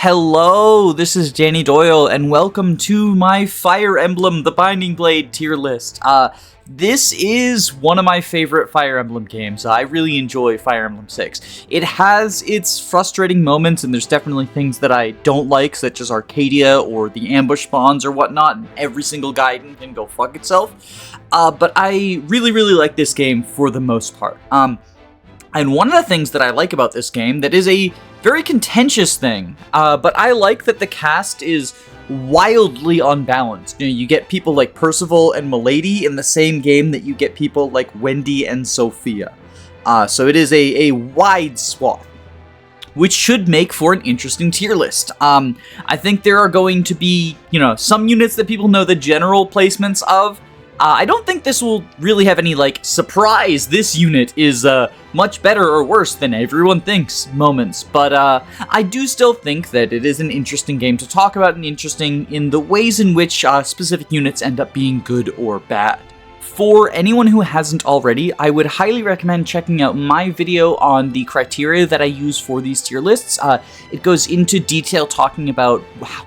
Hello, this is Danny Doyle, and welcome to my Fire Emblem The Binding Blade tier list. This is one of my favorite Fire Emblem games. I really enjoy Fire Emblem 6. It has its frustrating moments, and there's definitely things that I don't like, such as Arcadia or the ambush spawns or whatnot, and every single Gaiden can go fuck itself. But I really like this game for the most part. And one of the things that I like about this game that is a very contentious thing, but I like that the cast is wildly unbalanced. You know, you get people like Percival and Milady in the same game that you get people like Wendy and Sophia. So it is a wide swath, which should make for an interesting tier list. I think there are going to be, some units that people know the general placements of. I don't think this will really have any, surprise, this unit is much better or worse than everyone thinks moments, but I do still think that it is an interesting game to talk about and interesting in the ways in which specific units end up being good or bad. For anyone who hasn't already, I would highly recommend checking out my video on the criteria that I use for these tier lists. It goes into detail talking about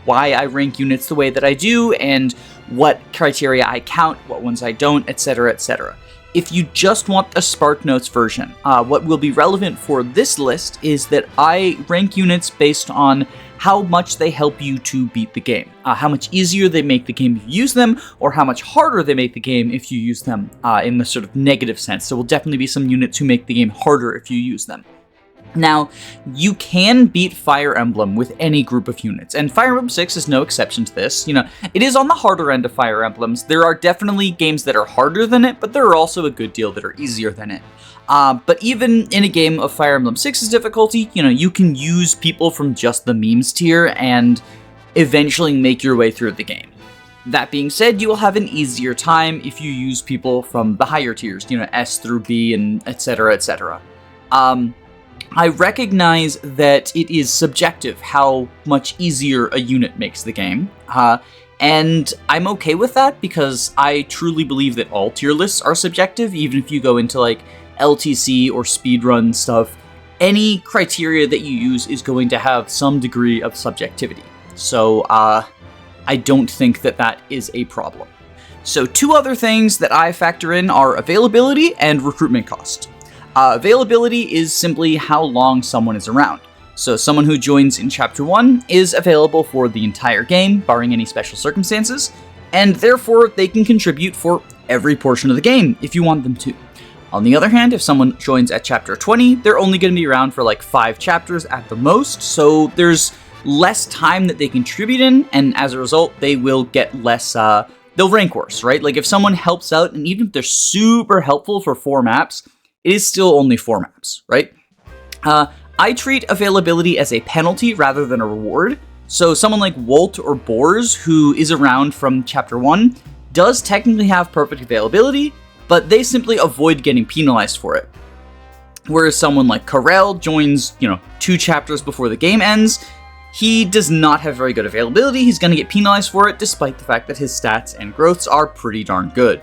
why I rank units the way that I do, and what criteria I count, what ones I don't, etc., etc. If you just want the SparkNotes version, what will be relevant for this list is that I rank units based on how much they help you to beat the game, how much easier they make the game if you use them, or how much harder they make the game if you use them in the sort of negative sense. There will definitely be some units who make the game harder if you use them. Now, you can beat Fire Emblem with any group of units, and Fire Emblem 6 is no exception to this. It is on the harder end of Fire Emblems. There are definitely games that are harder than it, but there are also a good deal that are easier than it. But even in a game of Fire Emblem 6's difficulty, you can use people from just the memes tier and eventually make your way through the game. That being said, you will have an easier time if you use people from the higher tiers, S through B and etc., etc. I recognize that it is subjective how much easier a unit makes the game, and I'm okay with that because I truly believe that all tier lists are subjective, even if you go into LTC or speedrun stuff. Any criteria that you use is going to have some degree of subjectivity, so I don't think that is a problem. So two other things that I factor in are availability and recruitment cost. Availability is simply how long someone is around. So someone who joins in Chapter 1 is available for the entire game, barring any special circumstances, and therefore they can contribute for every portion of the game if you want them to. On the other hand, if someone joins at Chapter 20, they're only going to be around for 5 chapters at the most, so there's less time that they contribute in, and as a result, they will get less, they'll rank worse, right? If someone helps out, and even if they're super helpful for 4 maps, it is still only 4 maps, right? I treat availability as a penalty rather than a reward. So someone like Wolt or Bors, who is around from Chapter 1, does technically have perfect availability, but they simply avoid getting penalized for it. Whereas someone like Karel joins, 2 chapters before the game ends, he does not have very good availability. He's going to get penalized for it, despite the fact that his stats and growths are pretty darn good.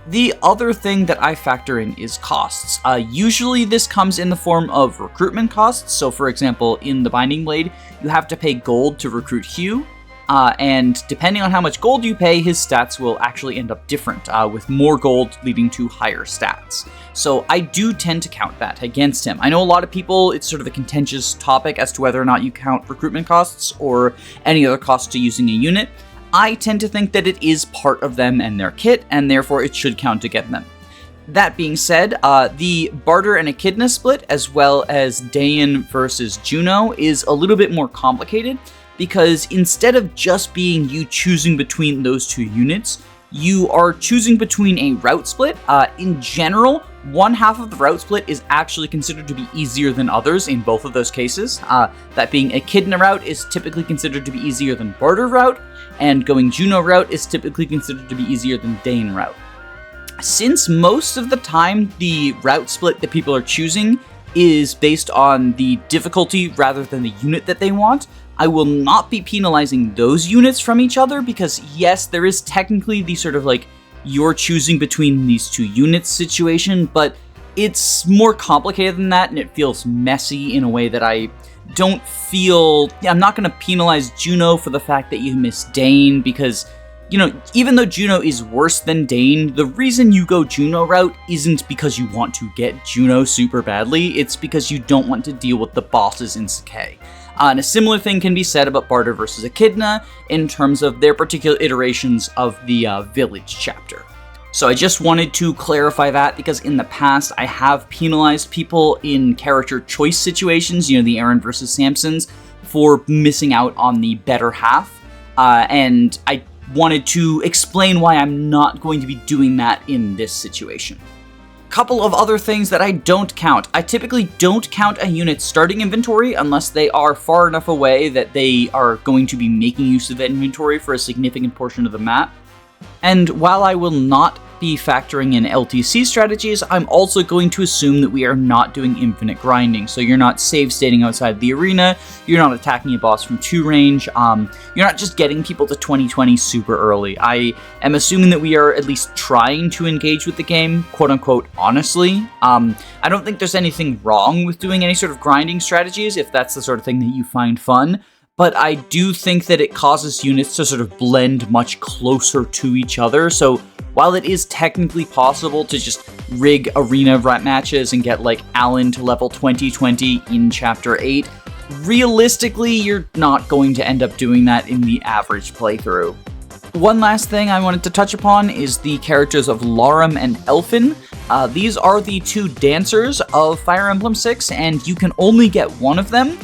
The other thing that I factor in is costs. Usually this comes in the form of recruitment costs. So for example, in the Binding Blade, you have to pay gold to recruit Hugh. And depending on how much gold you pay, his stats will actually end up different, with more gold leading to higher stats. So I do tend to count that against him. I know a lot of people, it's sort of a contentious topic as to whether or not you count recruitment costs or any other costs to using a unit. I tend to think that it is part of them and their kit, and therefore it should count against them. That being said, the Bartre and Echidna split, as well as Deick versus Juno, is a little bit more complicated, because instead of just being you choosing between those 2 units, you are choosing between a route split. In general, one half of the route split is actually considered to be easier than others in both of those cases. That being Echidna route is typically considered to be easier than Bartre route, and going Juno route is typically considered to be easier than Deick route. Since most of the time the route split that people are choosing is based on the difficulty rather than the unit that they want, I will not be penalizing those units from each other because yes, there is technically the sort of you're choosing between these 2 units situation, but it's more complicated than that and it feels messy in a way that I don't feel... I'm not going to penalize Juno for the fact that you miss Dane, because, you know, even though Juno is worse than Dane, the reason you go Juno route isn't because you want to get Juno super badly, it's because you don't want to deal with the bosses in Sakai. And a similar thing can be said about Bartre versus Echidna in terms of their particular iterations of the village chapter. So I just wanted to clarify that, because in the past I have penalized people in character choice situations, you know, the Aaron versus Samsons, for missing out on the better half, and I wanted to explain why I'm not going to be doing that in this situation. Couple of other things that I don't count. I typically don't count a unit's starting inventory unless they are far enough away that they are going to be making use of that inventory for a significant portion of the map. And while I will not be factoring in LTC strategies, I'm also going to assume that we are not doing infinite grinding. So you're not save stating outside the arena, you're not attacking a boss from 2 range, you're not just getting people to 2020 super early. I am assuming that we are at least trying to engage with the game, quote unquote, honestly. I don't think there's anything wrong with doing any sort of grinding strategies if that's the sort of thing that you find fun. But I do think that it causes units to sort of blend much closer to each other. So while it is technically possible to just rig arena matches and get like Alan to level 2020 in Chapter 8, realistically, you're not going to end up doing that in the average playthrough. One last thing I wanted to touch upon is the characters of Larum and Elfin. These are the 2 dancers of Fire Emblem 6, and you can only get one of them,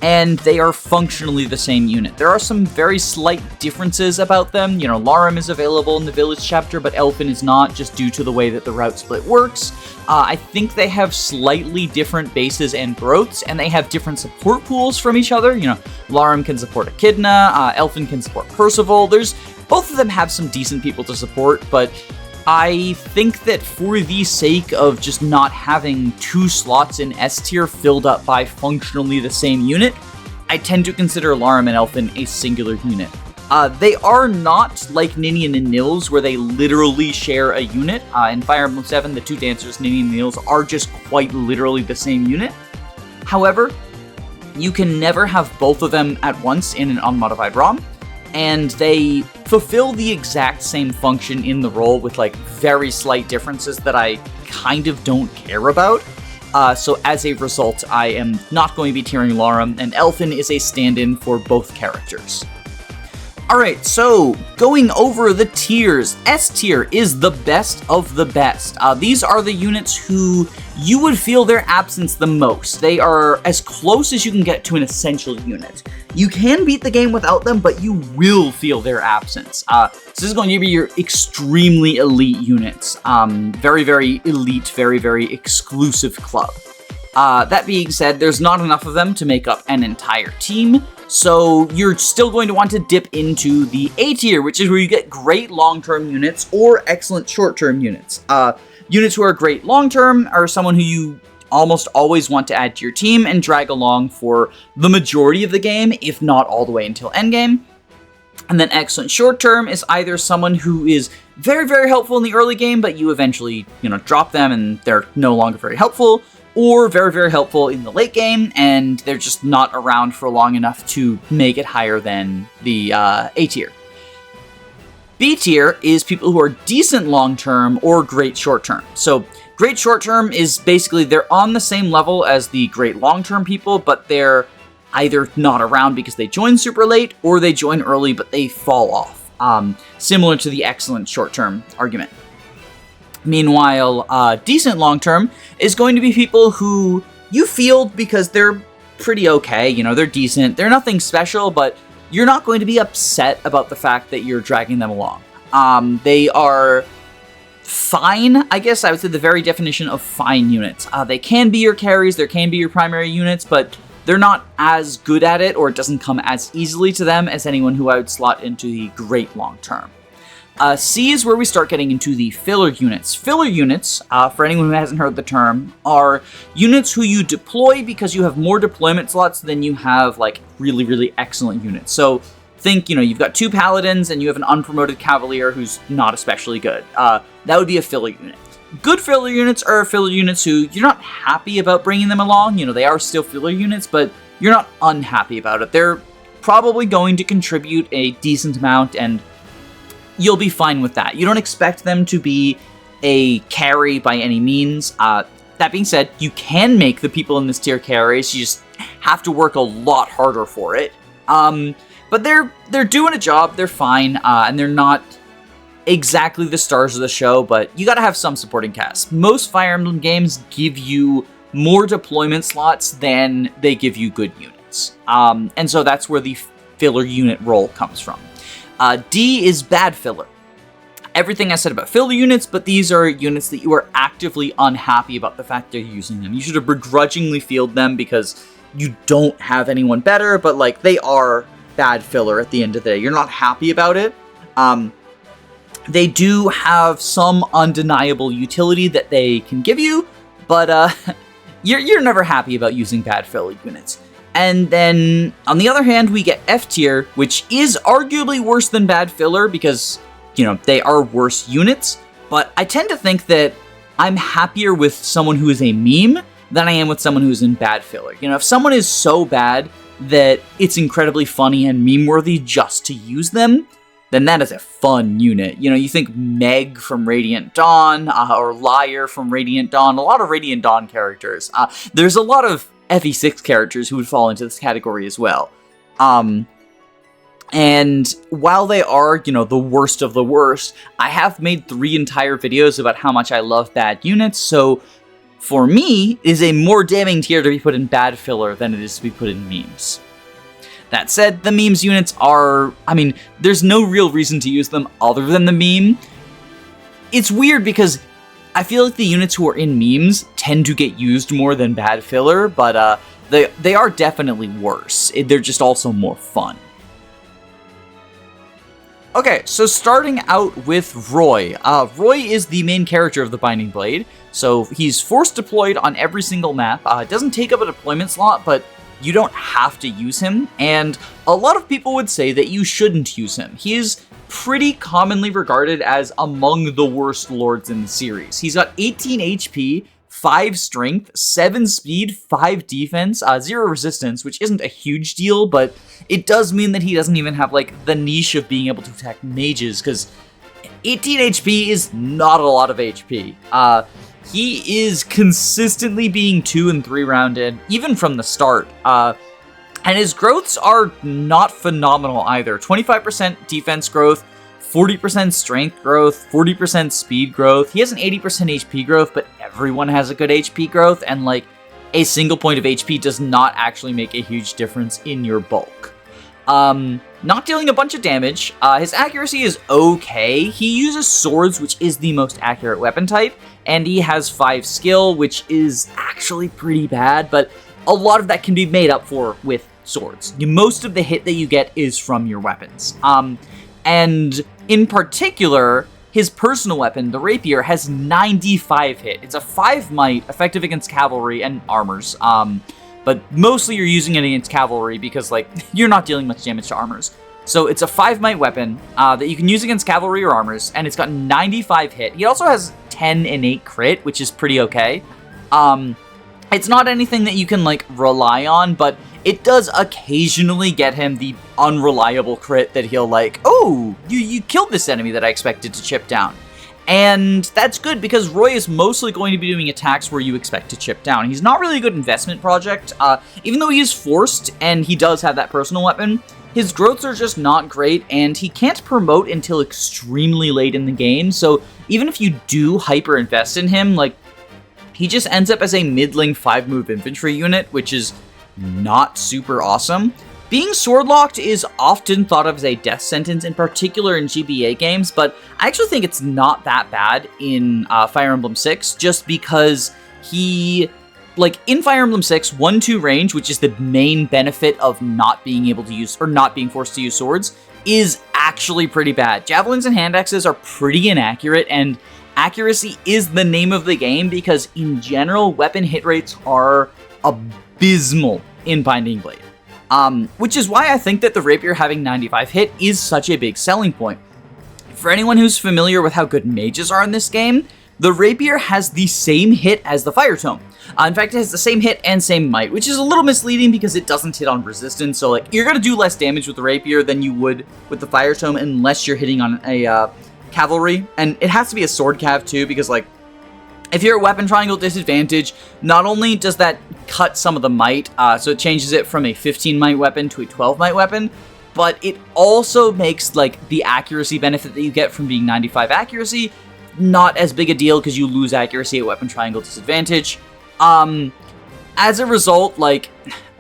and they are functionally the same unit. There are some very slight differences about them. You know, Larum is available in the village chapter, but Elfin is not, just due to the way that the route split works. I think they have slightly different bases and growths, and they have different support pools from each other. You know, Larum can support Echidna, Elfin can support Percival. Both of them have some decent people to support, but I think that for the sake of just not having 2 slots in S tier filled up by functionally the same unit, I tend to consider Larum and Elfin a singular unit. They are not like Ninian and Nils, where they literally share a unit. In Fire Emblem 7, the 2 dancers, Ninian and Nils, are just quite literally the same unit. However, you can never have both of them at once in an unmodified ROM, and they fulfill the exact same function in the role with like very slight differences that I kind of don't care about. So as a result, I am not going to be tiering Larum, and Elfin is a stand-in for both characters. Alright, so going over the tiers, S tier is the best of the best. These are the units who you would feel their absence the most. They are as close as you can get to an essential unit. You can beat the game without them, but you will feel their absence. So this is going to be your extremely elite units. Very, very elite, very, very exclusive club. That being said, there's not enough of them to make up an entire team, so you're still going to want to dip into the A tier, which is where you get great long-term units or excellent short-term units. Units who are great long-term are someone who you almost always want to add to your team and drag along for the majority of the game, if not all the way until endgame. And then excellent short-term is either someone who is very, very helpful in the early game, but you eventually, drop them and they're no longer very helpful, or very, very helpful in the late game, and they're just not around for long enough to make it higher than the A tier. B tier is people who are decent long-term or great short-term. So great short-term is basically they're on the same level as the great long-term people, but they're either not around because they join super late, or they join early but they fall off. Similar to the excellent short-term argument. Meanwhile, decent long-term is going to be people who you field because they're pretty okay, they're decent, they're nothing special, but you're not going to be upset about the fact that you're dragging them along. They are fine, I guess I would say the very definition of fine units. They can be your carries, there can be your primary units, but they're not as good at it, or it doesn't come as easily to them as anyone who I would slot into the great long-term. C is where we start getting into the filler units. Filler units, for anyone who hasn't heard the term, are units who you deploy because you have more deployment slots than you have, really, really excellent units. So think, you've got 2 paladins and you have an unpromoted cavalier who's not especially good. That would be a filler unit. Good filler units are filler units who you're not happy about bringing them along. They are still filler units, but you're not unhappy about it. They're probably going to contribute a decent amount, and you'll be fine with that. You don't expect them to be a carry by any means. That being said, you can make the people in this tier carries. You just have to work a lot harder for it. But they're doing a job. They're fine, and they're not exactly the stars of the show, but you gotta have some supporting cast. Most Fire Emblem games give you more deployment slots than they give you good units. And so that's where the filler unit role comes from. D is bad filler. Everything I said about filler units, but these are units that you are actively unhappy about the fact they're using them. You should have begrudgingly fielded them because you don't have anyone better, but like they are bad filler at the end of the day. You're not happy about it. They do have some undeniable utility that they can give you, but you're never happy about using bad filler units. And then, on the other hand, we get F tier, which is arguably worse than bad filler because, you know, they are worse units, but I tend to think that I'm happier with someone who is a meme than I am with someone who's in bad filler. You know, if someone is so bad that it's incredibly funny and meme-worthy just to use them, then that is a fun unit. You know, you think Meg from Radiant Dawn, or Liar from Radiant Dawn, a lot of Radiant Dawn characters. There's a lot of FE6 characters who would fall into this category as well. And while they are, you know, the worst of the worst, I have made 3 entire videos about how much I love bad units, so for me, it is a more damning tier to be put in bad filler than it is to be put in memes. That said, the memes units are, I mean, there's no real reason to use them other than the meme. It's weird because I feel like the units who are in memes tend to get used more than bad filler, but they are definitely worse. They're just also more fun. Okay, so starting out with Roy. Roy is the main character of the Binding Blade, so he's force deployed on every single map. It doesn't take up a deployment slot, but you don't have to use him, and a lot of people would say that you shouldn't use him. He is pretty commonly regarded as among the worst lords in the series. He's got 18 HP, 5 strength, 7 speed, 5 defense, 0 resistance, which isn't a huge deal, but it does mean that he doesn't even have, like, the niche of being able to attack mages, because 18 HP is not a lot of HP. He is consistently being 2 and 3 rounded, even from the start. And his growths are not phenomenal either. 25% defense growth, 40% strength growth, 40% speed growth. He has an 80% HP growth, but everyone has a good HP growth, and like a single point of HP does not actually make a huge difference in your bulk. Not dealing a bunch of damage. His accuracy is okay. He uses swords, which is the most accurate weapon type, and he has 5 skill, which is actually pretty bad, but a lot of that can be made up for with swords. Most of the hit that you get is from your weapons. And in particular, his personal weapon, the rapier, has 95 hit. It's a 5 might, effective against cavalry and armors. But mostly you're using it against cavalry because, like, you're not dealing much damage to armors. So it's a 5 might weapon that you can use against cavalry or armors, and it's got 95 hit. He also has 10 innate crit, which is pretty okay. It's not anything that you can, like, rely on, but it does occasionally get him the unreliable crit that he'll, like, oh, you killed this enemy that I expected to chip down. And that's good because Roy is mostly going to be doing attacks where you expect to chip down. He's not really a good investment project. Even though he is forced and he does have that personal weapon, his growths are just not great, and he can't promote until extremely late in the game. So even if you do hyper invest in him, like, he just ends up as a middling 5-move infantry unit, which is not super awesome. Being sword-locked is often thought of as a death sentence, in particular in GBA games, but I actually think it's not that bad in Fire Emblem 6, just because he, like, in Fire Emblem 6, 1-2 range, which is the main benefit of not being able to use, or not being forced to use swords, is actually pretty bad. Javelins and hand axes are pretty inaccurate, and accuracy is the name of the game, because in general, weapon hit rates are abysmal in Binding Blade. Which is why I think that the rapier having 95 hit is such a big selling point. For anyone who's familiar with how good mages are in this game, the rapier has the same hit as the fire tome. In fact, it has the same hit and same might, which is a little misleading because it doesn't hit on resistance. So, like, you're going to do less damage with the rapier than you would with the fire tome unless you're hitting on a cavalry. And it has to be a sword cav too, because, like, if you're at weapon triangle disadvantage, not only does that cut some of the might, so it changes it from a 15 might weapon to a 12 might weapon, but it also makes, like, the accuracy benefit that you get from being 95 accuracy not as big a deal because you lose accuracy at weapon triangle disadvantage. As a result, like,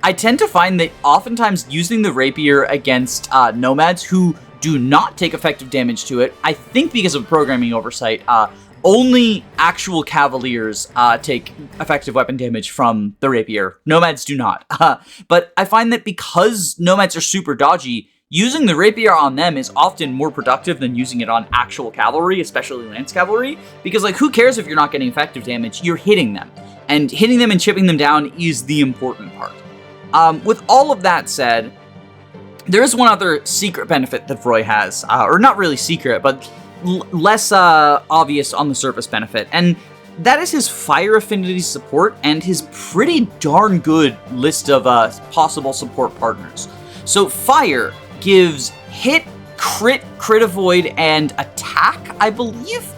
I tend to find that oftentimes using the rapier against nomads who do not take effective damage to it, I think because of programming oversight, only actual cavaliers take effective weapon damage from the rapier. Nomads do not. But I find that because nomads are super dodgy, using the rapier on them is often more productive than using it on actual cavalry, especially lance cavalry, because, like, who cares if you're not getting effective damage? You're hitting them. And hitting them and chipping them down is the important part. With all of that said, there is one other secret benefit that Reigh has, or not really secret, but less obvious on the surface benefit, and that is his fire affinity support and his pretty darn good list of possible support partners. So fire gives hit, crit, crit avoid, and attack, I believe.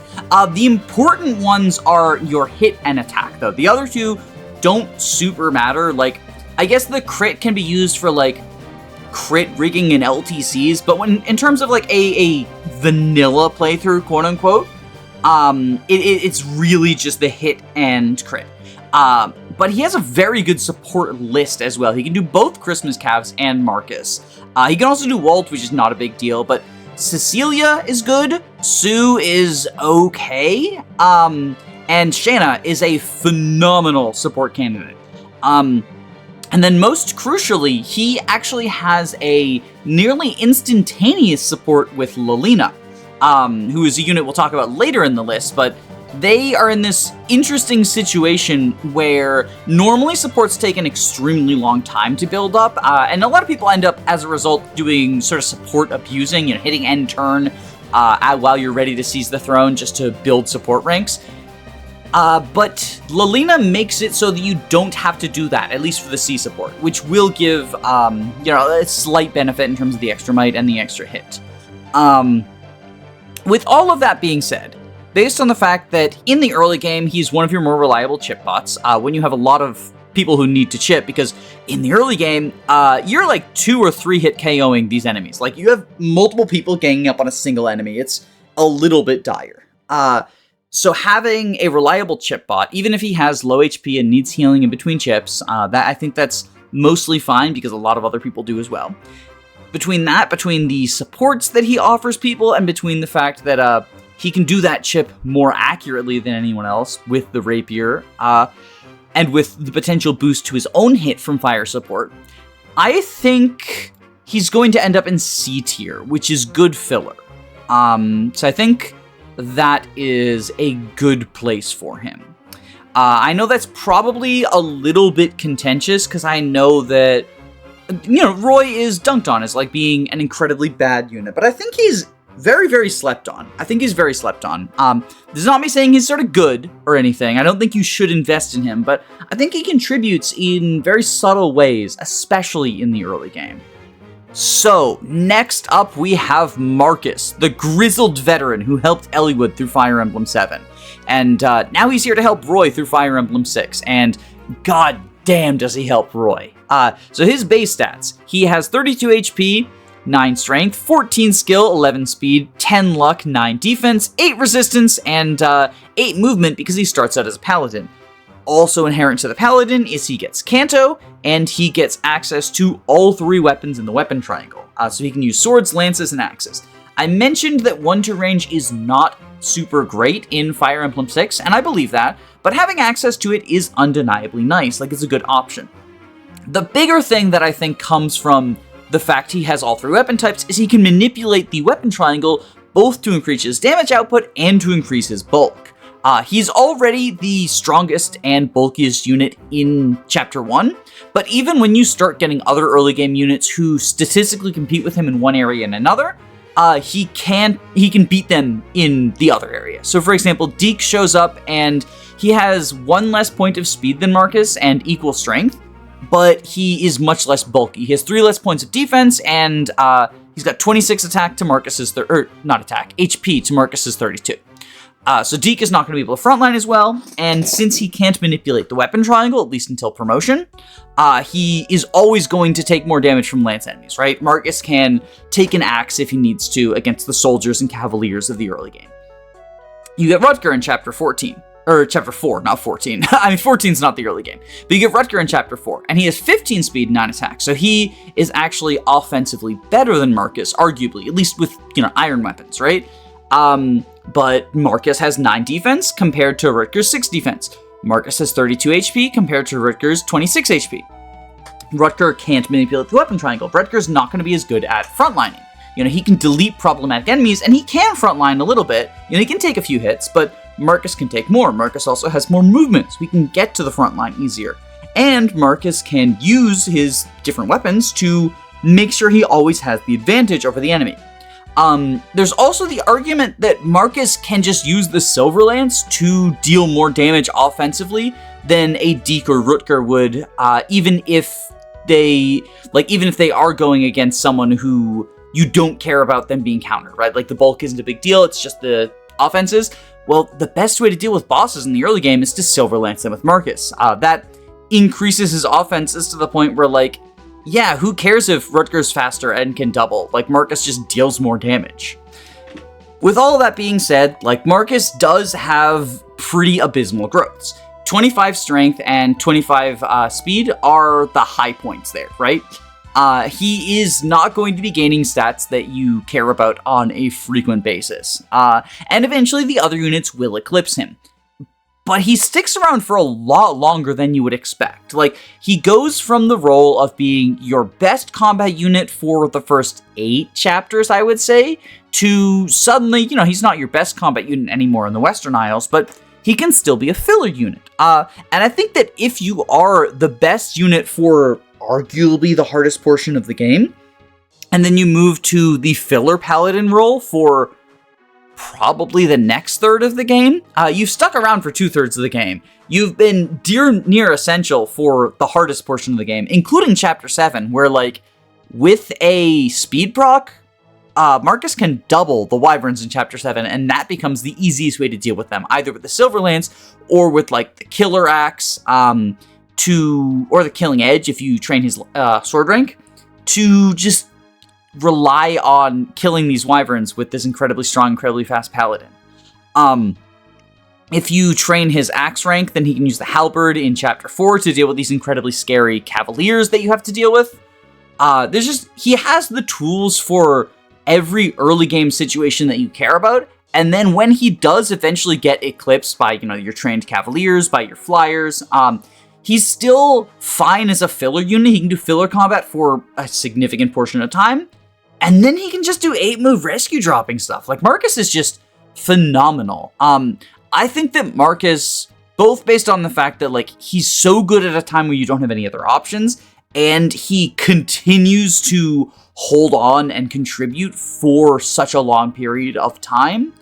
The important ones are your hit and attack, though. The other two don't super matter. Like, I guess the crit can be used for, like, crit rigging and LTCs, but when in terms of, like, a vanilla playthrough, quote unquote, it's really just the hit and crit. But he has a very good support list as well. He can do both Christmas Calves and Marcus. He can also do Wolt, which is not a big deal, but Cecelia is good, Sue is okay, and Shanna is a phenomenal support candidate. And then most crucially, he actually has a nearly instantaneous support with Lilina, who is a unit we'll talk about later in the list, but they are in this interesting situation where normally supports take an extremely long time to build up, and a lot of people end up, as a result, doing sort of support abusing, you know, hitting end turn while you're ready to seize the throne just to build support ranks. But Lilina makes it so that you don't have to do that, at least for the C support, which will give, you know, a slight benefit in terms of the extra might and the extra hit. With all of that being said, based on the fact that in the early game, he's one of your more reliable chip bots, when you have a lot of people who need to chip, because in the early game, you're like 2 or 3 hit KOing these enemies. Like, you have multiple people ganging up on a single enemy. It's a little bit dire. So having a reliable chip bot, even if he has low HP and needs healing in between chips, I think that's mostly fine because a lot of other people do as well. Between the supports that he offers people, and between the fact that he can do that chip more accurately than anyone else with the rapier, and with the potential boost to his own hit from fire support, I think he's going to end up in C tier, which is good filler. So I think that is a good place for him. I know that's probably a little bit contentious, because I know that, you know, Reigh is dunked on as, like, being an incredibly bad unit, but I think he's very, very slept on. I think he's very slept on. This is not me saying he's sort of good or anything. I don't think you should invest in him, but I think he contributes in very subtle ways, especially in the early game. So, next up we have Marcus, the grizzled veteran who helped Eliwood through Fire Emblem 7. And now he's here to help Reigh through Fire Emblem 6, and god damn does he help Reigh. So his base stats, he has 32 HP, 9 strength, 14 skill, 11 speed, 10 luck, 9 defense, 8 resistance, and 8 movement because he starts out as a paladin. Also inherent to the paladin is he gets Canto, and he gets access to all 3 weapons in the weapon triangle. So he can use swords, lances, and axes. I mentioned that 1-2 range is not super great in Fire Emblem 6, and I believe that, but having access to it is undeniably nice, like it's a good option. The bigger thing that I think comes from the fact he has all 3 weapon types is he can manipulate the weapon triangle both to increase his damage output and to increase his bulk. He's already the strongest and bulkiest unit in Chapter 1, but even when you start getting other early game units who statistically compete with him in one area and another, he can beat them in the other area. So for example, Deick shows up and he has 1 less point of speed than Marcus and equal strength, but he is much less bulky. He has 3 less points of defense, and he's got 26 attack to Marcus's HP to Marcus's 32. So Deick is not going to be able to frontline as well, and since he can't manipulate the weapon triangle, at least until promotion, he is always going to take more damage from lance enemies, right? Marcus can take an axe if he needs to against the soldiers and cavaliers of the early game. You get Rutger in Chapter 14. Or Chapter 4, not 14. I mean, 14's not the early game. But you get Rutger in Chapter 4, and he has 15 speed and 9 attack, so he is actually offensively better than Marcus, arguably, at least with, iron weapons, right? But Marcus has 9 defense compared to Rutger's 6 defense. Marcus has 32 HP compared to Rutger's 26 HP. Rutger can't manipulate the weapon triangle. Rutger's not going to be as good at frontlining. He can delete problematic enemies, and he can frontline a little bit. He can take a few hits, but Marcus can take more. Marcus also has more movement, so we can get to the front line easier. And Marcus can use his different weapons to make sure he always has the advantage over the enemy. There's also the argument that Marcus can just use the Silver Lance to deal more damage offensively than a Deick or Rutger would, even if they are going against someone who you don't care about them being countered, right? Like the bulk isn't a big deal, it's just the offenses. Well, the best way to deal with bosses in the early game is to Silver Lance them with Marcus. That increases his offenses to the point where, yeah, who cares if Rutger's faster and can double? Marcus just deals more damage. With all of that being said, Marcus does have pretty abysmal growths. 25 strength and 25 speed are the high points there, right? He is not going to be gaining stats that you care about on a frequent basis. And eventually the other units will eclipse him. But he sticks around for a lot longer than you would expect. He goes from the role of being your best combat unit for the first 8 chapters, I would say, to suddenly, he's not your best combat unit anymore in the Western Isles, but he can still be a filler unit. And I think that if you are the best unit for arguably the hardest portion of the game, and then you move to the filler paladin role for probably the next third of the game, you've stuck around for 2/3 of the game. You've been near essential for the hardest portion of the game, including Chapter 7, where, with a speed proc, Marcus can double the wyverns in Chapter 7, and that becomes the easiest way to deal with them, either with the Silver Lance or with, the Killer Axe, or the Killing Edge if you train his sword rank, to just rely on killing these wyverns with this incredibly strong, incredibly fast paladin. If you train his axe rank, then he can use the halberd in Chapter 4 to deal with these incredibly scary cavaliers that you have to deal with. He has the tools for every early game situation that you care about, and then when he does eventually get eclipsed by, your trained cavaliers, by your flyers, he's still fine as a filler unit. He can do filler combat for a significant portion of time, and then he can just do 8-move rescue dropping stuff. Marcus is just phenomenal. I think that Marcus, both based on the fact that, he's so good at a time where you don't have any other options, and he continues to hold on and contribute for such a long period of time,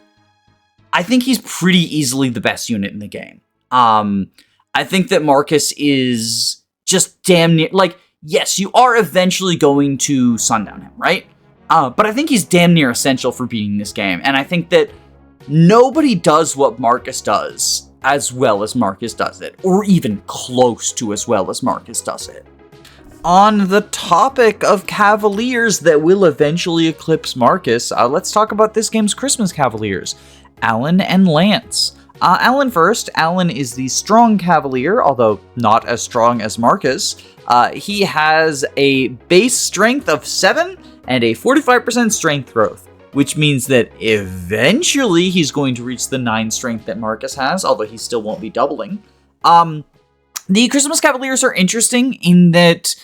I think he's pretty easily the best unit in the game. I think that Marcus is just damn near, yes, you are eventually going to sundown him, right? But I think he's damn near essential for beating this game, and I think that nobody does what Marcus does as well as Marcus does it, or even close to as well as Marcus does it. On the topic of Cavaliers that will eventually eclipse Marcus, let's talk about this game's Christmas Cavaliers, Alan and Lance. Alan first. Alan is the strong Cavalier, although not as strong as Marcus. He has a base strength of 7 and a 45% strength growth, which means that eventually he's going to reach the 9 strength that Marcus has, although he still won't be doubling. The Christmas Cavaliers are interesting in that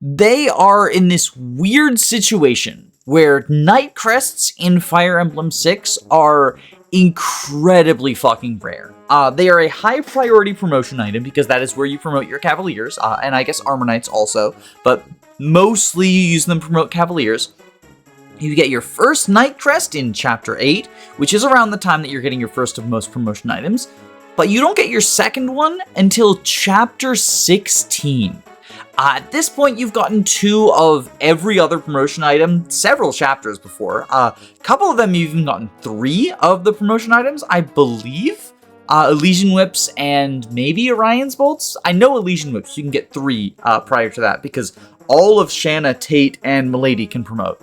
they are in this weird situation where Night Crests in Fire Emblem 6 are incredibly fucking rare. They are a high priority promotion item because that is where you promote your Cavaliers, and I guess Armor Knights also, but mostly you use them to promote Cavaliers. You get your first Night Crest in Chapter 8, which is around the time that you're getting your first of most promotion items, but you don't get your second one until Chapter 16. At this point, you've gotten 2 of every other promotion item several chapters before. A couple of them you've even gotten 3 of the promotion items, I believe. Elysian Whips and maybe Orion's Bolts. I know Elysian Whips, you can get 3 prior to that, because all of Shanna, Tate, and Milady can promote.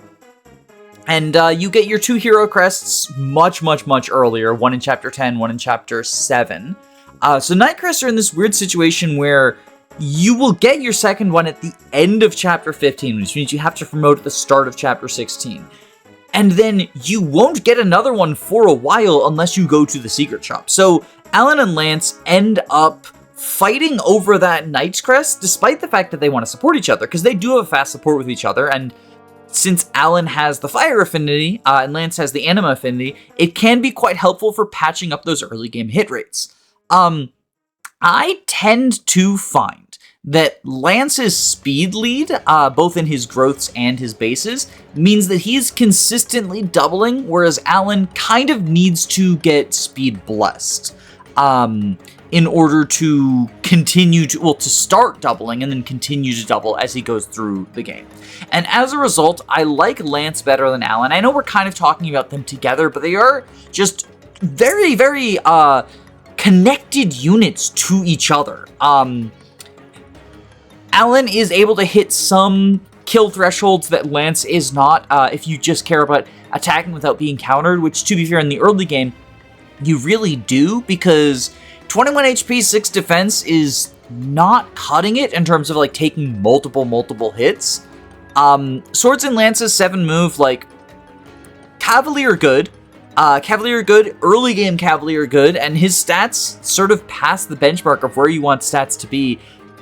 And you get your 2 hero crests much earlier, one in Chapter 10, one in Chapter 7. So Night Crests are in this weird situation where you will get your second one at the end of Chapter 15, which means you have to promote at the start of Chapter 16. And then you won't get another one for a while unless you go to the secret shop. So Alan and Lance end up fighting over that Knight's Crest, despite the fact that they want to support each other, because they do have fast support with each other, and since Alan has the fire affinity and Lance has the anima affinity, it can be quite helpful for patching up those early game hit rates. I tend to find that Lance's speed lead, both in his growths and his bases, means that he's consistently doubling, whereas Alan kind of needs to get speed blessed in order to continue to, to start doubling and then continue to double as he goes through the game. And as a result, I like Lance better than Alan. I know we're kind of talking about them together, but they are just very connected units to each other. Alan is able to hit some kill thresholds that Lance is not, if you just care about attacking without being countered, which, to be fair, in the early game, you really do, because 21 HP, 6 defense is not cutting it in terms of, like, taking multiple hits. Swords and Lance's 7 move, like, Cavalier good, early game Cavalier good, and his stats sort of pass the benchmark of where you want stats to be.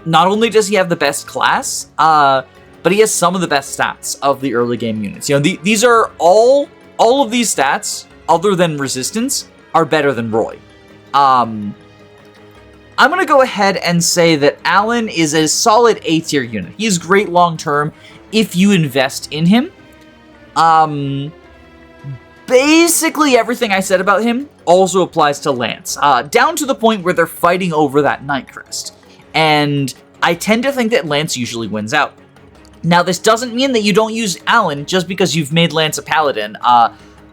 Not only does he have the best class, but he has some of the best stats of the early game units. You know, these are all of these stats, other than resistance, are better than Roy. I'm going to go ahead and say that Alan is a solid A-tier unit. He's great long-term if you invest in him. Basically everything I said about him also applies to Lance, down to the point where they're fighting over that Night Crest. And I tend to think that Lance usually wins out. Now, this doesn't mean that you don't use Alan just because you've made Lance a paladin.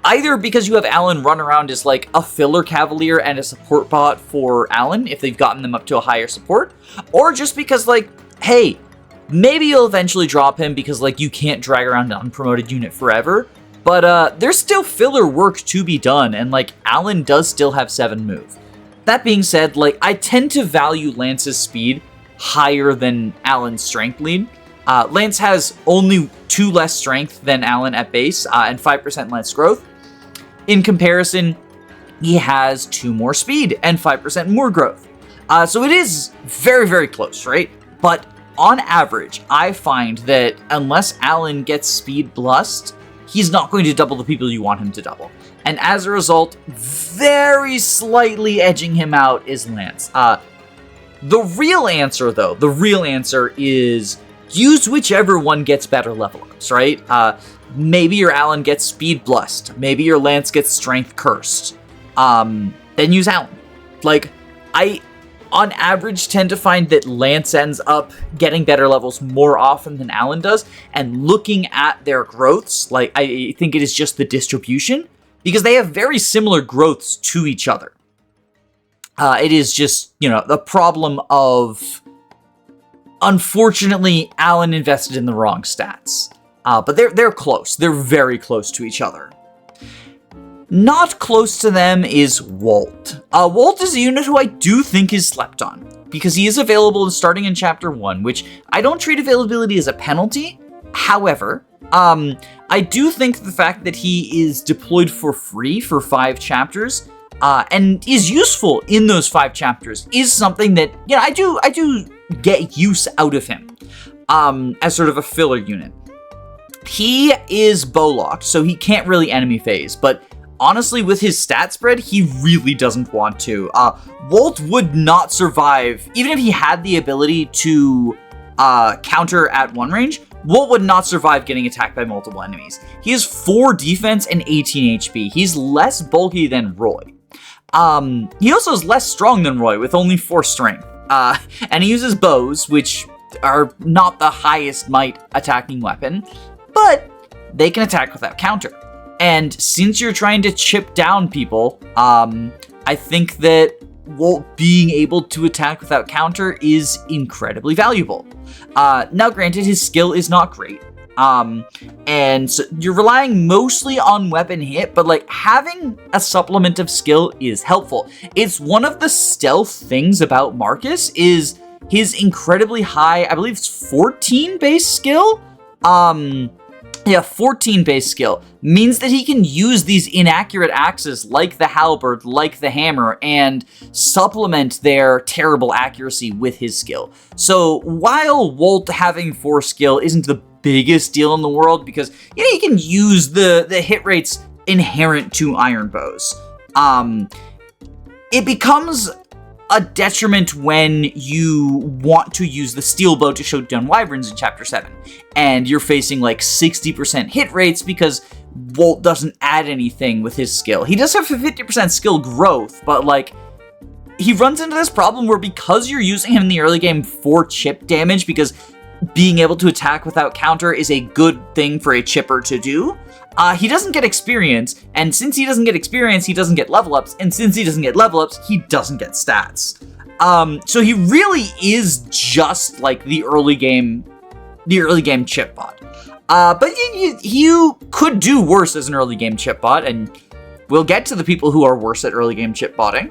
Either because you have Alan run around as, like, a filler cavalier and a support bot for Alan, if they've gotten them up to a higher support, or just because, like, hey, maybe you'll eventually drop him because, like, you can't drag around an unpromoted unit forever, but there's still filler work to be done, and, like, Alan does still have 7 move. That being said, like, I tend to value Lance's speed higher than Alan's strength lead. Lance has only 2 less strength than Alan at base, and 5% less growth. In comparison, he has 2 more speed and 5% more growth. So it is very close, right? But on average, I find that unless Alan gets speed blessed, he's not going to double the people you want him to double. And as a result, very slightly edging him out is Lance. The real answer, though, is use whichever one gets better level ups, right? Maybe your Alan gets speed blessed. Maybe your Lance gets strength cursed. Then use Alan. Like, I, on average, tend to find that Lance ends up getting better levels more often than Alan does. And looking at their growths, like, I think it is just the distribution, because they have very similar growths to each other. It is just, you know, the problem of, unfortunately, Alan invested in the wrong stats. But they're close. They're very close to each other. Not close to them is Wolt. Wolt is a unit who I do think is slept on, because he is available starting in Chapter 1, which I don't treat availability as a penalty. However, I do think the fact that he is deployed for free for 5 chapters, and is useful in those 5 chapters, is something that, you know, I do get use out of him, as sort of a filler unit. He is bow-locked, so he can't really enemy phase, but honestly, with his stat spread, he really doesn't want to. Wolt would not survive, even if he had the ability to counter at 1 range, Wolt would not survive getting attacked by multiple enemies. He has 4 defense and 18 HP. He's less bulky than Roy. He also is less strong than Roy, with only 4 strength. And he uses bows, which are not the highest might attacking weapon, but they can attack without counter. And since you're trying to chip down people, I think that Wolt being able to attack without counter is incredibly valuable. Now granted, his skill is not great. And so you're relying mostly on weapon hit, but like having a supplement of skill is helpful. It's one of the stealth things about Marcus is his incredibly high, I believe it's 14 base skill. 14 base skill means that he can use these inaccurate axes like the halberd, like the hammer, and supplement their terrible accuracy with his skill. So while Wolt having 4 skill isn't the biggest deal in the world, because he can use the hit rates inherent to iron bows, it becomes a detriment when you want to use the steel bow to shoot down wyverns in chapter 7, and you're facing like 60% hit rates because Wolt doesn't add anything with his skill. He does have a 50% skill growth, but like he runs into this problem where because you're using him in the early game for chip damage, because being able to attack without counter is a good thing for a chipper to do, he doesn't get experience, and since he doesn't get experience, he doesn't get level ups, and since he doesn't get level ups, he doesn't get stats. So he really is just like the early game chip bot. But you could do worse as an early game chip bot, and we'll get to the people who are worse at early game chip botting.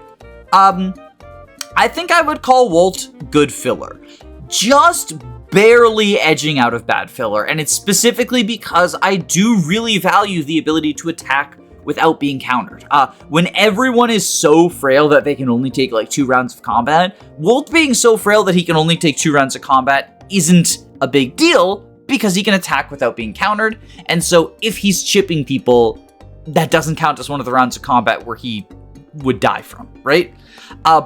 I think I would call Wolt good filler. Just barely edging out of bad filler, and it's specifically because I do really value the ability to attack without being countered. When everyone is so frail that they can only take like 2 rounds of combat, Wolt being so frail that he can only take 2 rounds of combat isn't a big deal because he can attack without being countered, and so if he's chipping people, that doesn't count as one of the rounds of combat where he would die from, right?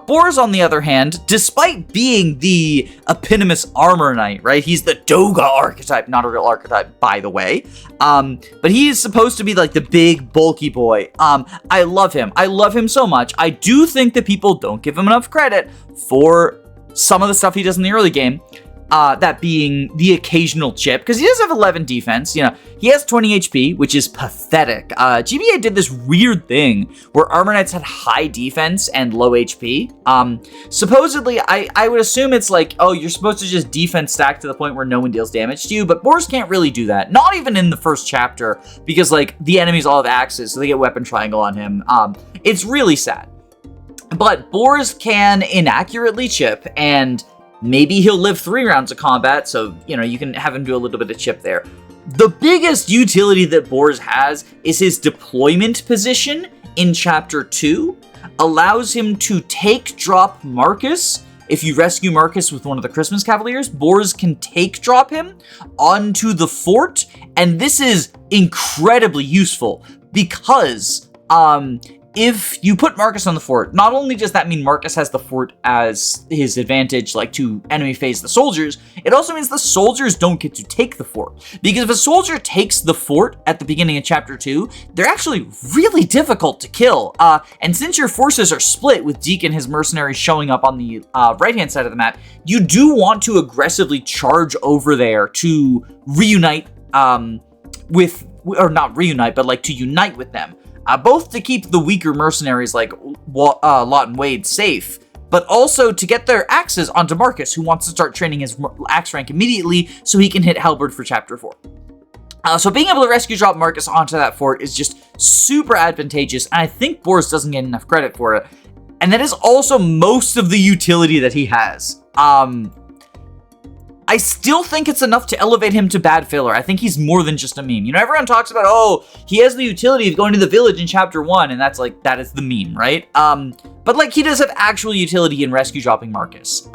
Bors, on the other hand, despite being the eponymous armor knight, right? He's the Doga archetype, not a real archetype, by the way. But he is supposed to be like the big, bulky boy. I love him. I love him so much. I do think that people don't give him enough credit for some of the stuff he does in the early game. That being the occasional chip, because he does have 11 defense. He has 20 HP, which is pathetic. GBA did this weird thing where Armor Knights had high defense and low HP. Supposedly, I would assume it's like, oh, you're supposed to just defense stack to the point where no one deals damage to you, but Bors can't really do that. Not even in the first chapter, because like the enemies all have axes, so they get weapon triangle on him. It's really sad. But Bors can inaccurately chip, and maybe he'll live 3 rounds of combat, so, you can have him do a little bit of chip there. The biggest utility that Bors has is his deployment position in Chapter 2. Allows him to drop Marcus. If you rescue Marcus with one of the Christmas Cavaliers, Bors can drop him onto the fort, and this is incredibly useful because, if you put Marcus on the fort, not only does that mean Marcus has the fort as his advantage, like to enemy phase the soldiers, it also means the soldiers don't get to take the fort. Because if a soldier takes the fort at the beginning of Chapter 2, they're actually really difficult to kill. And since your forces are split with Deick and his mercenaries showing up on the right-hand side of the map, you do want to aggressively charge over there to reunite not reunite, but like to unite with them. Both to keep the weaker mercenaries like Lot and Wade safe, but also to get their axes onto Marcus, who wants to start training his axe rank immediately so he can hit Halberd for Chapter 4. So being able to rescue drop Marcus onto that fort is just super advantageous, and I think Bors doesn't get enough credit for it. And that is also most of the utility that he has. I still think it's enough to elevate him to bad filler. I think he's more than just a meme. Everyone talks about, oh, he has the utility of going to the village in Chapter 1, and that is the meme, right? But like, he does have actual utility in rescue dropping Marcus.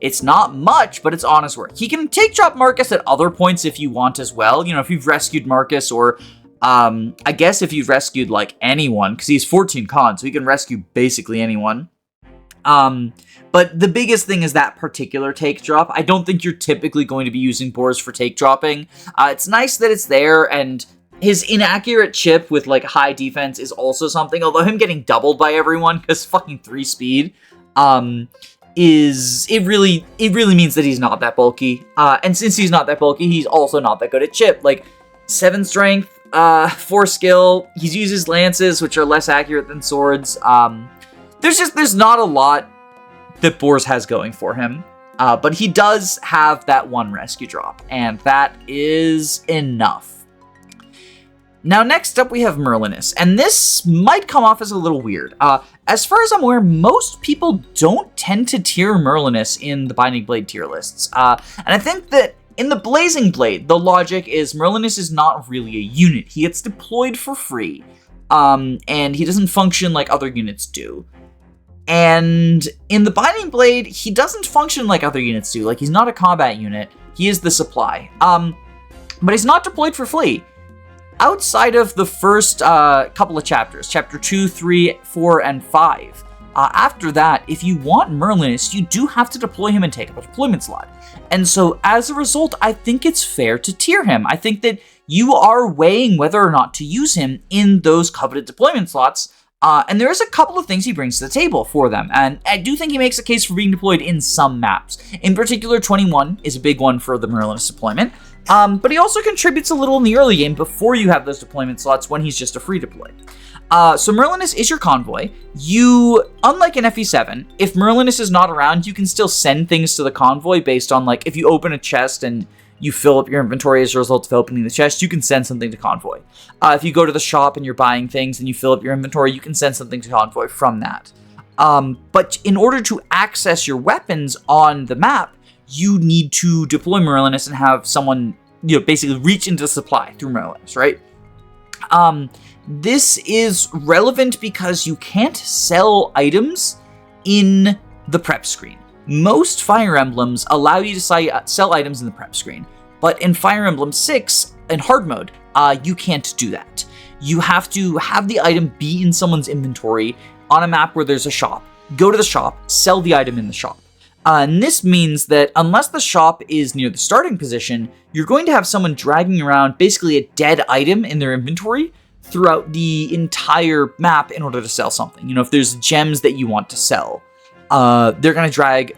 It's not much, but it's honest work. He can drop Marcus at other points if you want as well. If you've rescued Marcus, or I guess if you've rescued like anyone, because he's 14 con, so he can rescue basically anyone. But the biggest thing is that particular take drop. I don't think you're typically going to be using Boars for take dropping. It's nice that it's there, and his inaccurate chip with, like, high defense is also something, although him getting doubled by everyone, because fucking 3 speed, it really means that he's not that bulky. And since he's not that bulky, he's also not that good at chip. Like, 7 strength, 4 skill, he uses lances, which are less accurate than swords. There's not a lot that Boars has going for him, but he does have that 1 rescue drop, and that is enough. Now, next up, we have Merlinus, and this might come off as a little weird. As far as I'm aware, most people don't tend to tier Merlinus in the Binding Blade tier lists, and I think that in the Blazing Blade, the logic is Merlinus is not really a unit. He gets deployed for free, and he doesn't function like other units do. And in the Binding Blade, he doesn't function like other units do. Like, he's not a combat unit. He is the supply. But he's not deployed for free. Outside of the first couple of chapters, chapter 2, 3, 4, and 5, after that, if you want Merlinus, you do have to deploy him and take up a deployment slot. And so, as a result, I think it's fair to tier him. I think that you are weighing whether or not to use him in those coveted deployment slots. And there is a couple of things he brings to the table for them, and I do think he makes a case for being deployed in some maps. In particular, 21 is a big one for the Merlinus deployment, but he also contributes a little in the early game before you have those deployment slots when he's just a free deploy. So Merlinus is your convoy. You, unlike in FE7, if Merlinus is not around, you can still send things to the convoy based on, like, if you open a chest and you fill up your inventory as a result of opening the chest, you can send something to convoy. If you go to the shop and you're buying things and you fill up your inventory, you can send something to convoy from that. But in order to access your weapons on the map, you need to deploy Merlinus and have someone, basically reach into the supply through Merlinus, right? This is relevant because you can't sell items in the prep screen. Most Fire Emblems allow you to sell items in the prep screen, but in Fire Emblem 6, in hard mode, you can't do that. You have to have the item be in someone's inventory on a map where there's a shop. Go to the shop, sell the item in the shop. And this means that unless the shop is near the starting position, you're going to have someone dragging around basically a dead item in their inventory throughout the entire map in order to sell something. If there's gems that you want to sell, they're going to drag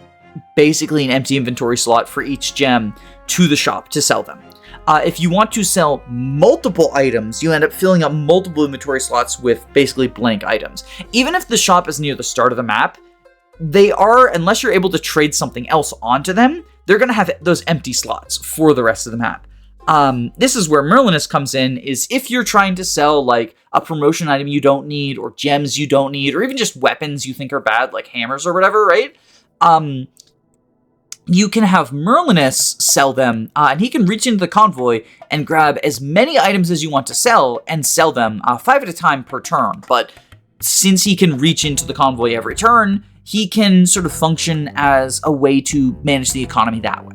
basically an empty inventory slot for each gem to the shop to sell them. If you want to sell multiple items, you end up filling up multiple inventory slots with basically blank items. Even if the shop is near the start of the map, they are, unless you're able to trade something else onto them, they're going to have those empty slots for the rest of the map. This is where Merlinus comes in, is if you're trying to sell, like, a promotion item you don't need, or gems you don't need, or even just weapons you think are bad, like hammers or whatever, right? You can have Merlinus sell them, and he can reach into the convoy and grab as many items as you want to sell, and sell them 5 at a time per turn. But since he can reach into the convoy every turn, he can sort of function as a way to manage the economy that way.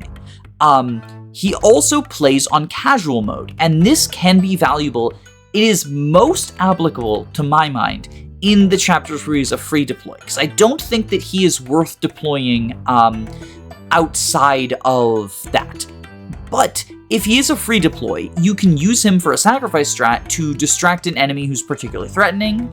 He also plays on casual mode, and this can be valuable. It is most applicable, to my mind, in the chapters where he's a free deploy, because I don't think that he is worth deploying outside of that. But if he is a free deploy, you can use him for a sacrifice strat to distract an enemy who's particularly threatening,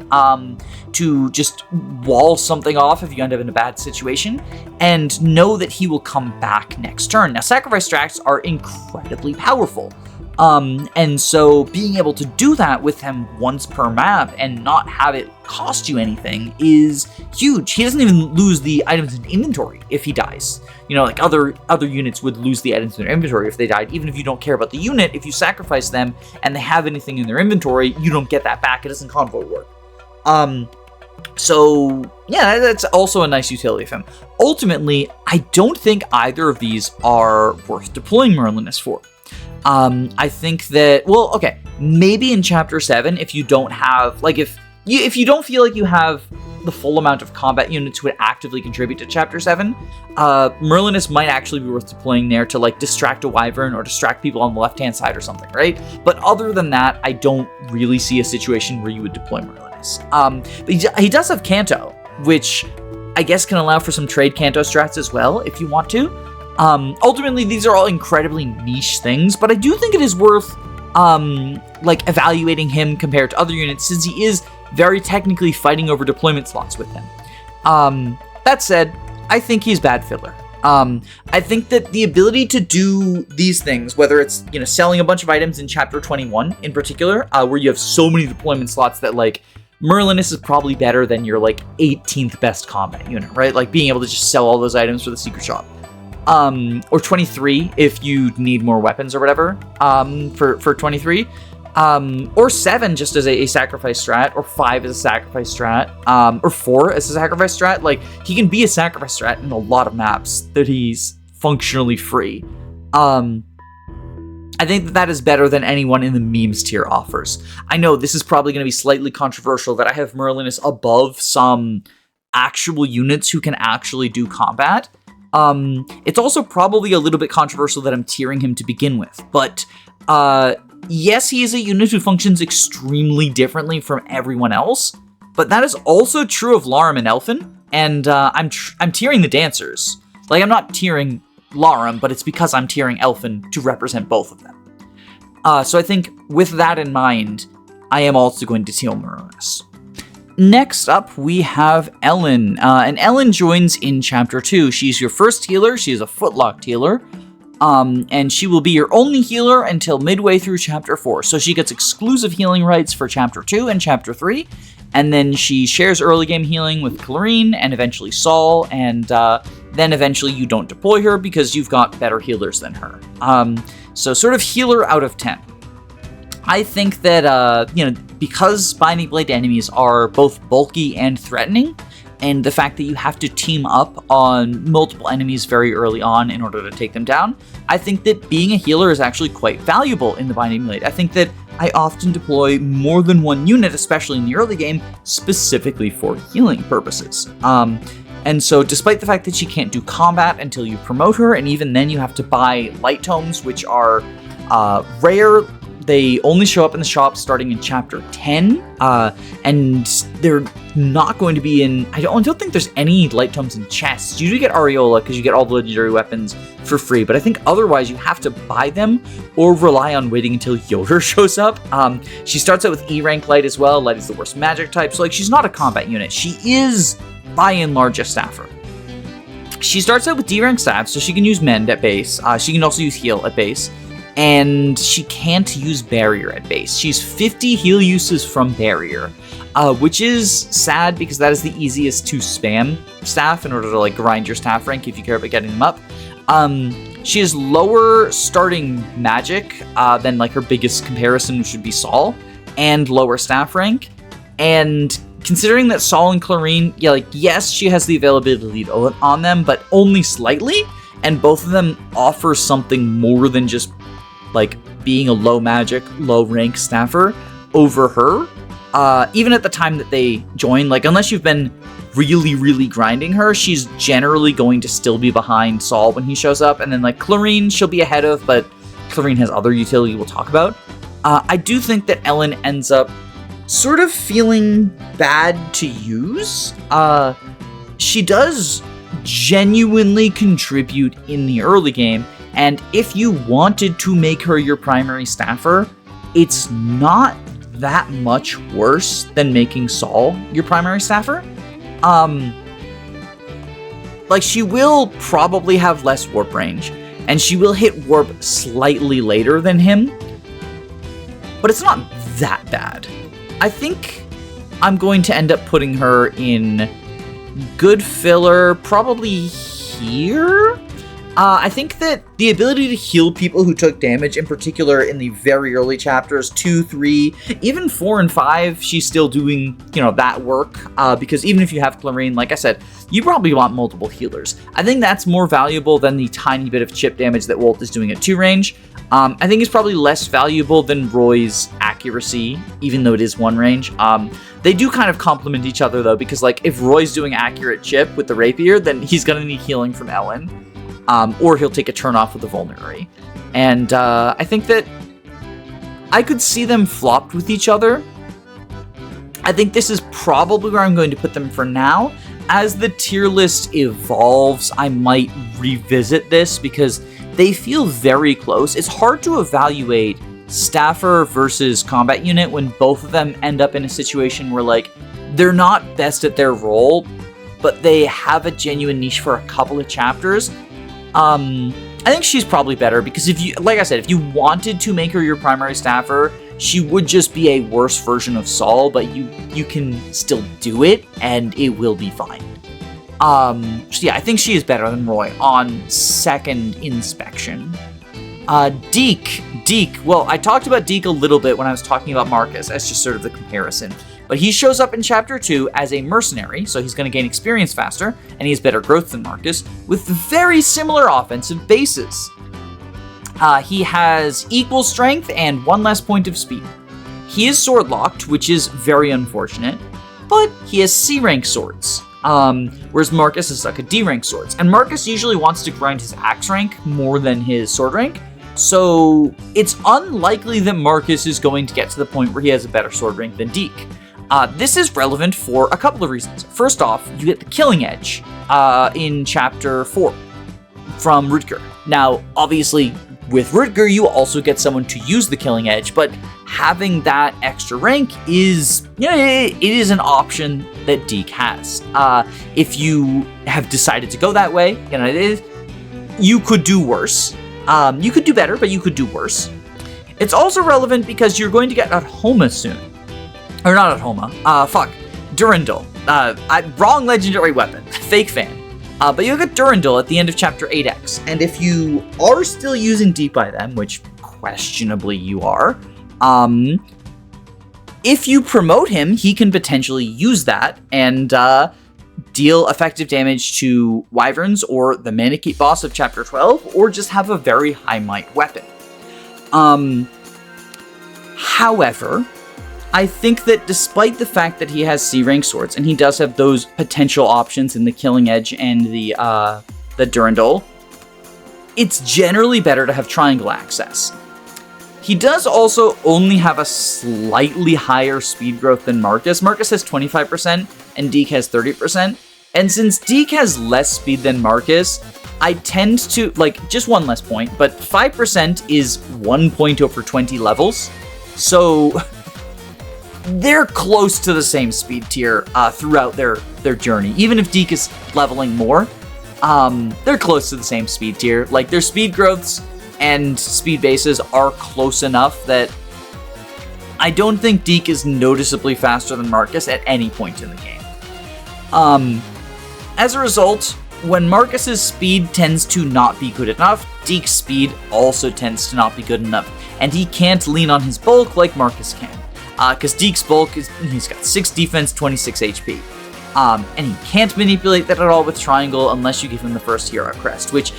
to just wall something off if you end up in a bad situation, and know that he will come back next turn. Now, sacrifice strats are incredibly powerful. And so being able to do that with him once per map and not have it cost you anything is huge. He doesn't even lose the items in inventory if he dies. Like other units would lose the items in their inventory if they died. Even if you don't care about the unit, if you sacrifice them and they have anything in their inventory, you don't get that back. It doesn't convoy work. So yeah, that's also a nice utility of him. Ultimately, I don't think either of these are worth deploying Merlinus for. I think that, maybe in Chapter 7, if you don't have, if you don't feel like you have the full amount of combat units who would actively contribute to Chapter 7, Merlinus might actually be worth deploying there to, distract a wyvern or distract people on the left-hand side or something, right? But other than that, I don't really see a situation where you would deploy Merlinus. But he does have Canto, which I guess can allow for some trade Kanto strats as well, if you want to. Ultimately, these are all incredibly niche things, but I do think it is worth, evaluating him compared to other units, since he is very technically fighting over deployment slots with them. That said, I think he's bad filler. I think that the ability to do these things, whether it's, selling a bunch of items in Chapter 21 in particular, where you have so many deployment slots that, Merlinus is probably better than your, 18th best combat unit, right? Like, being able to just sell all those items for the secret shop. Or 23, if you need more weapons or whatever, for 23. Or 7 just as a sacrifice strat, or 5 as a sacrifice strat, or 4 as a sacrifice strat. Like, he can be a sacrifice strat in a lot of maps that he's functionally free. I think that is better than anyone in the memes tier offers. I know this is probably going to be slightly controversial that I have Merlinus above some actual units who can actually do combat. It's also probably a little bit controversial that I'm tiering him to begin with, but, yes, he is a unit who functions extremely differently from everyone else, but that is also true of Larum and Elfin, and I'm tiering the dancers. I'm not tiering Larum, but it's because I'm tiering Elfin to represent both of them. So I think with that in mind, I am also going to tier Merlinus. Next up, we have Ellen, and Ellen joins in Chapter 2. She's your first healer. She is a footlocked healer. And she will be your only healer until midway through Chapter 4. So she gets exclusive healing rights for Chapter 2 and Chapter 3, and then she shares early game healing with Clarine and eventually Saul, and then eventually you don't deploy her because you've got better healers than her. So sort of healer out of 10. I think that, because Binding Blade enemies are both bulky and threatening, and the fact that you have to team up on multiple enemies very early on in order to take them down, I think that being a healer is actually quite valuable in the Binding Blade. I think that I often deploy more than one unit, especially in the early game, specifically for healing purposes. And so despite the fact that she can't do combat until you promote her, and even then you have to buy light tomes, which are rare. They only show up in the shop starting in Chapter 10, and they're not going to be in... I don't think there's any light tomes in chests. You do get Areola because you get all the legendary weapons for free, but I think otherwise you have to buy them or rely on waiting until Yoder shows up. She starts out with E rank light as well. Light is the worst magic type, so she's not a combat unit. She is, by and large, a staffer. She starts out with D rank staff, so she can use Mend at base. She can also use Heal at base. And she can't use Barrier at base. She's 50 heal uses from Barrier, which is sad because that is the easiest to spam staff in order to grind your staff rank if you care about getting them up. She has lower starting magic than her biggest comparison, which would be Saul, and lower staff rank. And considering that Saul and Clarine, yes, she has the availability to lead on them, but only slightly, and both of them offer something more than just being a low magic, low rank staffer over her. Even at the time that they join, unless you've been really, really grinding her, she's generally going to still be behind Saul when he shows up. And then Clarine, she'll be ahead of, but Clarine has other utility we'll talk about. I do think that Ellen ends up sort of feeling bad to use. She does genuinely contribute in the early game, and if you wanted to make her your primary staffer, it's not that much worse than making Saul your primary staffer. She will probably have less warp range, and she will hit warp slightly later than him, but it's not that bad. I think I'm going to end up putting her in good filler, probably here. I think that the ability to heal people who took damage, in particular in the very early chapters, 2, 3, even 4 and 5, she's still doing, that work, because even if you have Clarine, like I said, you probably want multiple healers. I think that's more valuable than the tiny bit of chip damage that Wolt is doing at 2 range. I think it's probably less valuable than Roy's accuracy, even though it is 1 range. They do kind of complement each other, though, because, if Roy's doing accurate chip with the rapier, then he's going to need healing from Ellen. Or he'll take a turn off with the vulnerary. And I think that I could see them flopped with each other. I think this is probably where I'm going to put them for now. as the tier list evolves, I might revisit this because they feel very close. It's hard to evaluate staffer versus combat unit when both of them end up in a situation where, like, they're not best at their role, but they have a genuine niche for a couple of chapters. I think she's probably better because if you, like I said, if you wanted to make her your primary staffer, she would just be a worse version of Saul, but you can still do it and it will be fine. So yeah, I think she is better than Roy on second inspection. Deick. Well, I talked about Deick a little bit when I was talking about Marcus as just sort of the comparison. But he shows up in Chapter 2 as a mercenary, so he's going to gain experience faster, and he has better growth than Marcus, with very similar offensive bases. He has equal strength and 1 less point of speed. He is sword-locked, which is very unfortunate, but he has C-rank swords, whereas Marcus is stuck at D-rank swords. And Marcus usually wants to grind his axe rank more than his sword rank, so it's unlikely that Marcus is going to get to the point where he has a better sword rank than Deick. This is relevant for a couple of reasons. First off, you get the Killing Edge in Chapter 4 from Rutger. Now, obviously, with Rutger, you also get someone to use the Killing Edge, but having that extra rank is, it is an option that Deick has. If you have decided to go that way, you could do worse. You could do better, but you could do worse. It's also relevant because you're going to get Homa soon. Or not Homa. Durandal. Wrong legendary weapon. Fake fan. But you'll get Durandal at the end of Chapter 8X. And if you are still using Deick by then, which questionably you are, if you promote him, he can potentially use that and deal effective damage to Wyverns or the Manakete boss of Chapter 12, or just have a very high might weapon. However, I think that despite the fact that he has C-rank swords, and he does have those potential options in the Killing Edge and the Durandal, it's generally better to have triangle access. He does also only have a slightly higher speed growth than Marcus. Marcus has 25%, and Deick has 30%. And since Deick has less speed than Marcus, I tend to, just 1 less point, but 5% is 1 point over 20 levels. So they're close to the same speed tier throughout their journey. Even if Deick is leveling more, they're close to the same speed tier. Like, their speed growths and speed bases are close enough that I don't think Deick is noticeably faster than Marcus at any point in the game. As a result, when Marcus's speed tends to not be good enough, Deick's speed also tends to not be good enough, and he can't lean on his bulk like Marcus can. Because Deick's bulk he's got 6 defense, 26 HP. And he can't manipulate that at all with Triangle unless you give him the first Hero Crest, which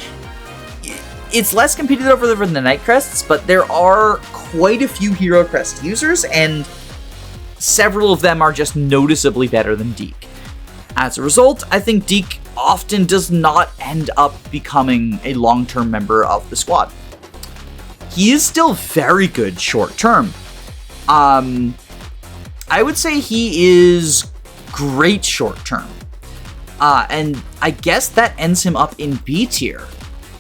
it's less competed over than the Knight Crests, but there are quite a few Hero Crest users, and several of them are just noticeably better than Deick. As a result, I think Deick often does not end up becoming a long-term member of the squad. He is still very good short-term. I would say he is great short-term. And I guess that ends him up in B tier,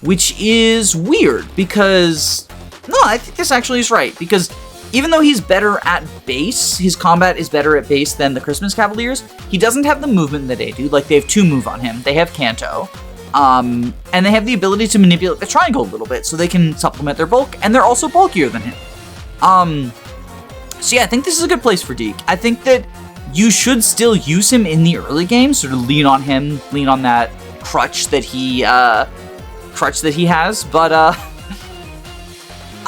which is weird because, no, I think this actually is right, because even though he's better at base, his combat is better at base than the Christmas Cavaliers, he doesn't have the movement that they do. Like, they have 2 move on him. They have Canto. And they have the ability to manipulate the triangle a little bit so they can supplement their bulk, and they're also bulkier than him. So yeah, I think this is a good place for Deick. I think that you should still use him in the early game, sort of lean on him, lean on that crutch that he has, but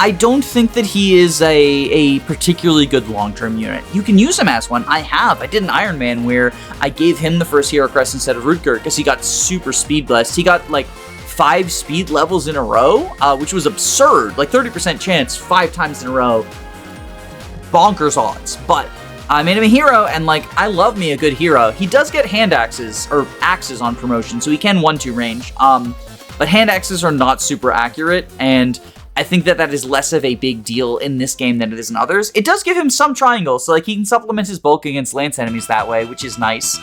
I don't think that he is a particularly good long-term unit. You can use him as one. I did an Iron Man where I gave him the first Hero Crest instead of Rutger because he got super speed blessed. He got 5 speed levels in a row, which was absurd. 30% chance 5 times in a row. Bonkers odds. But I made him a hero, and I love me a good hero. He does get hand axes, or axes on promotion, so he can 1-2 range. But hand axes are not super accurate, and I think that is less of a big deal in this game than it is in others. It does give him some triangles, so he can supplement his bulk against lance enemies that way, which is nice.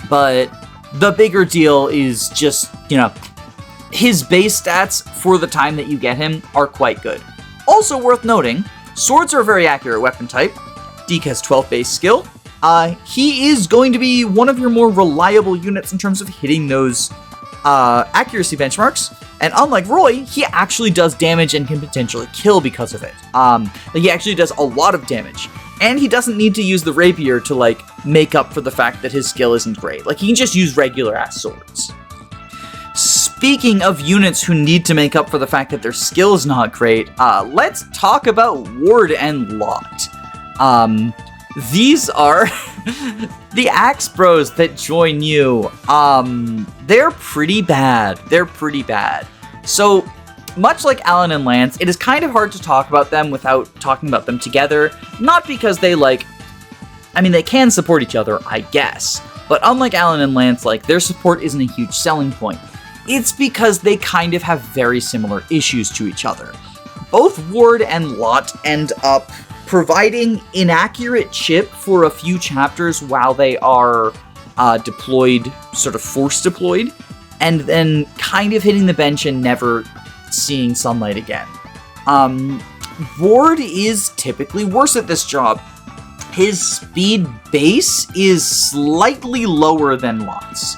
But the bigger deal is just, his base stats for the time that you get him are quite good. Also worth noting, swords are a very accurate weapon type. Deick has 12 base skill. He is going to be one of your more reliable units in terms of hitting those accuracy benchmarks. And unlike Roy, he actually does damage and can potentially kill because of it. He actually does a lot of damage. And he doesn't need to use the rapier to, make up for the fact that his skill isn't great. He can just use regular-ass swords. Speaking of units who need to make up for the fact that their skill is not great, let's talk about Ward and Lot. These are the Axe Bros that join you. They're pretty bad. So, much like Alan and Lance, it is kind of hard to talk about them without talking about them together. Not because they they can support each other, I guess. But unlike Alan and Lance, their support isn't a huge selling point. It's because they kind of have very similar issues to each other. Both Ward and Lot end up providing inaccurate chip for a few chapters while they are deployed, sort of force deployed, and then kind of hitting the bench and never seeing sunlight again. Ward is typically worse at this job. His speed base is slightly lower than Lot's.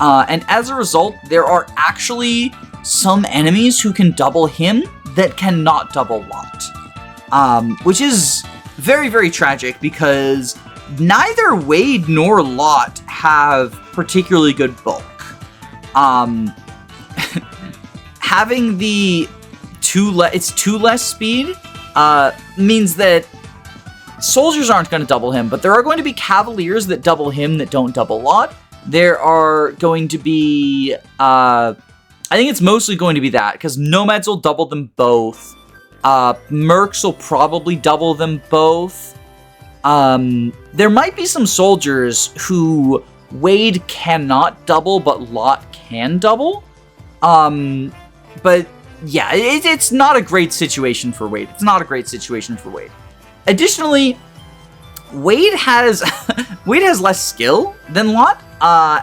And as a result, there are actually some enemies who can double him that cannot double Lot. Which is very, very tragic because neither Wade nor Lot have particularly good bulk. Having the two less speed means that soldiers aren't going to double him, but there are going to be cavaliers that double him that don't double Lot. There are going to be, I think it's mostly going to be that, because nomads will double them both. Mercs will probably double them both. There might be some soldiers who Wade cannot double, but Lot can double. But yeah, it's not a great situation for Wade. Additionally, Wade has less skill than Lot,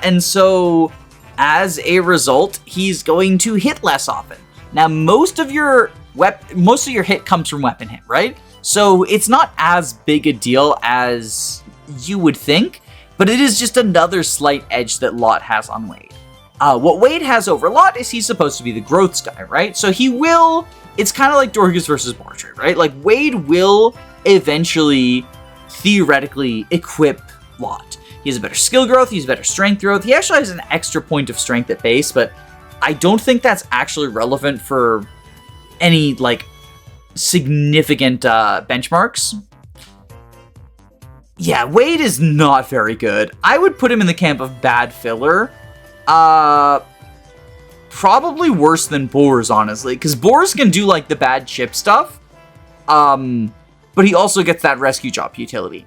and so as a result, he's going to hit less often. Now, most of your hit comes from weapon hit, right? So it's not as big a deal as you would think, but it is just another slight edge that Lot has on Wade. What Wade has over Lot is he's supposed to be the growths guy, right? So it's kind of like Dorcas versus Bartre, right? Wade will eventually, theoretically, equip Lot. He has a better skill growth, he has better strength growth, he actually has an extra point of strength at base, but I don't think that's actually relevant for any, significant benchmarks. Yeah, Wade is not very good. I would put him in the camp of bad filler. Probably worse than Boars, honestly, because Boars can do, the bad chip stuff, but he also gets that rescue job utility.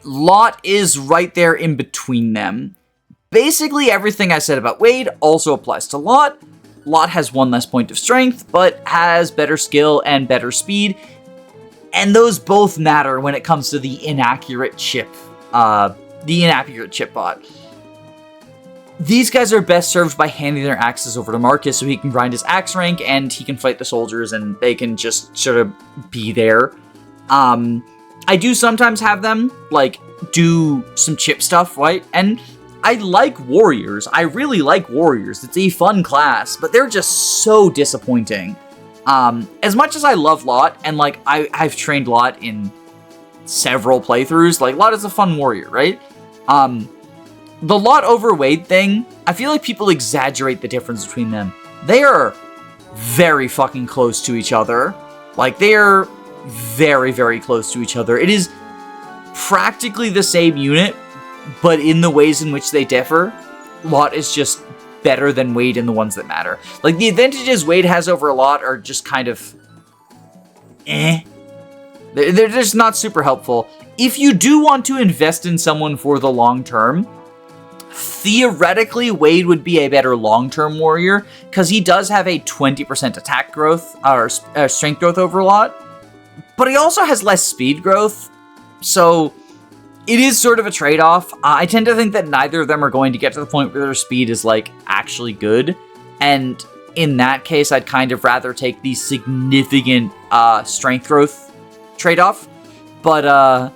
Lot is right there in between them. Basically, everything I said about Wade also applies to Lot. Lot has one less point of strength, but has better skill and better speed, and those both matter when it comes to the inaccurate chip bot. These guys are best served by handing their axes over to Marcus so he can grind his axe rank and he can fight the soldiers and they can just sort of be there. I do sometimes have them, do some chip stuff, right? And I like warriors. I really like warriors. It's a fun class, but they're just so disappointing. As much as I love Lot, and I've trained Lot in several playthroughs, Lot is a fun warrior, right? The Lot over Wade thing, I feel like people exaggerate the difference between them. They are very fucking close to each other. They are very, very close to each other. It is practically the same unit, but in the ways in which they differ, Lot is just better than Wade in the ones that matter. The advantages Wade has over Lot are just kind of They're just not super helpful. If you do want to invest in someone for the long term, theoretically, Wade would be a better long-term warrior, because he does have a 20% attack growth, or strength growth over Lot, but he also has less speed growth, so it is sort of a trade-off. I tend to think that neither of them are going to get to the point where their speed is, like, actually good. And in that case, I'd kind of rather take the significant strength growth trade-off. But,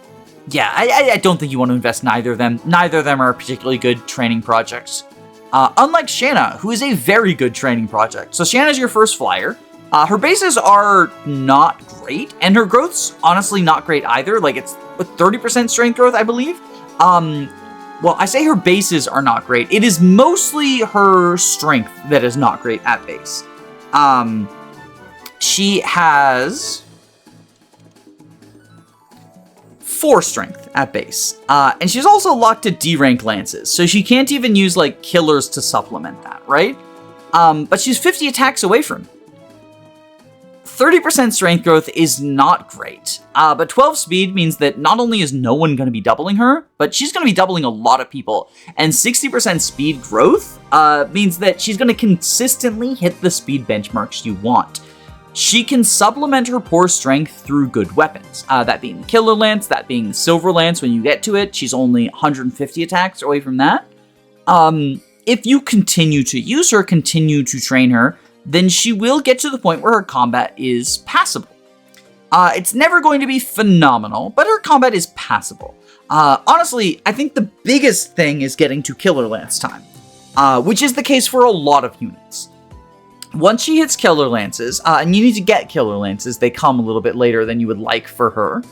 yeah, I don't think you want to invest neither of them. Neither of them are particularly good training projects. Unlike Shanna, who is a very good training project. So Shanna's your first flyer. Her bases are not great, and her growth's honestly not great either. Like, it's with 30% strength growth, I believe. Well, I say her bases are not great. It is mostly her strength that is not great at base. She has 4 strength at base. And she's also locked to D-rank lances, so she can't even use, like, killers to supplement that, right? But she's 50 attacks away from it. 30% strength growth is not great, but 12 speed means that not only is no one going to be doubling her, but she's going to be doubling a lot of people. And 60% speed growth means that she's going to consistently hit the speed benchmarks you want. She can supplement her poor strength through good weapons, that being the Killer Lance, that being the Silver Lance when you get to it. She's only 150 attacks away from that. If you continue to use her, continue to train her, then she will get to the point where her combat is passable. It's never going to be phenomenal, but her combat is passable. Honestly, I think the biggest thing is getting to Killer Lance time, which is the case for a lot of units. Once she hits Killer Lances, and you need to get Killer Lances, they come a little bit later than you would like for her,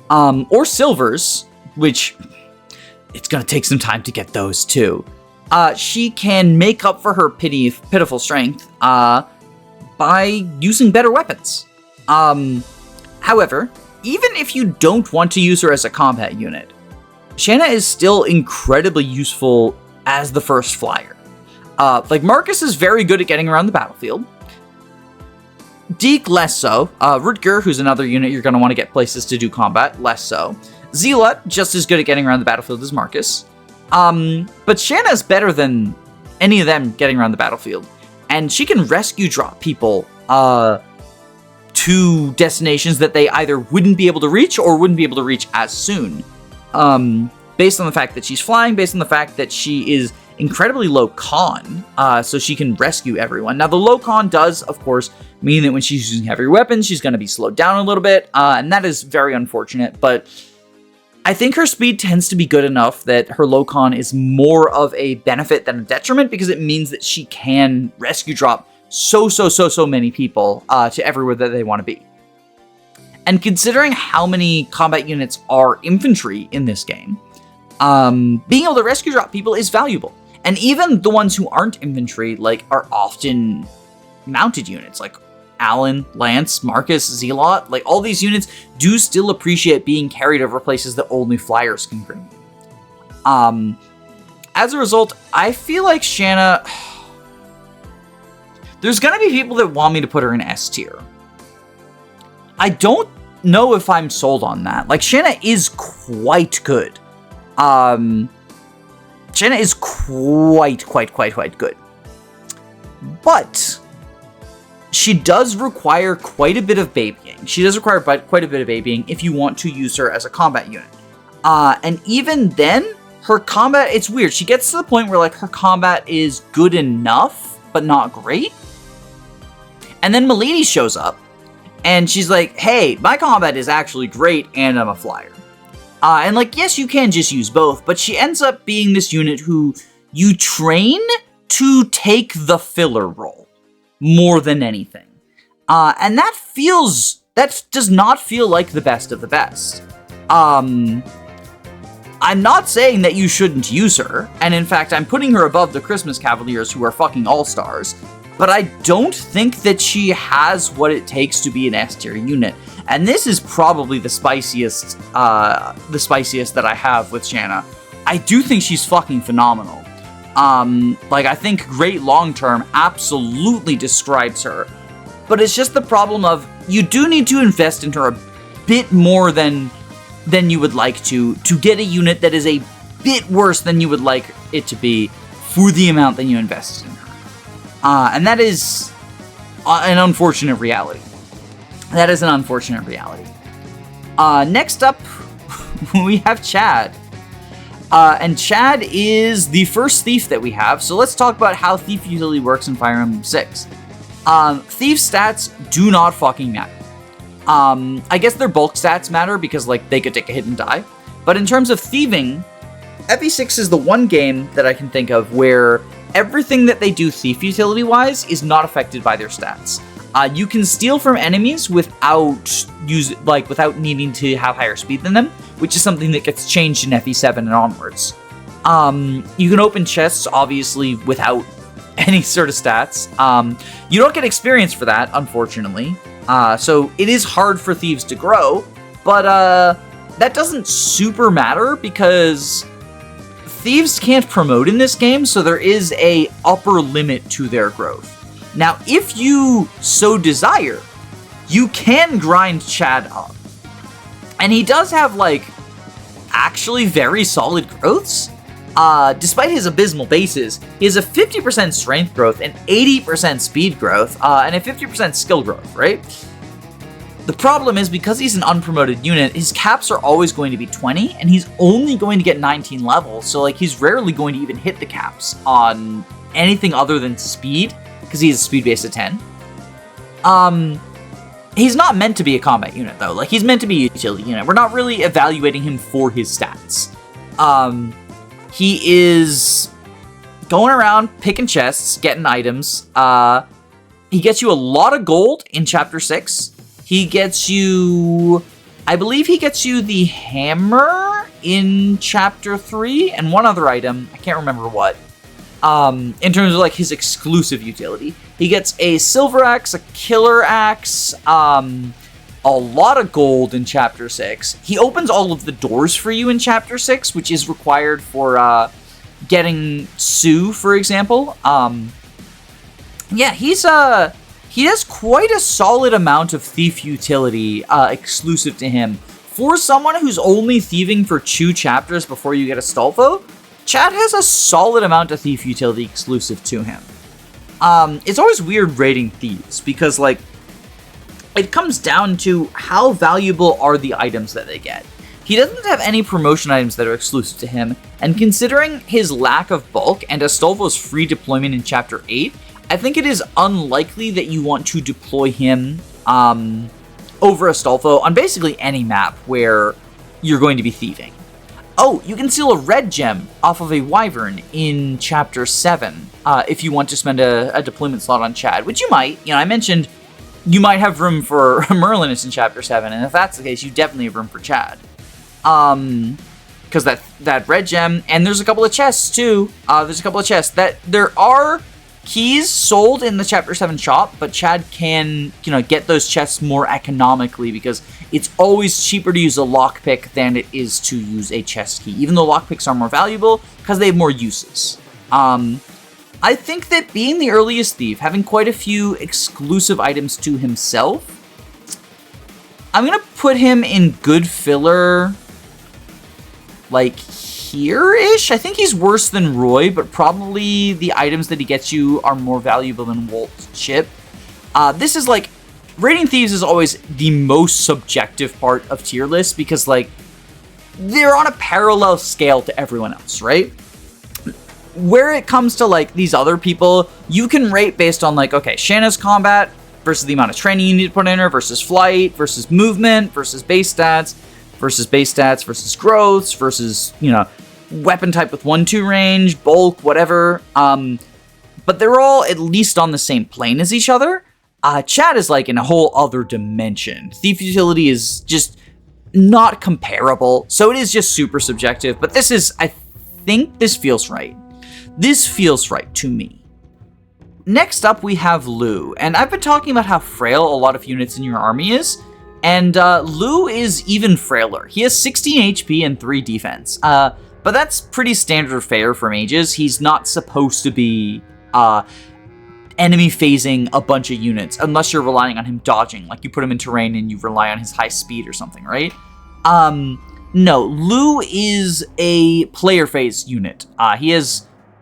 or Silvers, which it's going to take some time to get those too. She can make up for her pitiful strength by using better weapons. However, even if you don't want to use her as a combat unit, Shanna is still incredibly useful as the first flyer. Like, Marcus is very good at getting around the battlefield. Deick, less so. Rutger, who's another unit you're going to want to get places to do combat, less so. Zealot, just as good at getting around the battlefield as Marcus. But Shanna's better than any of them getting around the battlefield. And she can rescue drop people to destinations that they either wouldn't be able to reach or wouldn't be able to reach as soon. Based on the fact that she's flying, based on the fact that she is incredibly low con, so she can rescue everyone. Now, the low con does, of course, mean that when she's using heavy weapons, she's going to be slowed down a little bit, and that is very unfortunate, but I think her speed tends to be good enough that her low con is more of a benefit than a detriment, because it means that she can rescue drop so many people to everywhere that they want to be. And considering how many combat units are infantry in this game, being able to rescue drop people is valuable. And even the ones who aren't infantry, like, are often mounted units, like Alan, Lance, Marcus, Zealot, like, all these units do still appreciate being carried over places that only flyers can bring. As a result, I feel like Shanna... There's gonna be people that want me to put her in S tier. I don't know if I'm sold on that. Like, Shanna is quite good. Shanna is quite good. But she does require quite a bit of babying. She does require quite a bit of babying if you want to use her as a combat unit. And even then, her combat, it's weird. She gets to the point where, like, her combat is good enough, but not great. And then Milady shows up, and she's like, hey, my combat is actually great, and I'm a flyer. And, like, yes, you can just use both, but she ends up being this unit who you train to take the filler role more than anything. And that does not feel like the best of the best. I'm not saying that you shouldn't use her, and in fact, I'm putting her above the Christmas Cavaliers, who are fucking all-stars, but I don't think that she has what it takes to be an S-tier unit. And this is probably the spiciest that I have with Shanna. I do think she's fucking phenomenal. Like, I think great long-term absolutely describes her. But it's just the problem of, you do need to invest in her a bit more than you would like to get a unit that is a bit worse than you would like it to be for the amount that you invested in her. And that is an unfortunate reality. Next up, we have Chad. And Chad is the first thief that we have, so let's talk about how thief utility works in Fire Emblem 6. Thief stats do not fucking matter. I guess their bulk stats matter because, like, they could take a hit and die. But in terms of thieving, FE6 is the one game that I can think of where everything that they do thief utility-wise is not affected by their stats. You can steal from enemies without needing to have higher speed than them, which is something that gets changed in FE7 and onwards. You can open chests, obviously, without any sort of stats. You don't get experience for that, unfortunately. So it is hard for thieves to grow, but that doesn't super matter because thieves can't promote in this game, so there is a upper limit to their growth. Now, if you so desire, you can grind Chad up. And he does have, like, actually very solid growths. Despite his abysmal bases, he has a 50% strength growth, and 80% speed growth, and a 50% skill growth, right? The problem is, because he's an unpromoted unit, his caps are always going to be 20, and he's only going to get 19 levels, so, like, he's rarely going to even hit the caps on anything other than speed, because he has a speed base of 10. He's not meant to be a combat unit, though. Like, he's meant to be a utility unit. We're not really evaluating him for his stats. He is going around picking chests, getting items. He gets you a lot of gold in Chapter 6. He gets you... I believe he gets you the hammer in Chapter 3, and one other item. I can't remember what. In terms of, like, his exclusive utility. He gets a silver axe, a killer axe, a lot of gold in Chapter 6. He opens all of the doors for you in Chapter 6, which is required for, getting Sue, for example. Yeah, he has quite a solid amount of thief utility, exclusive to him. For someone who's only thieving for 2 chapters before you get Astolfo, Chad has a solid amount of thief utility exclusive to him. It's always weird rating thieves, because, like, it comes down to how valuable are the items that they get. He doesn't have any promotion items that are exclusive to him, and considering his lack of bulk and Astolfo's free deployment in Chapter 8, I think it is unlikely that you want to deploy him over Astolfo on basically any map where you're going to be thieving. Oh, you can steal a red gem off of a wyvern in Chapter 7 if you want to spend a deployment slot on Chad, which you might. You know, I mentioned you might have room for Merlinus in Chapter 7, and if that's the case, you definitely have room for Chad. Because that red gem, and there's a couple of chests too. There's a couple of chests that there are keys sold in the Chapter 7 shop, but Chad can, you know, get those chests more economically because it's always cheaper to use a lockpick than it is to use a chest key, even though lockpicks are more valuable because they have more uses. I think that being the earliest thief, having quite a few exclusive items to himself, I'm going to put him in good filler, like, here-ish. I think he's worse than Roy, but probably the items that he gets you are more valuable than Wolt's chip. This is, like, rating thieves is always the most subjective part of tier lists because, like, they're on a parallel scale to everyone else, right? Where it comes to, like, these other people, you can rate based on, like, okay, Shanna's combat versus the amount of training you need to put in her versus flight versus movement versus base stats versus growths versus, you know, weapon type with 1-2 range, bulk, whatever. But they're all at least on the same plane as each other. Chad is, like, in a whole other dimension. Thief utility is just not comparable, so it is just super subjective. But this is, I think this feels right. This feels right to me. Next up, we have Lugh, and I've been talking about how frail a lot of units in your army is, and Lugh is even frailer. He has 16 HP and 3 defense, but that's pretty standard fare for mages. He's not supposed to be enemy phasing a bunch of units, unless you're relying on him dodging, like you put him in terrain and you rely on his high speed or something, right? No, Lugh is a player phase unit. He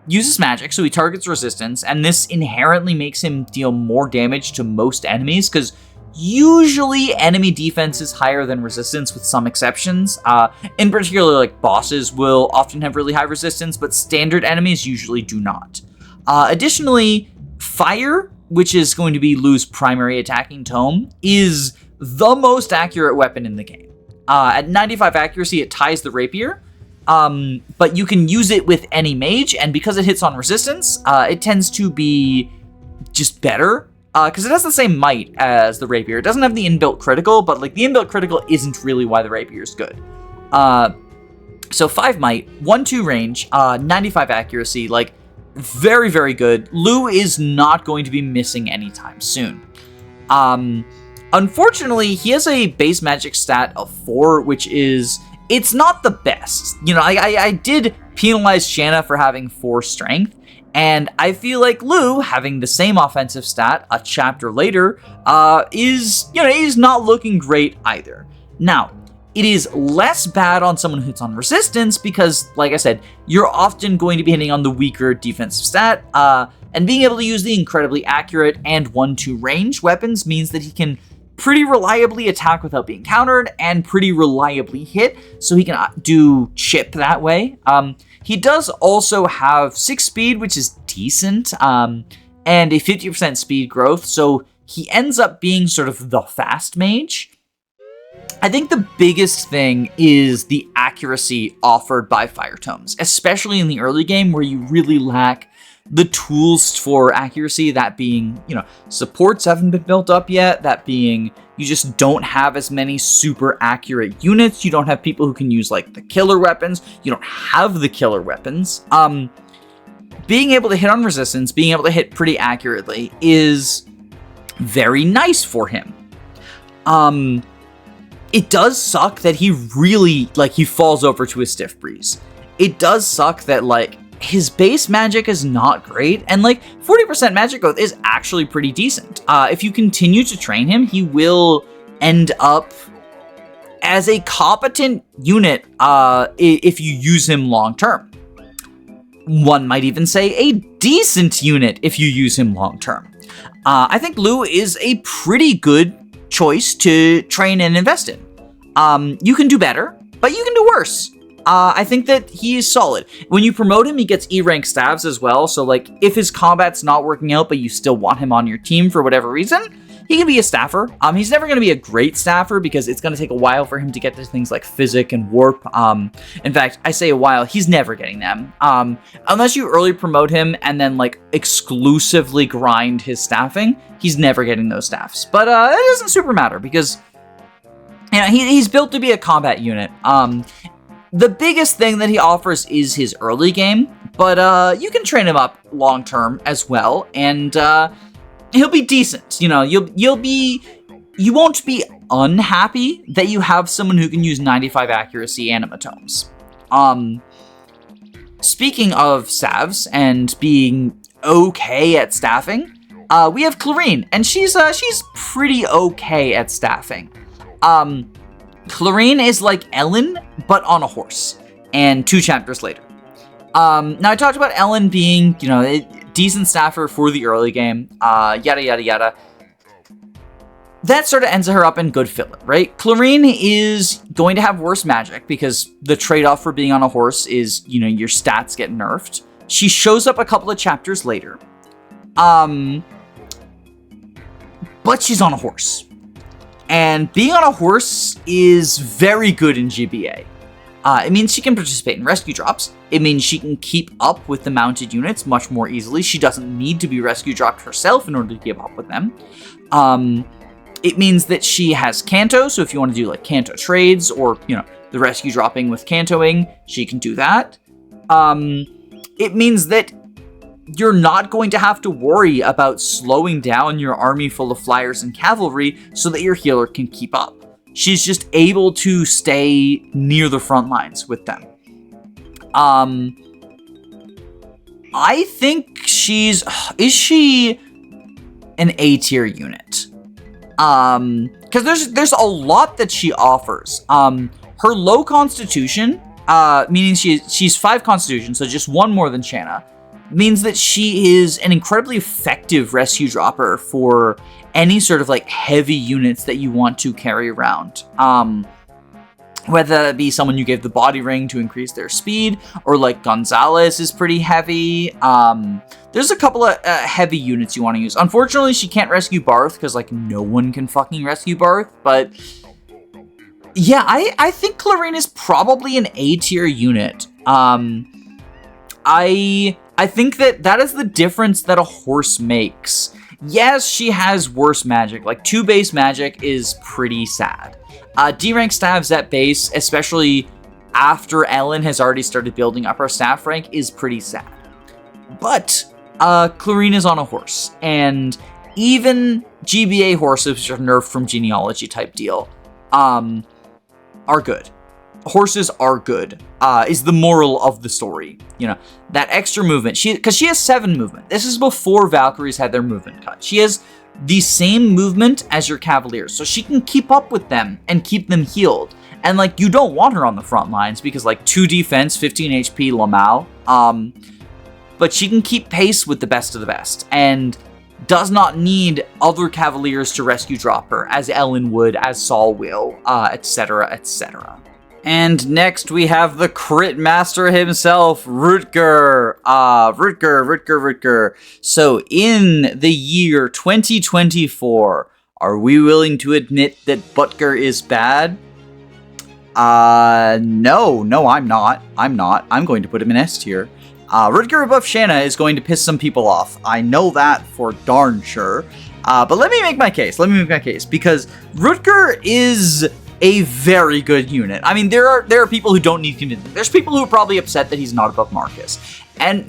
uses magic, so he targets resistance, and this inherently makes him deal more damage to most enemies, because Usually enemy defense is higher than resistance with some exceptions. In particular, like bosses will often have really high resistance, but standard enemies usually do not. Additionally, fire, which is going to be Lugh's primary attacking tome, is the most accurate weapon in the game. At 95 accuracy, it ties the rapier, but you can use it with any mage, and because it hits on resistance, it tends to be just better. Because it has the same might as the rapier. It doesn't have the inbuilt critical, but like the inbuilt critical isn't really why the rapier is good. So 5 might, 1-2 range, 95 accuracy, like very, very good. Lugh is not going to be missing anytime soon. Unfortunately, he has a base magic stat of 4, which is, it's not the best. You know, I did penalize Shanna for having 4 strength. And I feel like Lugh, having the same offensive stat a chapter later, is not looking great either. Now, it is less bad on someone who hits on resistance because, like I said, you're often going to be hitting on the weaker defensive stat, and being able to use the incredibly accurate and 1-2 range weapons means that he can pretty reliably attack without being countered and pretty reliably hit, so he can do chip that way. He does also have 6 speed, which is decent, and a 50% speed growth, so he ends up being sort of the fast mage. I think the biggest thing is the accuracy offered by fire tomes, especially in the early game where you really lack the tools for accuracy, that being, supports haven't been built up yet, that being, you just don't have as many super accurate units, you don't have people who can use, like, the killer weapons, you don't have the killer weapons. Being able to hit on resistance, being able to hit pretty accurately is very nice for him. It does suck that he really, he falls over to a stiff breeze. It does suck that, his base magic is not great, and 40% magic growth is actually pretty decent. If you continue to train him, he will end up as a competent unit if you use him long term. One might even say a decent unit if you use him long term. I think Lugh is a pretty good choice to train and invest in. You can do better, but you can do worse. I think that he is solid. When you promote him, he gets E-rank staves as well, so if his combat's not working out, but you still want him on your team for whatever reason, he can be a staffer. He's never going to be a great staffer because it's going to take a while for him to get to things like Physic and Warp. In fact, I say a while, he's never getting them. Unless you early promote him and then exclusively grind his staffing, he's never getting those staffs. But it doesn't super matter because he's built to be a combat unit. The biggest thing that he offers is his early game, but you can train him up long term as well, and he'll be decent. You won't be unhappy that you have someone who can use 95 accuracy animatomes. Speaking of salves and being okay at staffing, we have Clarine, and she's pretty okay at staffing. Clarine is like Ellen, but on a horse, and 2 chapters later. Now, I talked about Ellen being, a decent staffer for the early game, yada, yada, yada. That sort of ends her up in good filler, right? Clarine is going to have worse magic because the trade-off for being on a horse is, your stats get nerfed. She shows up a couple of chapters later, but she's on a horse. And being on a horse is very good in GBA. It means she can participate in rescue drops. It means she can keep up with the mounted units much more easily. She doesn't need to be rescue dropped herself in order to keep up with them. It means that she has Canto, so if you want to do Canto trades or, the rescue dropping with Cantoing, she can do that. It means that you're not going to have to worry about slowing down your army full of flyers and cavalry so that your healer can keep up. She's just able to stay near the front lines with them. I think is she an A tier unit? Because there's a lot that she offers. Her low constitution, meaning she's 5 constitution, so just 1 more than Shanna, means that she is an incredibly effective rescue dropper for any sort of like heavy units that you want to carry around. Whether that be someone you gave the body ring to increase their speed, or like Gonzalez is pretty heavy. There's a couple of heavy units you want to use. Unfortunately, she can't rescue Barth because like no one can fucking rescue Barth. But yeah, I think Clarine is probably an A tier unit. I think that is the difference that a horse makes. Yes, she has worse magic. Like 2 base magic is pretty sad. D rank staffs at base, especially after Ellen has already started building up her staff rank, is pretty sad. But Clarine is on a horse, and even GBA horses, which are nerfed from genealogy type deal, are good. Horses are good, is the moral of the story. You know, that extra movement, because she has 7 movement. This is before Valkyries had their movement cut. She has the same movement as your Cavaliers, so she can keep up with them and keep them healed. And like, you don't want her on the front lines because like 2 defense, 15 HP Lamau, but she can keep pace with the best of the best and does not need other Cavaliers to rescue drop her, as Ellen would, as Saul will, etc., etc. And next we have the crit master himself, Rutger. Rutger. So in the year 2024, are we willing to admit that Butger is bad? No, I'm not. I'm going to put him in S tier. Rutger above Shanna is going to piss some people off. I know that for darn sure. But let me make my case. Because Rutger is a very good unit. I mean, there are people who don't need convincing. There's people who are probably upset that he's not above Marcus. And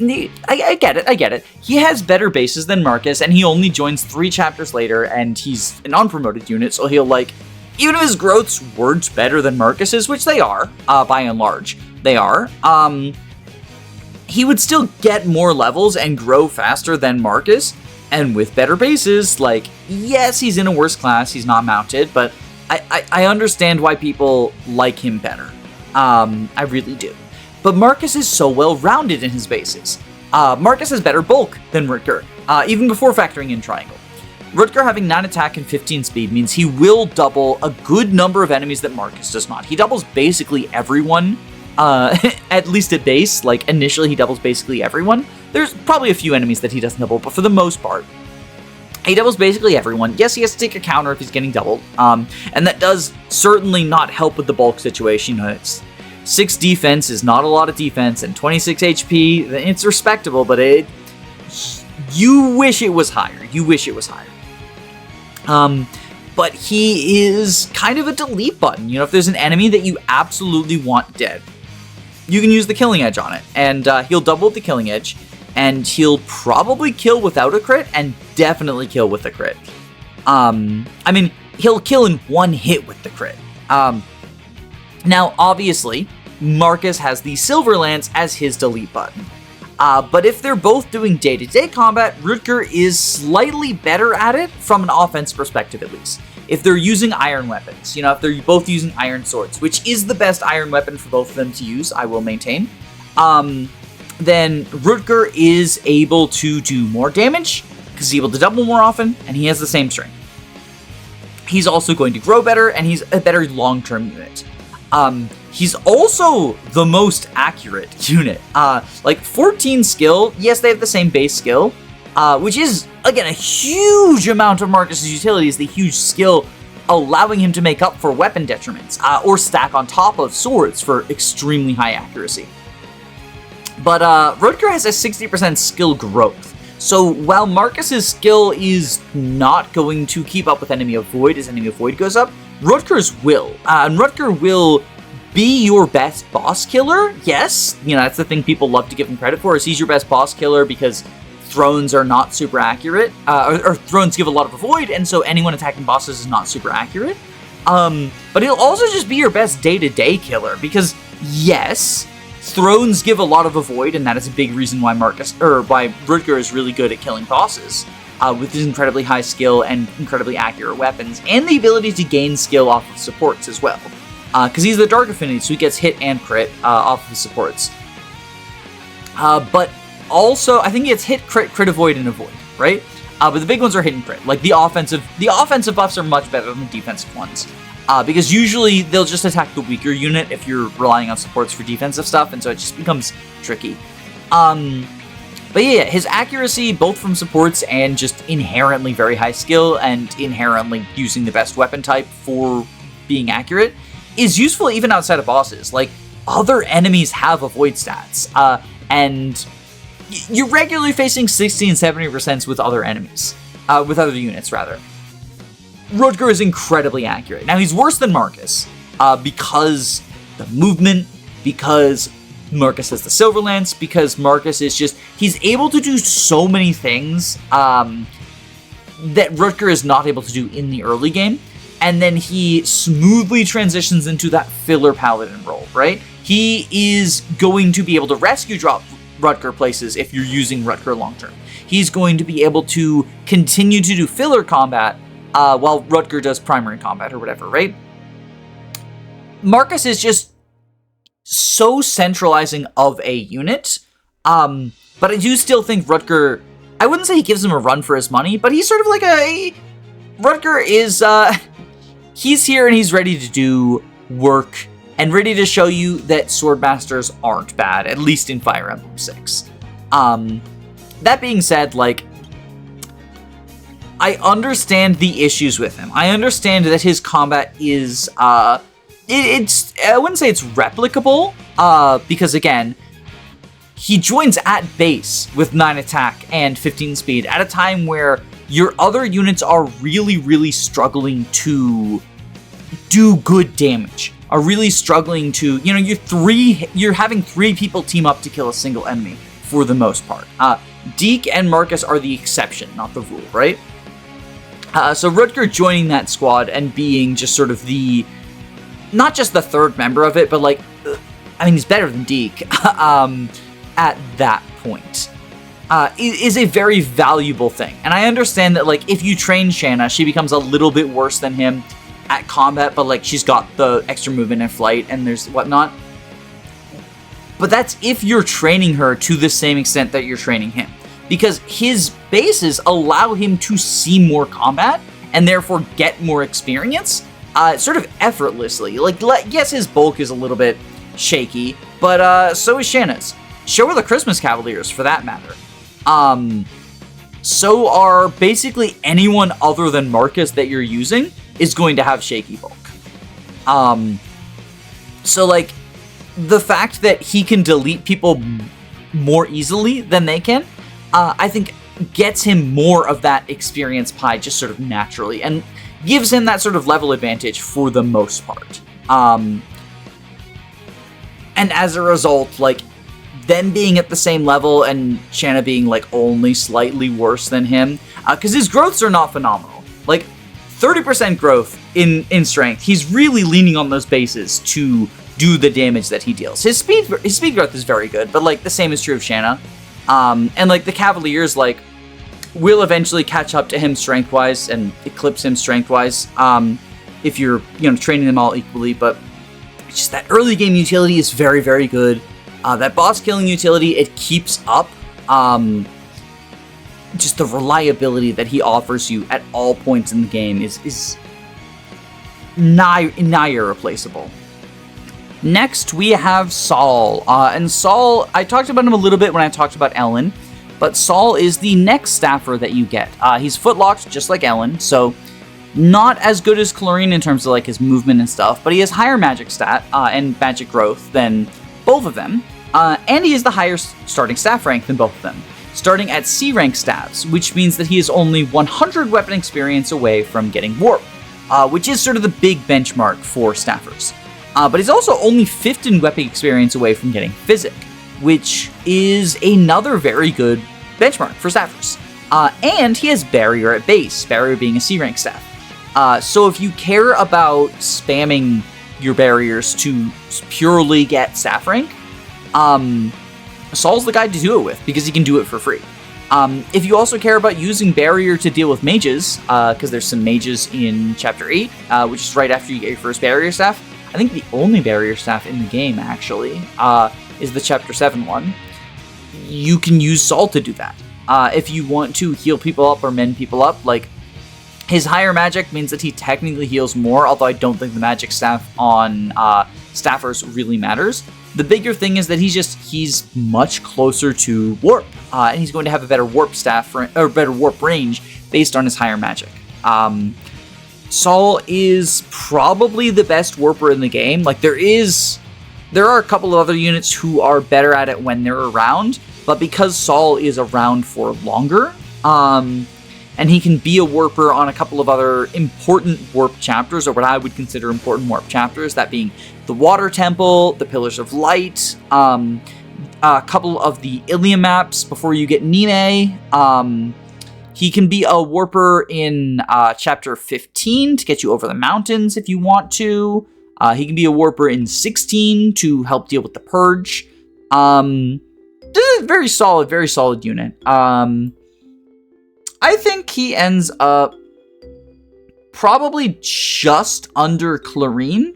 I get it. He has better bases than Marcus, and he only joins 3 chapters later, and he's an unpromoted unit, so he'll like, even if his growths weren't better than Marcus's, which they are, by and large, they are, he would still get more levels and grow faster than Marcus, and with better bases, like, yes, he's in a worse class, he's not mounted, but I understand why people like him better. I really do. But Marcus is so well-rounded in his bases. Marcus has better bulk than Rutger, even before factoring in triangle. Rutger having 9 attack and 15 speed means he will double a good number of enemies that Marcus does not. He doubles basically everyone, at least at base. Like, initially he doubles basically everyone. There's probably a few enemies that he doesn't double, but for the most part, he doubles basically everyone. Yes, he has to take a counter if he's getting doubled, and that does certainly not help with the bulk situation. You know, it's 6 defense is not a lot of defense, and 26 HP, it's respectable, but you wish it was higher. But he is kind of a delete button. You know, if there's an enemy that you absolutely want dead, you can use the killing edge on it, and he'll double the killing edge, and he'll probably kill without a crit, and definitely kill with a crit. I mean, he'll kill in 1 hit with the crit. Now, obviously, Marcus has the Silver Lance as his delete button. But if they're both doing day-to-day combat, Rutger is slightly better at it from an offense perspective, at least. If they're using iron weapons, you know, if they're both using iron swords, which is the best iron weapon for both of them to use, I will maintain, then Rutger is able to do more damage, because he's able to double more often, and he has the same strength. He's also going to grow better, and he's a better long-term unit. He's also the most accurate unit. Like 14 skill, yes, they have the same base skill, which is, again, a huge amount of Marcus's utilities, the huge skill allowing him to make up for weapon detriments, or stack on top of swords for extremely high accuracy. But Rutger has a 60% skill growth. So while Marcus's skill is not going to keep up with Enemy of Void as Enemy of Void goes up, Rutger's will. And Rutger will be your best boss killer. Yes, you know, that's the thing people love to give him credit for, is he's your best boss killer because thrones are not super accurate, or thrones give a lot of avoid, and so anyone attacking bosses is not super accurate. But he'll also just be your best day-to-day killer because, yes, thrones give a lot of avoid, and that is a big reason why why Rutger is really good at killing bosses, with his incredibly high skill and incredibly accurate weapons, and the ability to gain skill off of supports as well. Because he's the Dark Affinity, so he gets hit and crit off of the supports. But also, I think it's hit, crit, crit avoid, and avoid, right? But the big ones are hit and crit. Like the offensive buffs are much better than the defensive ones. Because usually they'll just attack the weaker unit if you're relying on supports for defensive stuff, and so it just becomes tricky. But yeah, his accuracy, both from supports and just inherently very high skill and inherently using the best weapon type for being accurate, is useful even outside of bosses. Like, other enemies have avoid stats, and you're regularly facing 60 and 70% with other enemies, with other units, rather. Rutger is incredibly accurate. Now, he's worse than Marcus, because the movement, because Marcus has the Silver Lance, because Marcus is just, he's able to do so many things that Rutger is not able to do in the early game, and then he smoothly transitions into that filler paladin role, right? He is going to be able to rescue drop Rutger places if you're using Rutger long term. He's going to be able to continue to do filler combat while Rutger does primary combat or whatever, right? Marcus is just so centralizing of a unit, but I do still think Rutger, I wouldn't say he gives him a run for his money, but he's sort of like Rutger is, he's here and he's ready to do work and ready to show you that Swordmasters aren't bad, at least in Fire Emblem 6. That being said, like, I understand the issues with him. I understand that his combat is, it's I wouldn't say it's replicable, because again, he joins at base with 9 attack and 15 speed at a time where your other units are really, really struggling to do good damage. Are really struggling to, you know, you're having 3 people team up to kill a single enemy for the most part. Deick and Marcus are the exception, not the rule, right? So Rutger joining that squad and being just sort of not just the third member of it, but like, I mean, he's better than Deick at that point, is a very valuable thing. And I understand that, like, if you train Shanna, she becomes a little bit worse than him at combat, but like, she's got the extra movement and flight and there's whatnot. But that's if you're training her to the same extent that you're training him. Because his bases allow him to see more combat and therefore get more experience, sort of effortlessly. Like, yes, his bulk is a little bit shaky, but so is Shanna's. So are the Christmas Cavaliers, for that matter. So are basically anyone other than Marcus that you're using is going to have shaky bulk. So, like, the fact that he can delete people more easily than they can, I think gets him more of that experience pie just sort of naturally, and gives him that sort of level advantage for the most part. And as a result, like, them being at the same level and Shanna being, like, only slightly worse than him, because his growths are not phenomenal. Like, 30% growth in strength, he's really leaning on those bases to do the damage that he deals. His speed growth is very good, but, like, the same is true of Shanna. And, like, the Cavaliers, like, will eventually catch up to him strength-wise and eclipse him strength-wise, if you're, you know, training them all equally, but just that early game utility is very, very good. That boss killing utility, it keeps up. Just the reliability that he offers you at all points in the game is nigh irreplaceable. Next, we have Saul. And Saul, I talked about him a little bit when I talked about Ellen, but Saul is the next staffer that you get. He's footlocked, just like Ellen, so not as good as Clarine in terms of, like, his movement and stuff, but he has higher magic stat and magic growth than both of them. And he is the higher starting staff rank than both of them, starting at C rank staffs, which means that he is only 100 weapon experience away from getting warp, which is sort of the big benchmark for staffers. But he's also only 15 weapon experience away from getting physic, which is another very good benchmark for staffers. And he has barrier at base, barrier being a C rank staff. So if you care about spamming your barriers to purely get staff rank, Saul's the guy to do it with, because he can do it for free. If you also care about using barrier to deal with mages, because there's some mages in Chapter 8, which is right after you get your first barrier staff. I think the only barrier staff in the game, actually, is the Chapter 7 one. you can use Saul to do that. If you want to heal people up or mend people up, like, his higher magic means that he technically heals more, although I don't think the magic staff on staffers really matters. The bigger thing is that he's much closer to warp, and he's going to have a better warp better warp range based on his higher magic. Saul is probably the best warper in the game. Like, there are a couple of other units who are better at it when they're around, but because Saul is around for longer, and he can be a warper on a couple of other important warp chapters, or what I would consider important warp chapters, that being the Water Temple, the Pillars of Light, a couple of the Ilium maps before you get Nime. He can be a warper in chapter 15 to get you over the mountains if you want to. He can be a warper in 16 to help deal with the Purge. This is a very solid unit. I think he ends up probably just under Clarine.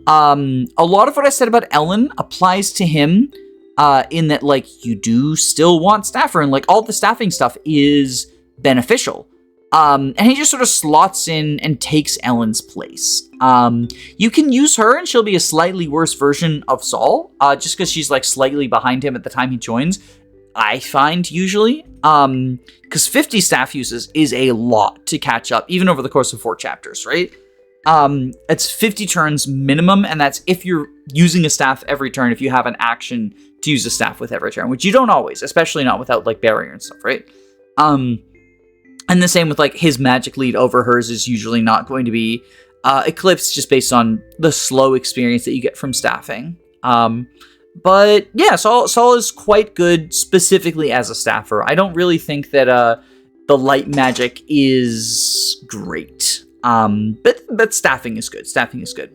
A lot of what I said about Ellen applies to him in that, like, you do still want staffer, and, like, all the staffing stuff is beneficial. And he just sort of slots in and takes Ellen's place. You can use her and she'll be a slightly worse version of Saul, just because she's, like, slightly behind him at the time he joins, I find, usually. Because 50 staff uses is a lot to catch up, even over the course of 4 chapters, right? It's 50 turns minimum, and that's if you're using a staff every turn, if you have an action to use a staff with every turn, which you don't always, especially not without, like, barrier and stuff, right? And the same with, like, his magic lead over hers is usually not going to be eclipsed just based on the slow experience that you get from staffing. But yeah, Saul is quite good specifically as a staffer. I don't really think that the light magic is great. But staffing is good.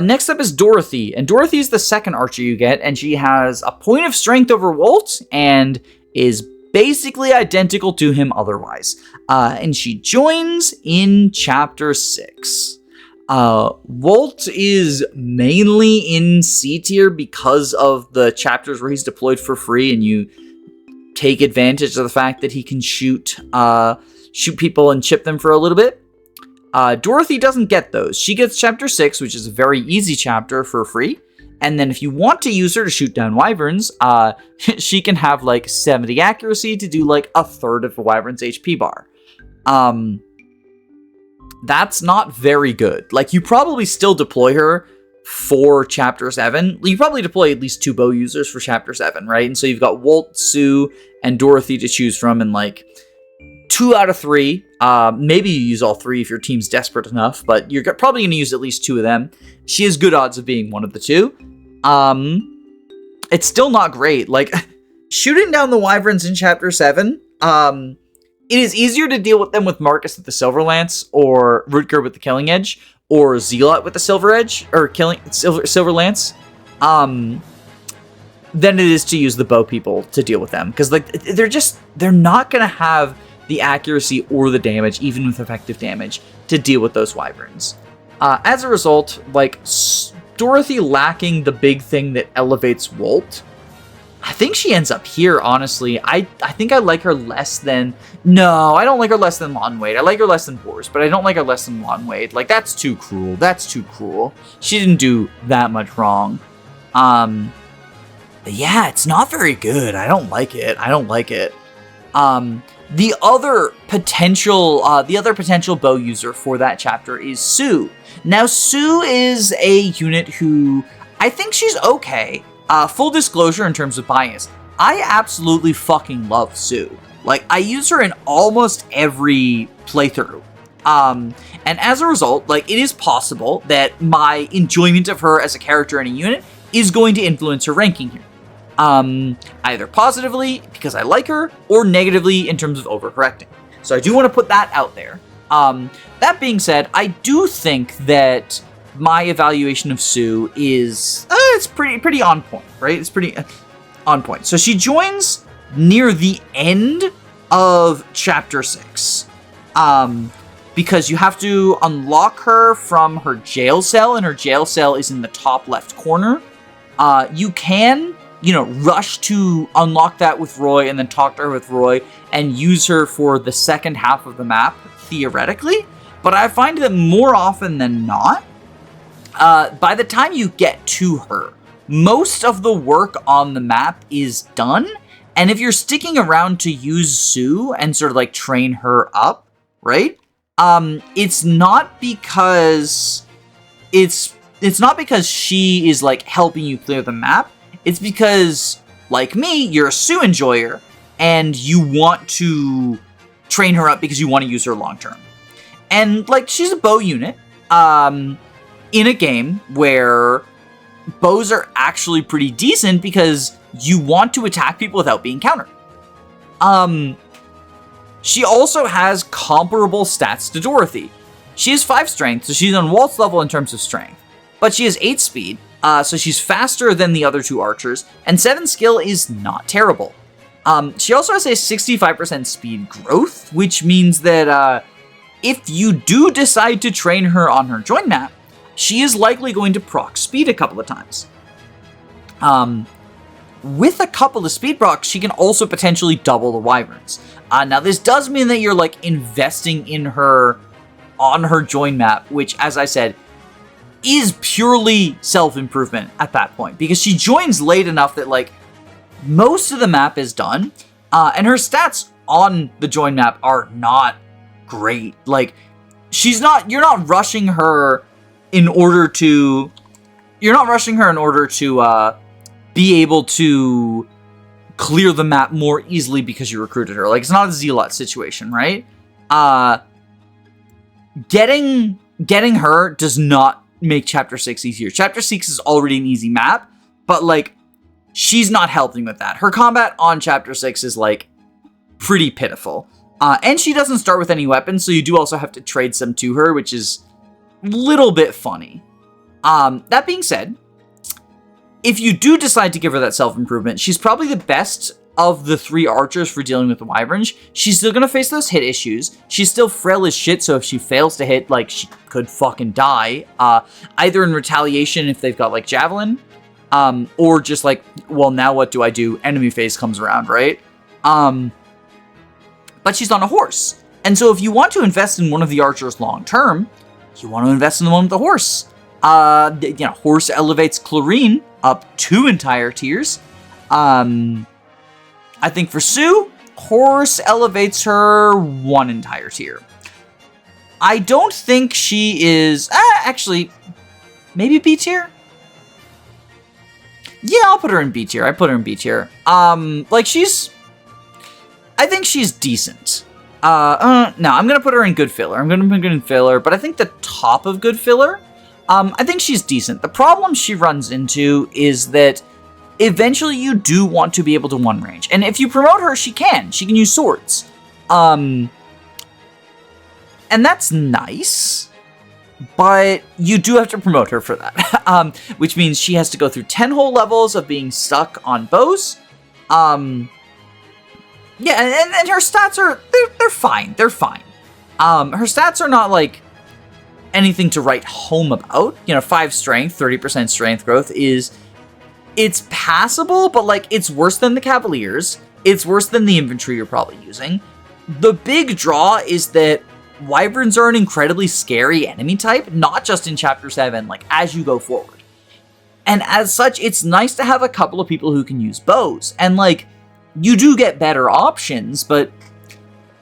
Next up is Dorothy, and Dorothy is the second archer you get, and she has a point of strength over Wolt and is basically identical to him otherwise. And she joins in chapter 6. Wolt is mainly in C tier because of the chapters where he's deployed for free, and you take advantage of the fact that he can shoot people and chip them for a little bit. Dorothy doesn't get those. She gets chapter 6, which is a very easy chapter for free. And then if you want to use her to shoot down wyverns, she can have, like, 70 accuracy to do, like, a third of a wyvern's HP bar. That's not very good. Like, you probably still deploy her for chapter 7. You probably deploy at least 2 bow users for chapter 7, right? And so you've got Wolt, Sue, and Dorothy to choose from, and, like, 2 out of 3. Maybe you use all 3 if your team's desperate enough, but you're probably going to use at least 2 of them. She has good odds of being one of the 2. It's still not great. Like, shooting down the wyverns in chapter 7, it is easier to deal with them with Marcus with the Silver Lance, or Rutger with the Killing Edge, or Zealot with the Silver Edge, or Silver Lance, than it is to use the bow people to deal with them. Because, like, they're not going to have the accuracy or the damage, even with effective damage, to deal with those wyverns. As a result, like, Dorothy lacking the big thing that elevates Wolt, I think she ends up here, honestly. I think I like her less than... No, I don't like her less than Lonwade. I like her less than Bors, but I don't like her less than Lonwade. Like, that's too cruel. She didn't do that much wrong. But yeah, it's not very good. I don't like it. The other potential bow user for that chapter is Sue. Now, Sue is a unit who I think she's okay. Full disclosure in terms of bias, I absolutely fucking love Sue. Like, I use her in almost every playthrough. And as a result, like, it is possible that my enjoyment of her as a character in a unit is going to influence her ranking here. Either positively, because I like her, or negatively in terms of overcorrecting. So I do want to put that out there. That being said, I do think that my evaluation of Sue is, it's pretty on point, right? It's pretty on point. So she joins near the end of chapter 6. Because you have to unlock her from her jail cell, and her jail cell is in the top left corner. You can rush to unlock that with Roy and then talk to her with Roy and use her for the second half of the map, theoretically. But I find that more often than not, by the time you get to her, most of the work on the map is done. And if you're sticking around to use Sue and sort of like train her up, right? It's not because she is like helping you clear the map. It's because, like me, you're a Sue enjoyer and you want to train her up because you want to use her long term. And like she's a bow unit in a game where bows are actually pretty decent because you want to attack people without being countered. She also has comparable stats to Dorothy. She has 5 strength, so she's on Wolt's level in terms of strength. But she has 8 speed, so she's faster than the other 2 archers, and 7 skill is not terrible. She also has a 65% speed growth, which means that if you do decide to train her on her join map, she is likely going to proc speed a couple of times. With a couple of speed procs, she can also potentially double the wyverns. Now, this does mean that you're like investing in her on her join map, which, as I said, is purely self-improvement at that point, because she joins late enough that like most of the map is done, and her stats on the join map are not great. Like you're not rushing her in order to be able to clear the map more easily because you recruited her. Like, it's not a Zealot situation, right? Getting her does not make Chapter 6 easier. Chapter 6 is already an easy map, but, like, she's not helping with that. Her combat on Chapter 6 is, like, pretty pitiful. And she doesn't start with any weapons, so you do also have to trade some to her, which is a little bit funny. That being said, if you do decide to give her that self-improvement, she's probably the best of the 3 archers for dealing with the wyverns. She's still gonna face those hit issues. She's still frail as shit, so if she fails to hit, like, she could fucking die. Either in retaliation if they've got, like, javelin, or just like, well, now what do I do? Enemy phase comes around, right? But she's on a horse. And so if you want to invest in one of the archers long-term, you want to invest in the one with the horse. Horse elevates Clarine up 2 entire tiers. I think for Sue, horse elevates her 1 entire tier. I don't think she is... actually, maybe B tier? Yeah, I'll put her in B tier. I put her in B tier. I think she's decent. No, I'm gonna put her in good filler. But I think the top of good filler, I think she's decent. The problem she runs into is that eventually you do want to be able to one range. And if you promote her, she can use swords. And that's nice, but you do have to promote her for that. Which means she has to go through 10 whole levels of being stuck on bows. Yeah, and her stats are, they're fine. They're fine. Her stats are not like anything to write home about. 5 strength, 30% strength growth it's passable, but like it's worse than the Cavaliers. It's worse than the infantry you're probably using. The big draw is that wyverns are an incredibly scary enemy type, not just in Chapter 7, like as you go forward. And as such, it's nice to have a couple of people who can use bows. And like, you do get better options, but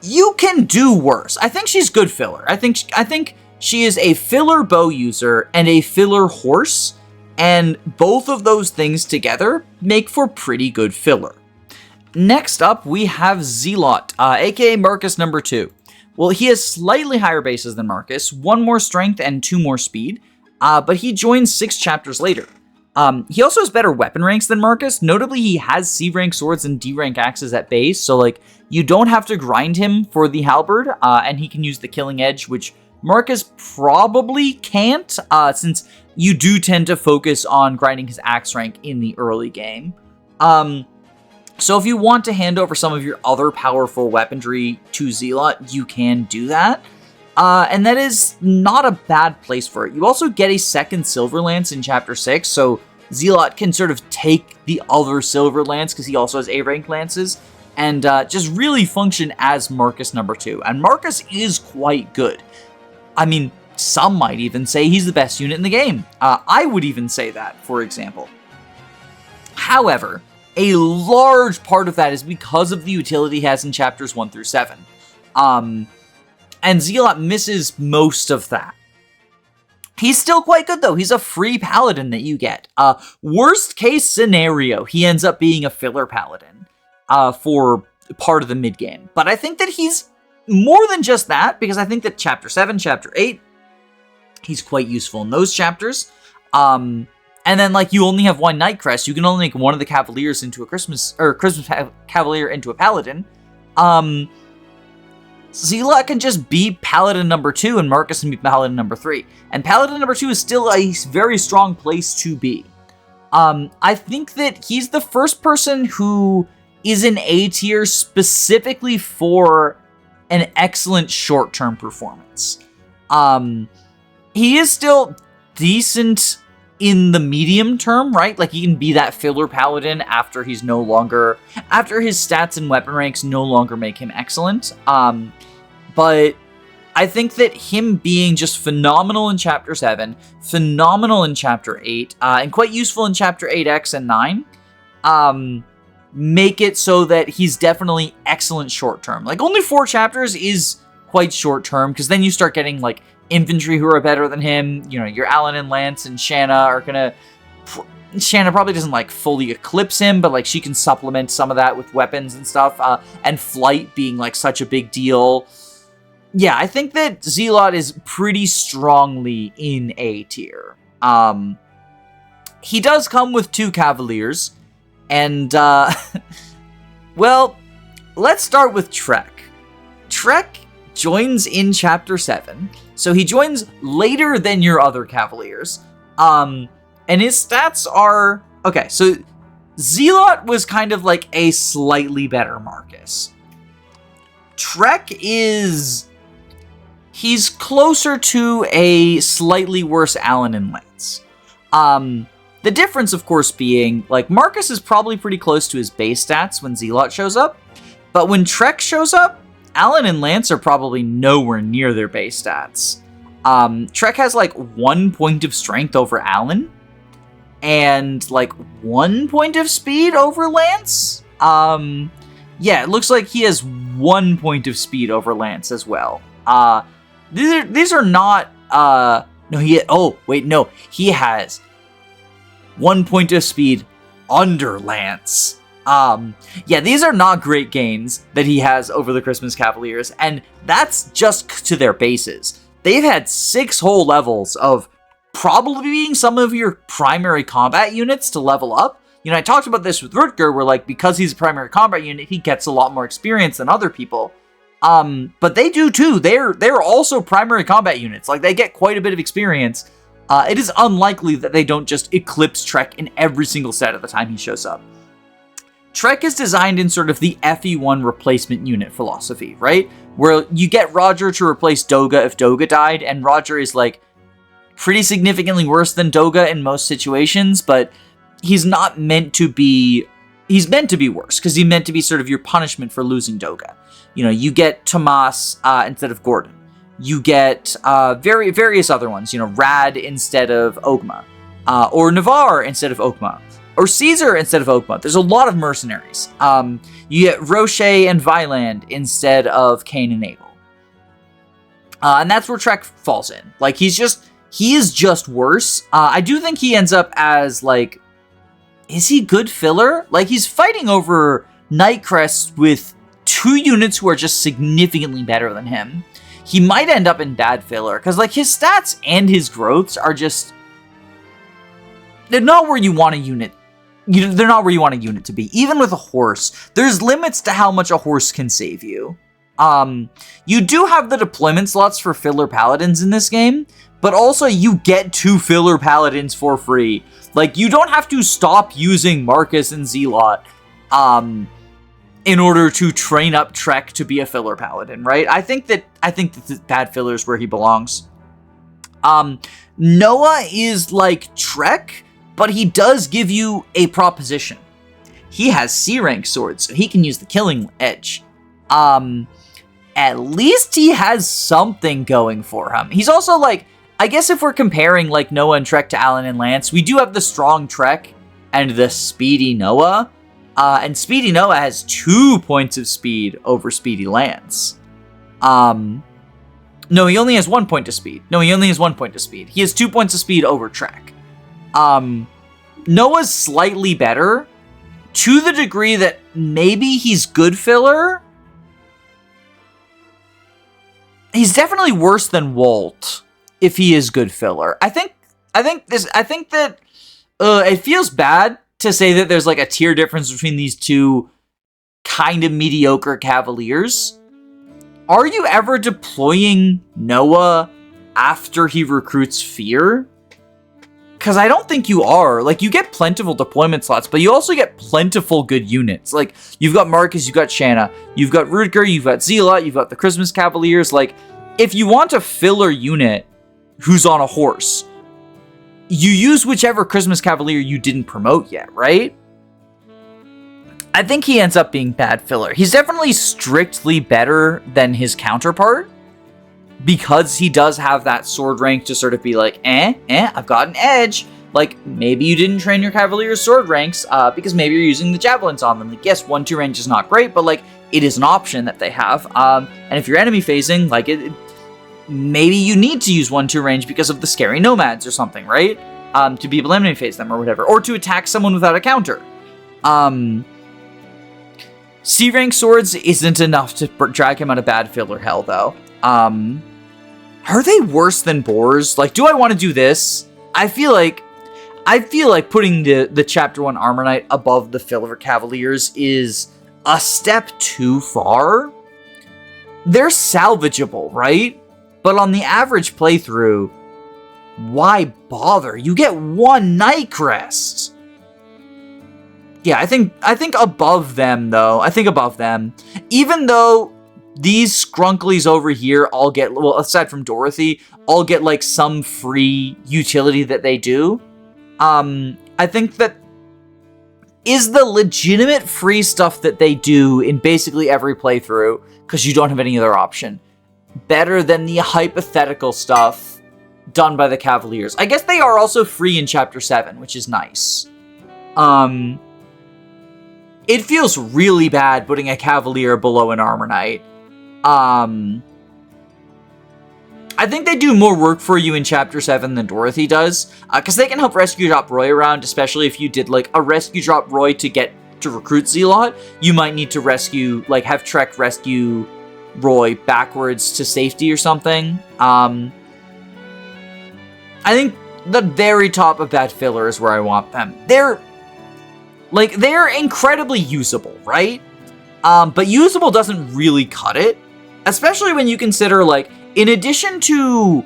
you can do worse. I think she's good filler. I think she is a filler bow user and a filler horse, and both of those things together make for pretty good filler. Next up, we have Zealot, aka Marcus number 2. Well, he has slightly higher bases than Marcus, 1 more strength and 2 more speed, but he joins 6 chapters later. He also has better weapon ranks than Marcus. Notably, he has C rank swords and D rank axes at base, so like you don't have to grind him for the halberd, and he can use the killing edge, which Marcus probably can't, since you do tend to focus on grinding his axe rank in the early game. So if you want to hand over some of your other powerful weaponry to Zealot, you can do that. And that is not a bad place for it. You also get a second Silver Lance in Chapter 6, so Zealot can sort of take the other silver lance, because he also has A-rank lances, and just really function as Marcus number 2. And Marcus is quite good. I mean, some might even say he's the best unit in the game. I would even say that, for example. However, a large part of that is because of the utility he has in chapters 1 through 7. And Zealot misses most of that. He's still quite good, though. He's a free paladin that you get. Worst case scenario, he ends up being a filler paladin for part of the mid-game. But I think that he's more than just that, because I think that chapter 7, chapter 8, he's quite useful in those chapters. And then, like, you only have one Night Crest. You can only make one of the Cavaliers into a Christmas Cavalier into a Paladin. Zealot can just be Paladin number 2, and Marcus can be Paladin number 3. And Paladin number 2 is still a very strong place to be. I think that he's the first person who is in A tier specifically for an excellent short-term performance. He is still decent in the medium term, right? Like, he can be that filler paladin after his stats and weapon ranks no longer make him excellent. But I think that him being just phenomenal in chapter 7, phenomenal in chapter 8, and quite useful in chapter 8X and 9, make it so that he's definitely excellent short term. Like, only 4 chapters is quite short term, because then you start getting, like, infantry who are better than him. You know, your Alan and Lance and Shanna are gonna... Shanna probably doesn't, like, fully eclipse him, but, like, she can supplement some of that with weapons and stuff. And flight being, like, such a big deal. Yeah, I think that Zealot is pretty strongly in A tier. He does come with 2 Cavaliers, and, well, let's start with Trek. Trek joins in chapter 7, so he joins later than your other Cavaliers, and his stats are... Okay, so Zealot was kind of like a slightly better Marcus. Trek is... He's closer to a slightly worse Alan and Lance. The difference, of course, being, like, Marcus is probably pretty close to his base stats when Zealot shows up, but when Trek shows up, Alan and Lance are probably nowhere near their base stats. Trek has, like, 1 point of strength over Alan, and, like, 1 point of speed over Lance. Yeah, it looks like he has 1 point of speed over Lance as well. These are not, he has 1 point of speed under Lance. Yeah, these are not great gains that he has over the Christmas Cavaliers, and that's just to their bases. They've had 6 whole levels of probably being some of your primary combat units to level up. You know, I talked about this with Rutger, where, like, because he's a primary combat unit, he gets a lot more experience than other people. But they do too. They're also primary combat units. Like, they get quite a bit of experience. It is unlikely that they don't just eclipse Trek in every single set at the time he shows up. Trek is designed in sort of the FE1 replacement unit philosophy, right? Where you get Roger to replace Doga if Doga died, and Roger is, like, pretty significantly worse than Doga in most situations, but he's not meant to be... He's meant to be worse, because he's meant to be sort of your punishment for losing Doga. You know, you get Tomas instead of Gordon. You get various other ones. You know, Rad instead of Ogma. Or Navarre instead of Ogma. Or Caesar instead of Ogma. There's a lot of mercenaries. You get Roche and Vyland instead of Cain and Abel. And that's where Trek falls in. Like, he is just worse. I do think he ends up as, like... Is he good filler? Like, he's fighting over Nightcrest with 2 units who are just significantly better than him. He might end up in bad filler, because, like, his stats and his growths are just... They're not where you want a unit. They're not where you want a unit to be. Even with a horse, there's limits to how much a horse can save you. You do have the deployment slots for filler paladins in this game, but also you get 2 filler paladins for free. Like, you don't have to stop using Marcus and Zealot in order to train up Trek to be a filler paladin, right? I think that bad filler is where he belongs. Noah is like Trek, but he does give you a proposition. He has C-rank swords, so he can use the killing edge. At least he has something going for him. He's also, like, I guess if we're comparing, like, Noah and Trek to Alan and Lance, we do have the strong Trek and the speedy Noah. And speedy Noah has 2 points of speed over speedy Lance. No, he only has 1 point of speed. He has 2 points of speed over Trek. Noah's slightly better, to the degree that maybe he's good filler. He's definitely worse than Wolt if he is good filler. I think that it feels bad to say that there's like a tier difference between these two kind of mediocre Cavaliers. Are you ever deploying Noah after he recruits Fear? Because I don't think you are. Like, you get plentiful deployment slots, but you also get plentiful good units. Like, you've got Marcus, you've got Shanna, you've got Rutger, you've got Zealot, you've got the Christmas Cavaliers. Like, if you want a filler unit who's on a horse, you use whichever Christmas Cavalier you didn't promote yet, right? I think he ends up being bad filler. He's definitely strictly better than his counterpart, because he does have that sword rank to sort of be like, I've got an edge. Like, maybe you didn't train your Cavalier's sword ranks because maybe you're using the javelins on them. Like, yes, 1-2 range is not great, but, like, it is an option that they have. And if you're enemy phasing, like, maybe you need to use 1-2 range because of the scary nomads or something, right? To be able to enemy phase them or whatever. Or to attack someone without a counter. C-rank swords isn't enough to drag him out of bad filler hell, though. Are they worse than boars? Like, do I want to do this? I feel like putting the Chapter 1 Armor Knight above the filler Cavaliers is a step too far. They're salvageable, right? But on the average playthrough, why bother? You get 1 night rest. Yeah, I think above them, though. I think above them. Even though these scrunklies over here all get, well, aside from Dorothy, all get, like, some free utility that they do. I think that is the legitimate free stuff that they do in basically every playthrough, because you don't have any other option, better than the hypothetical stuff done by the Cavaliers. I guess they are also free in Chapter 7, which is nice. It feels really bad putting a Cavalier below an Armor Knight. I think they do more work for you in Chapter 7 than Dorothy does, because they can help rescue drop Roy around, especially if you did, like, a rescue drop Roy to recruit Zealot. You might need to rescue, like, have Trek rescue Roy backwards to safety or something. I think the very top of that filler is where I want them. They're incredibly usable, right? But usable doesn't really cut it, especially when you consider, like, in addition to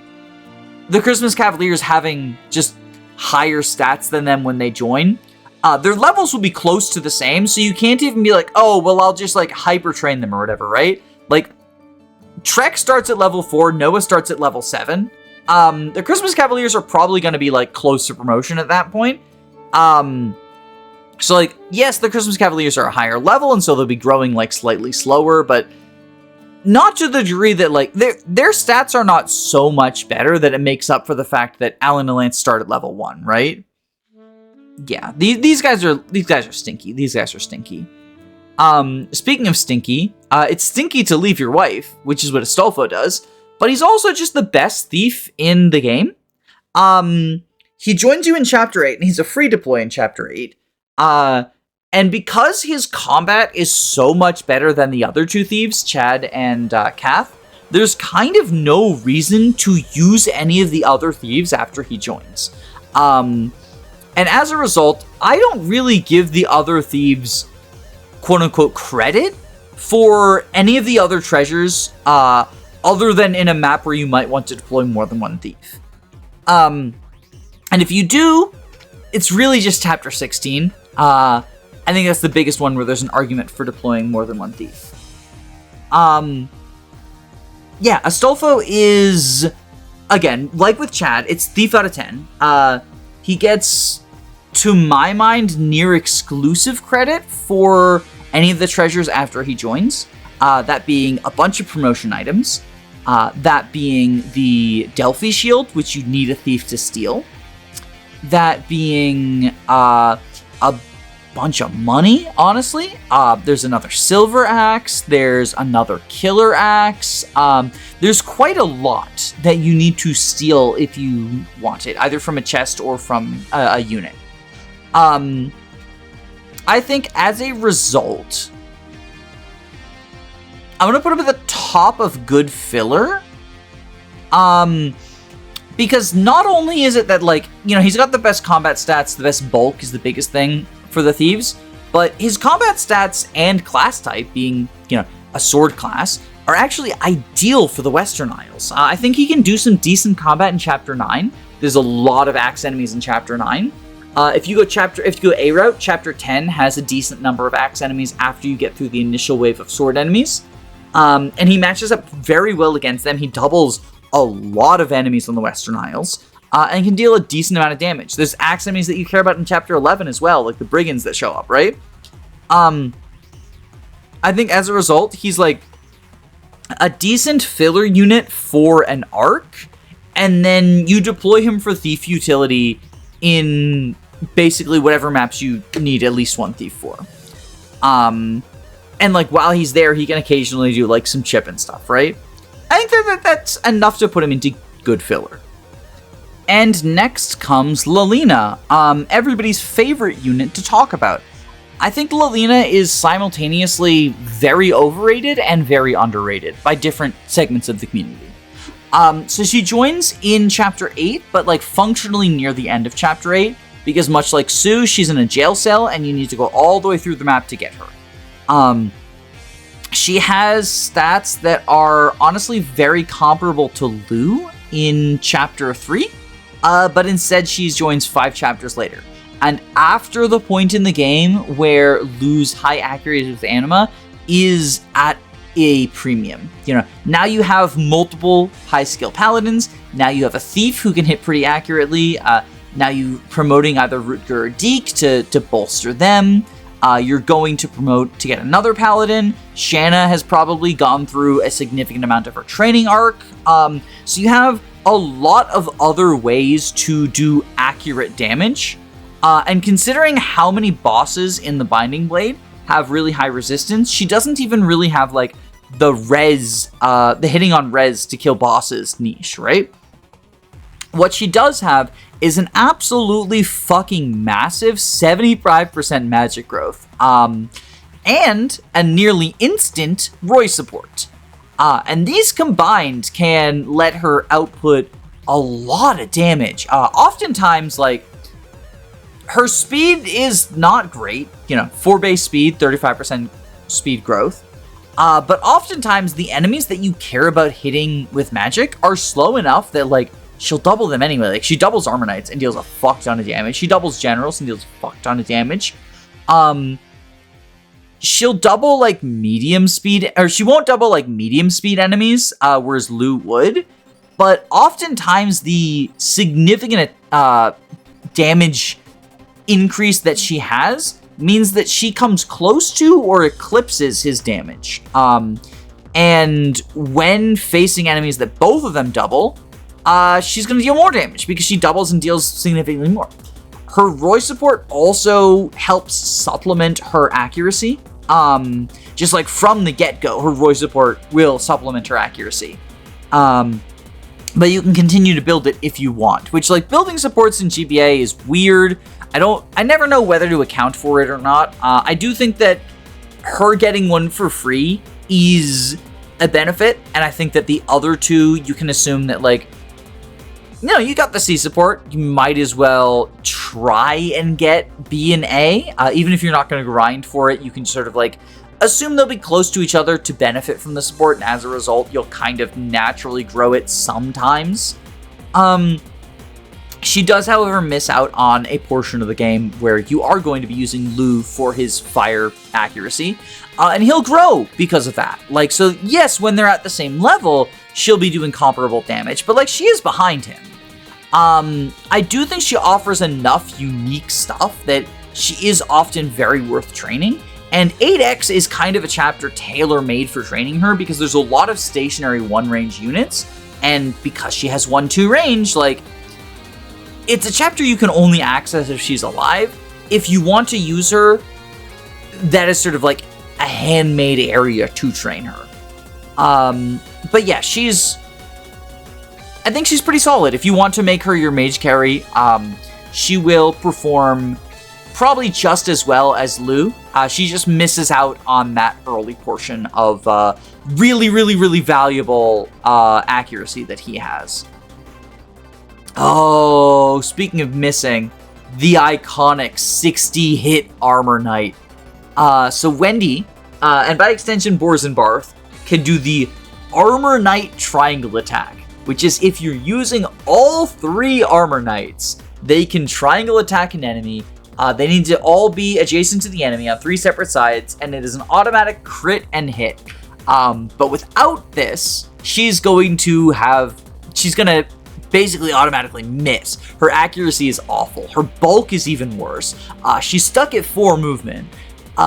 the Christmas Cavaliers having just higher stats than them when they join, their levels will be close to the same, so you can't even be like, oh, well, I'll just, like, hyper train them or whatever, right? Like, Trek starts at level 4, Noah starts at level 7. The Christmas Cavaliers are probably going to be, like, close to promotion at that point. So, like, yes, the Christmas Cavaliers are a higher level, and so they'll be growing, like, slightly slower, but not to the degree that, like, their stats are not so much better that it makes up for the fact that Alan and Lance start at level 1, right? Yeah, these guys are stinky. These guys are stinky. Speaking of stinky, it's stinky to leave your wife, which is what Astolfo does, but he's also just the best thief in the game. He joins you in Chapter 8, and he's a free deploy in Chapter 8. And because his combat is so much better than the other two thieves, Chad and Cath, there's kind of no reason to use any of the other thieves after he joins. And as a result, I don't really give the other thieves, quote-unquote, credit for any of the other treasures, other than in a map where you might want to deploy more than one thief. And if you do, it's really just Chapter 16. I think that's the biggest one where there's an argument for deploying more than one thief. Yeah, Astolfo is, again, like with Chad, it's thief out of 10. He gets to my mind, near exclusive credit for any of the treasures after he joins. That being a bunch of promotion items. That being the Delphi shield, which you need a thief to steal. That being a bunch of money, honestly. There's another silver axe. There's another killer axe. There's quite a lot that you need to steal if you want it, either from a chest or from a unit. I think as a result, I'm going to put him at the top of good filler. Because not only is it that, like, you know, he's got the best combat stats, the best bulk is the biggest thing for the thieves, but his combat stats and class type, being, you know, a sword class, are actually ideal for the Western Isles. I think he can do some decent combat in Chapter 9. There's a lot of axe enemies in Chapter 9. If you go A route, Chapter 10 has a decent number of axe enemies after you get through the initial wave of sword enemies. And he matches up very well against them. He doubles a lot of enemies on the Western Isles, and can deal a decent amount of damage. There's axe enemies that you care about in Chapter 11 as well, like the brigands that show up, right? I think as a result, he's like a decent filler unit for an arc, and then you deploy him for thief utility in basically whatever maps you need at least one thief for. And like while he's there, he can occasionally do like some chip and stuff, right? I think that's enough to put him into good filler. And next comes Lilina, everybody's favorite unit to talk about. I think Lilina is simultaneously very overrated and very underrated by different segments of the community. So she joins in Chapter 8, but like functionally near the end of Chapter 8, because much like Sue, she's in a jail cell and you need to go all the way through the map to get her. She has stats that are honestly very comparable to Lugh in Chapter 3, but instead she joins 5 chapters later. And after the point in the game where Lugh's high accuracy with anima is at a premium. You know, now you have multiple high skill paladins, now you have a thief who can hit pretty accurately, now you promoting either Rutger or Deick to bolster them. You're going to promote to get another paladin. Shanna has probably gone through a significant amount of her training arc. So you have a lot of other ways to do accurate damage. And considering how many bosses in the Binding Blade have really high resistance, she doesn't even really have like the hitting on res to kill bosses niche, right? What she does have is an absolutely fucking massive 75% magic growth, and a nearly instant Roy support. And these combined can let her output a lot of damage. Oftentimes, like, her speed is not great, 4 base speed, 35% speed growth. But oftentimes the enemies that you care about hitting with magic are slow enough that, like, she'll double them anyway. Like, she doubles Armor Knights and deals a fuck ton of damage. She doubles Generals and deals a fuck ton of damage. She'll double, like, medium speed, or she won't double, like, medium speed enemies, whereas Lugh would. But oftentimes the significant damage increase that she has means that she comes close to or eclipses his damage. And when facing enemies that both of them double, she's going to deal more damage because she doubles and deals significantly more. Her Roy support also helps supplement her accuracy. Just like from the get-go, her Roy support will supplement her accuracy. But you can continue to build it if you want, which, like, building supports in GBA is weird. I never know whether to account for it or not. I do think that her getting one for free is a benefit, and I think that the other two, you can assume that, like, you got the C support, you might as well try and get B and A. Even if you're not going to grind for it, you can sort of, like, assume they'll be close to each other to benefit from the support, and as a result, you'll kind of naturally grow it sometimes. She does, however, miss out on a portion of the game where you are going to be using Lugh for his fire accuracy, and he'll grow because of that. Like, so yes, when they're at the same level, she'll be doing comparable damage, but, like, she is behind him. I do think she offers enough unique stuff that she is often very worth training. And 8X is kind of a chapter tailor-made for training her because there's a lot of stationary 1-range units, and because she has 1-2 range, like, it's a chapter you can only access if she's alive. If you want to use her, that is sort of like a handmade area to train her. But yeah, I think she's pretty solid. If you want to make her your mage carry, she will perform probably just as well as Lugh. She just misses out on that early portion of really, really, really valuable accuracy that he has. Oh, speaking of missing, the iconic 60-hit Armor Knight. So Wendy, and by extension Bors and Barth, can do the Armor Knight triangle attack, which is if you're using all 3 Armor Knights, they can triangle attack an enemy. They need to all be adjacent to the enemy on 3 separate sides, and it is an automatic crit and hit. But without this, she's going to basically automatically miss. Her accuracy is awful. Her bulk is even worse. She's stuck at 4 movement.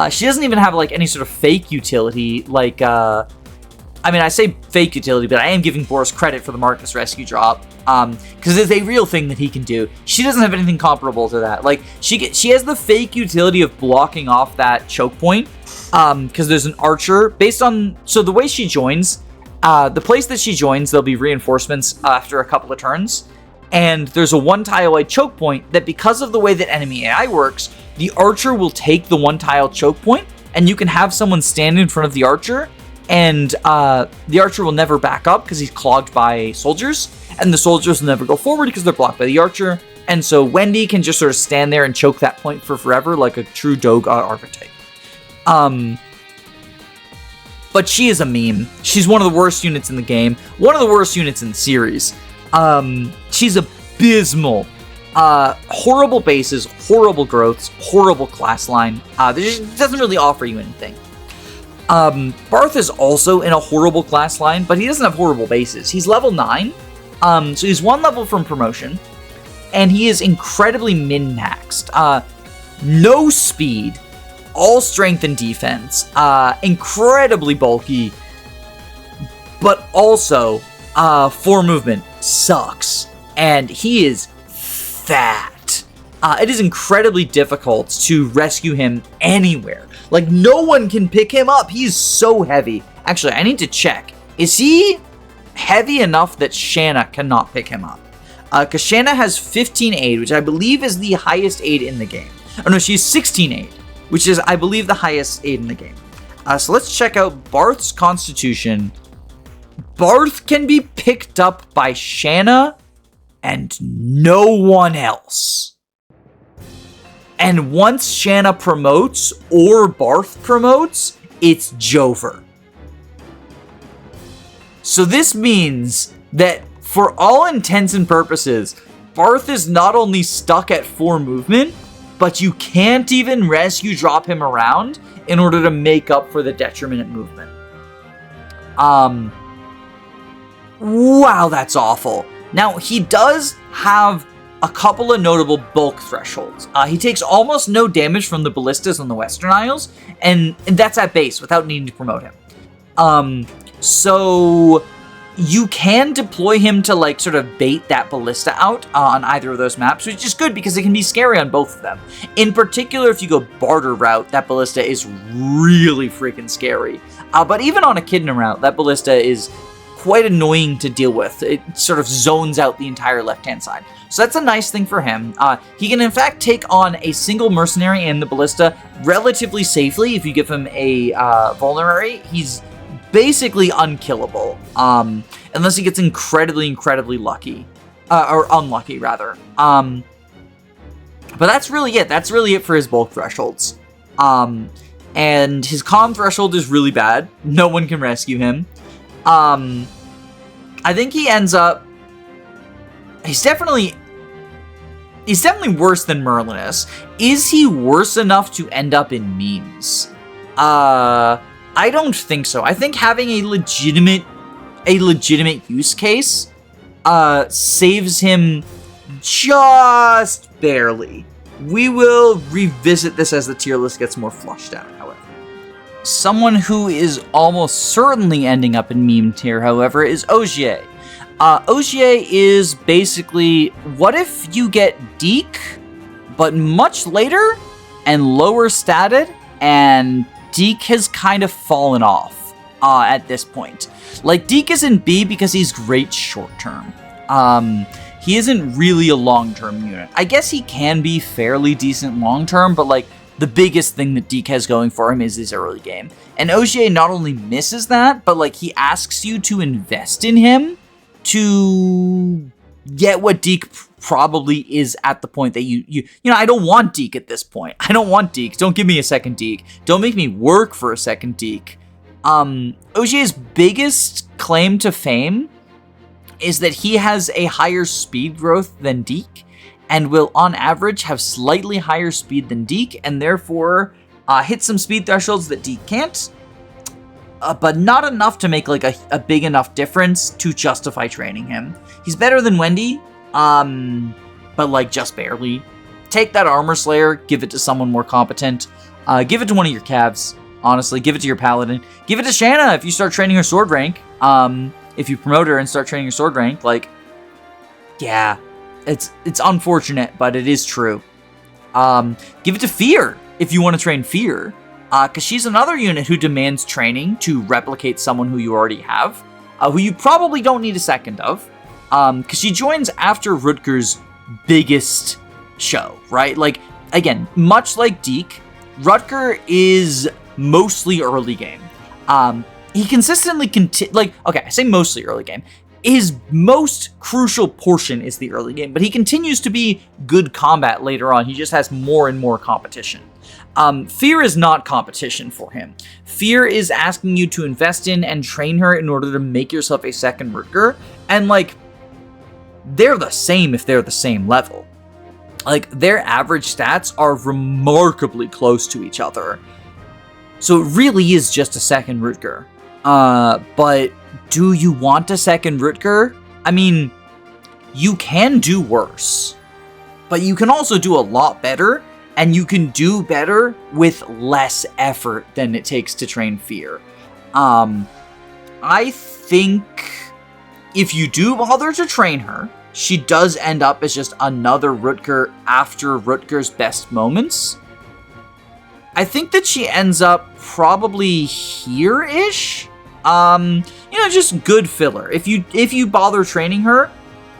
She doesn't even have like any sort of fake utility, like, I mean, I say fake utility, but I am giving Boris credit for the Marcus rescue drop, because it's a real thing that he can do. She doesn't have anything comparable to that. Like, she has the fake utility of blocking off that choke point, because there's an archer, based on, so the way she joins, the place that she joins, there'll be reinforcements after a couple of turns, and there's a 1-tile wide choke point that, because of the way that enemy AI works, the archer will take the 1-tile choke point, and you can have someone stand in front of the archer, and the archer will never back up because he's clogged by soldiers, and the soldiers will never go forward because they're blocked by the archer, and so Wendy can just sort of stand there and choke that point for forever like a true Doge archetype. But she is a meme. She's one of the worst units in the game, one of the worst units in the series. She's abysmal. Horrible bases, horrible growths, horrible class line. It doesn't really offer you anything. Barth is also in a horrible class line, but he doesn't have horrible bases. He's level 9, so he's 1 level from promotion, and he is incredibly min-maxed. No speed, all strength and defense, incredibly bulky, but also 4 movement sucks, and he is fat. It is incredibly difficult to rescue him anywhere. Like, no one can pick him up. He's so heavy. Actually, I need to check. Is he heavy enough that Shanna cannot pick him up? Because Shanna has 15 aid, which I believe is the highest aid in the game. Oh no, she's 16 aid, which is, I believe, the highest aid in the game. So let's check out Barth's constitution. Barth can be picked up by Shanna and no one else. And once Shanna promotes or Barth promotes, it's Jover. So this means that for all intents and purposes, Barth is not only stuck at 4 movement, but you can't even rescue drop him around in order to make up for the detriment at movement. Wow, that's awful. Now, he does have a couple of notable bulk thresholds. He takes almost no damage from the ballistas on the Western Isles, and that's at base without needing to promote him. So you can deploy him to like sort of bait that ballista out on either of those maps, which is good because it can be scary on both of them. In particular, if you go Bartre route, that ballista is really freaking scary. But even on Echidna route, that ballista is quite annoying to deal with. It sort of zones out the entire left-hand side. So that's a nice thing for him. He can in fact take on a single mercenary in the ballista relatively safely if you give him a vulnerary. He's basically unkillable, unless he gets incredibly lucky, or unlucky rather. But that's really it. That's really it for his bulk thresholds. And his comm threshold is really bad. No one can rescue him. I think he ends up. He's definitely worse than Merlinus. Is he worse enough to end up in memes? I don't think so. I think having a legitimate use case saves him just barely. We will revisit this as the tier list gets more flushed out, however. Someone who is almost certainly ending up in meme tier, however, is Ogier. Ogier is basically, what if you get Deick, but much later and lower statted, and Deick has kind of fallen off at this point. Like, Deick is in B because he's great short-term. He isn't really a long-term unit. I guess he can be fairly decent long-term, but like, the biggest thing that Deick has going for him is his early game. And Ogier not only misses that, but like, he asks you to invest in him to get what Deick probably is at the point that you know, I don't want Deick at this point. I don't want Deick. Don't give me a second Deick. Don't make me work for a second Deick. Ogier's biggest claim to fame is that he has a higher speed growth than Deick, and will on average have slightly higher speed than Deick, and therefore hit some speed thresholds that Deick can't, but not enough to make like a big enough difference to justify training him. He's better than Wendy, but like just barely. Take that Armor Slayer, give it to someone more competent. Give it to one of your Cavs, honestly. Give it to your Paladin. Give it to Shanna if you start training her sword rank. If you promote her and start training her sword rank, like, yeah, it's unfortunate, but it is true. Give it to Fear if you want to train Fear, because she's another unit who demands training to replicate someone who you already have, who you probably don't need a second of, because she joins after Rutger's biggest show, right? Like, again, much like Deick, Rutger is mostly early game. He consistently okay, I say mostly early game. His most crucial portion is the early game, but he continues to be good combat later on. He just has more and more competition. Fear is not competition for him. Fear is asking you to invest in and train her in order to make yourself a second Rutger, and like, they're the same if they're the same level. Like, their average stats are remarkably close to each other. So it really is just a second Rutger. But do you want a second Rutger? I mean, you can do worse, but you can also do a lot better, and you can do better with less effort than it takes to train Fear. I think if you do bother to train her, she does end up as just another Rutger after Rutger's best moments. I think that she ends up probably here-ish. Just good filler. If you bother training her,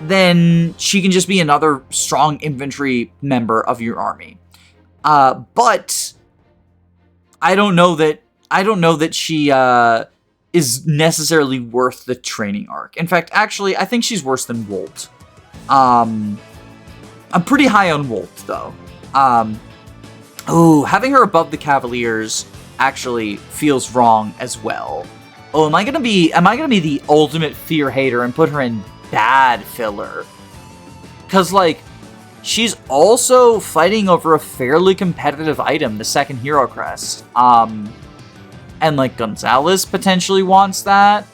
then she can just be another strong infantry member of your army. But I don't know that she is necessarily worth the training arc. In fact, actually, I think she's worse than Wolt. I'm pretty high on Wolt, though. Having her above the Cavaliers actually feels wrong as well. Oh, am I gonna be the ultimate Fear hater and put her in bad filler? Cause like, she's also fighting over a fairly competitive item, the second Hero Crest. And like, Gonzalez potentially wants that.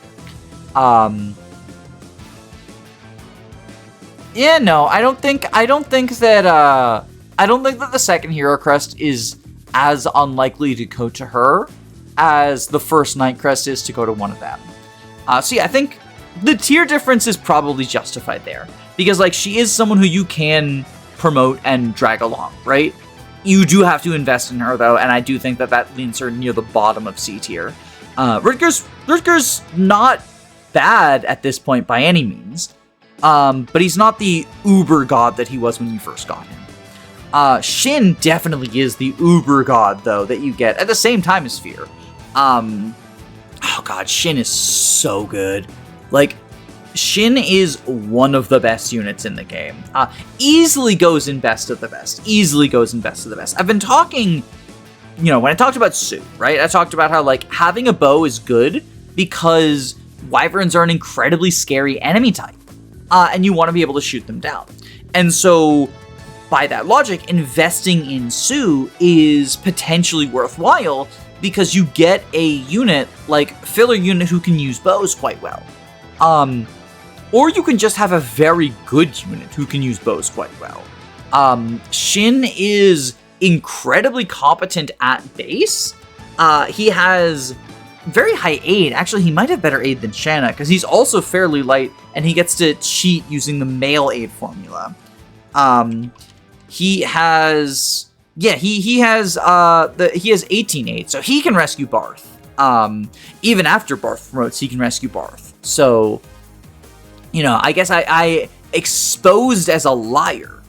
Yeah, no, I don't think that the second Hero Crest is as unlikely to go to her as the first Night Crest is to go to one of them. So yeah, I think the tier difference is probably justified there. Because like, she is someone who you can promote and drag along, right? You do have to invest in her though, and I do think that leaves her near the bottom of C tier. Rutger's not bad at this point by any means. But he's not the uber god that he was when you first got him. Shin definitely is the uber god, though, that you get at the same time as Fear. Oh god, Shin is so good. Like, Shin is one of the best units in the game. Easily goes in best of the best. I've been talking, when I talked about Sue, right? I talked about how, like, having a bow is good because wyverns are an incredibly scary enemy type. And you want to be able to shoot them down. And so, by that logic, investing in Sue is potentially worthwhile because you get a unit, like filler unit, who can use bows quite well. or you can just have a very good unit who can use bows quite well. Shin is incredibly competent at base. He has very high aid. Actually, he might have better aid than Shanna, because he's also fairly light, and he gets to cheat using the male aid formula. He has... Yeah, he has 18 aid, so he can rescue Barth. Even after Barth promotes, he can rescue Barth. So, you know, I guess I exposed as a liar.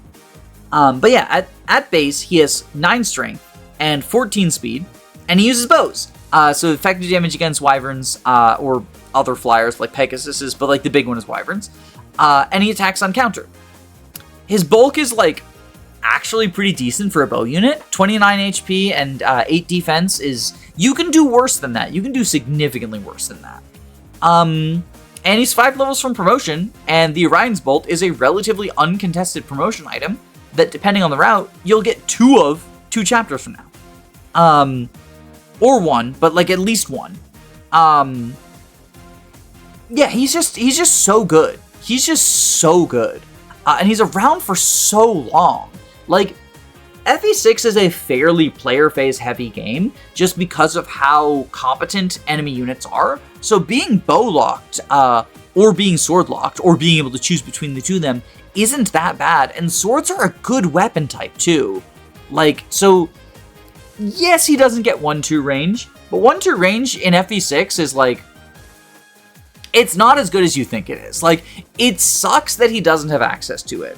But yeah, at base, he has 9 strength and 14 speed, and he uses bows. So effective damage against wyverns, or other flyers like Pegasuses, but like the big one is wyverns. And he attacks on counter. His bulk is like actually pretty decent for a bow unit. 29 HP and 8 defense is... You can do worse than that. You can do significantly worse than that. And he's 5 levels from promotion, and the Orion's Bolt is a relatively uncontested promotion item that, depending on the route, you'll get 2 chapters from now. Or 1, but like at least 1. Yeah, he's just so good. He's just so good. And he's around for so long. Like, FE6 is a fairly player phase heavy game just because of how competent enemy units are. So being bow locked, or being sword locked, or being able to choose between the two of them isn't that bad. And swords are a good weapon type too. Like, so yes, he doesn't get 1-2 range, but 1-2 range in FE6 is like, it's not as good as you think it is. Like, it sucks that he doesn't have access to it.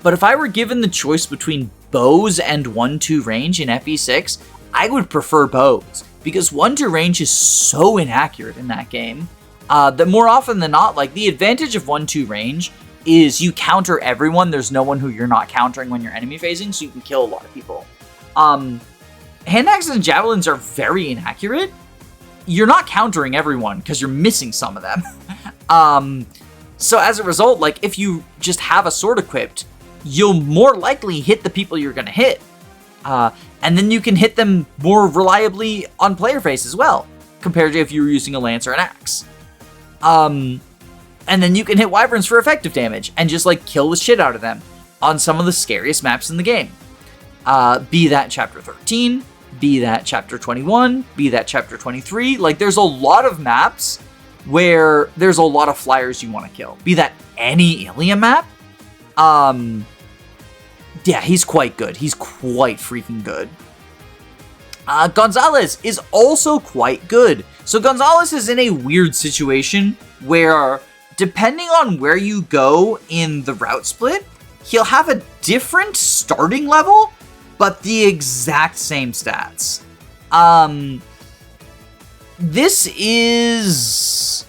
But if I were given the choice between bows and 1-2 range in FE6, I would prefer bows, because 1-2 range is so inaccurate in that game that more often than not, like, the advantage of 1-2 range is you counter everyone. There's no one who you're not countering when you're enemy phasing, so you can kill a lot of people. Hand axes and javelins are very inaccurate. You're not countering everyone because you're missing some of them. So as a result, like, if you just have a sword equipped, you'll more likely hit the people you're going to hit. And then you can hit them more reliably on player face as well, compared to if you were using a lance or an axe. And then you can hit wyverns for effective damage and just, like, kill the shit out of them on some of the scariest maps in the game. Be that Chapter 13, be that Chapter 21, be that Chapter 23. Like, there's a lot of maps where there's a lot of flyers you want to kill. Be that any Ilium map. Yeah, he's quite good. He's quite freaking good. Gonzalez is also quite good. So Gonzalez is in a weird situation where, depending on where you go in the route split, he'll have a different starting level, but the exact same stats. This is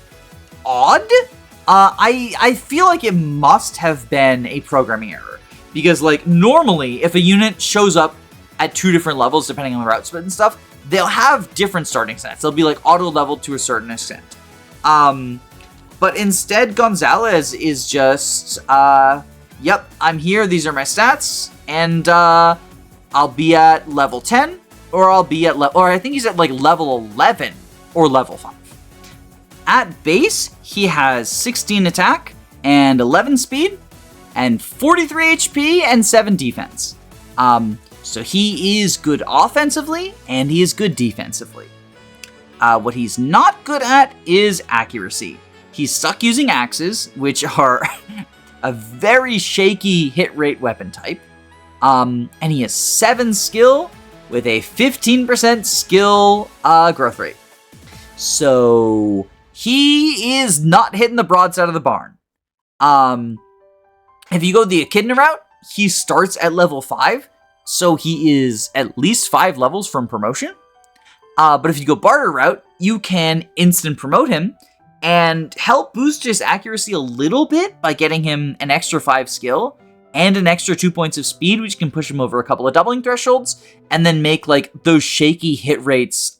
odd. I feel like it must have been a programming error. Because, like, normally, if a unit shows up at 2 different levels, depending on the route split and stuff, they'll have different starting stats. They'll be, like, auto-leveled to a certain extent. But instead, Gonzalez is just, yep, I'm here, these are my stats, and, I'll be at level 10, or I'll be at or I think he's at, like, level 11, or level 5. At base, he has 16 attack, and 11 speed, and 43 HP and 7 defense. So he is good offensively, and he is good defensively. What he's not good at is accuracy. He's stuck using axes, which are a very shaky hit rate weapon type. And he has 7 skill with a 15% skill growth rate. So he is not hitting the broadside of the barn. If you go the Echidna route, he starts at level 5, so he is at least 5 levels from promotion. But if you go Bartre route, you can instant promote him and help boost his accuracy a little bit by getting him an extra 5 skill and an extra 2 points of speed, which can push him over a couple of doubling thresholds, and then make, like, those shaky hit rates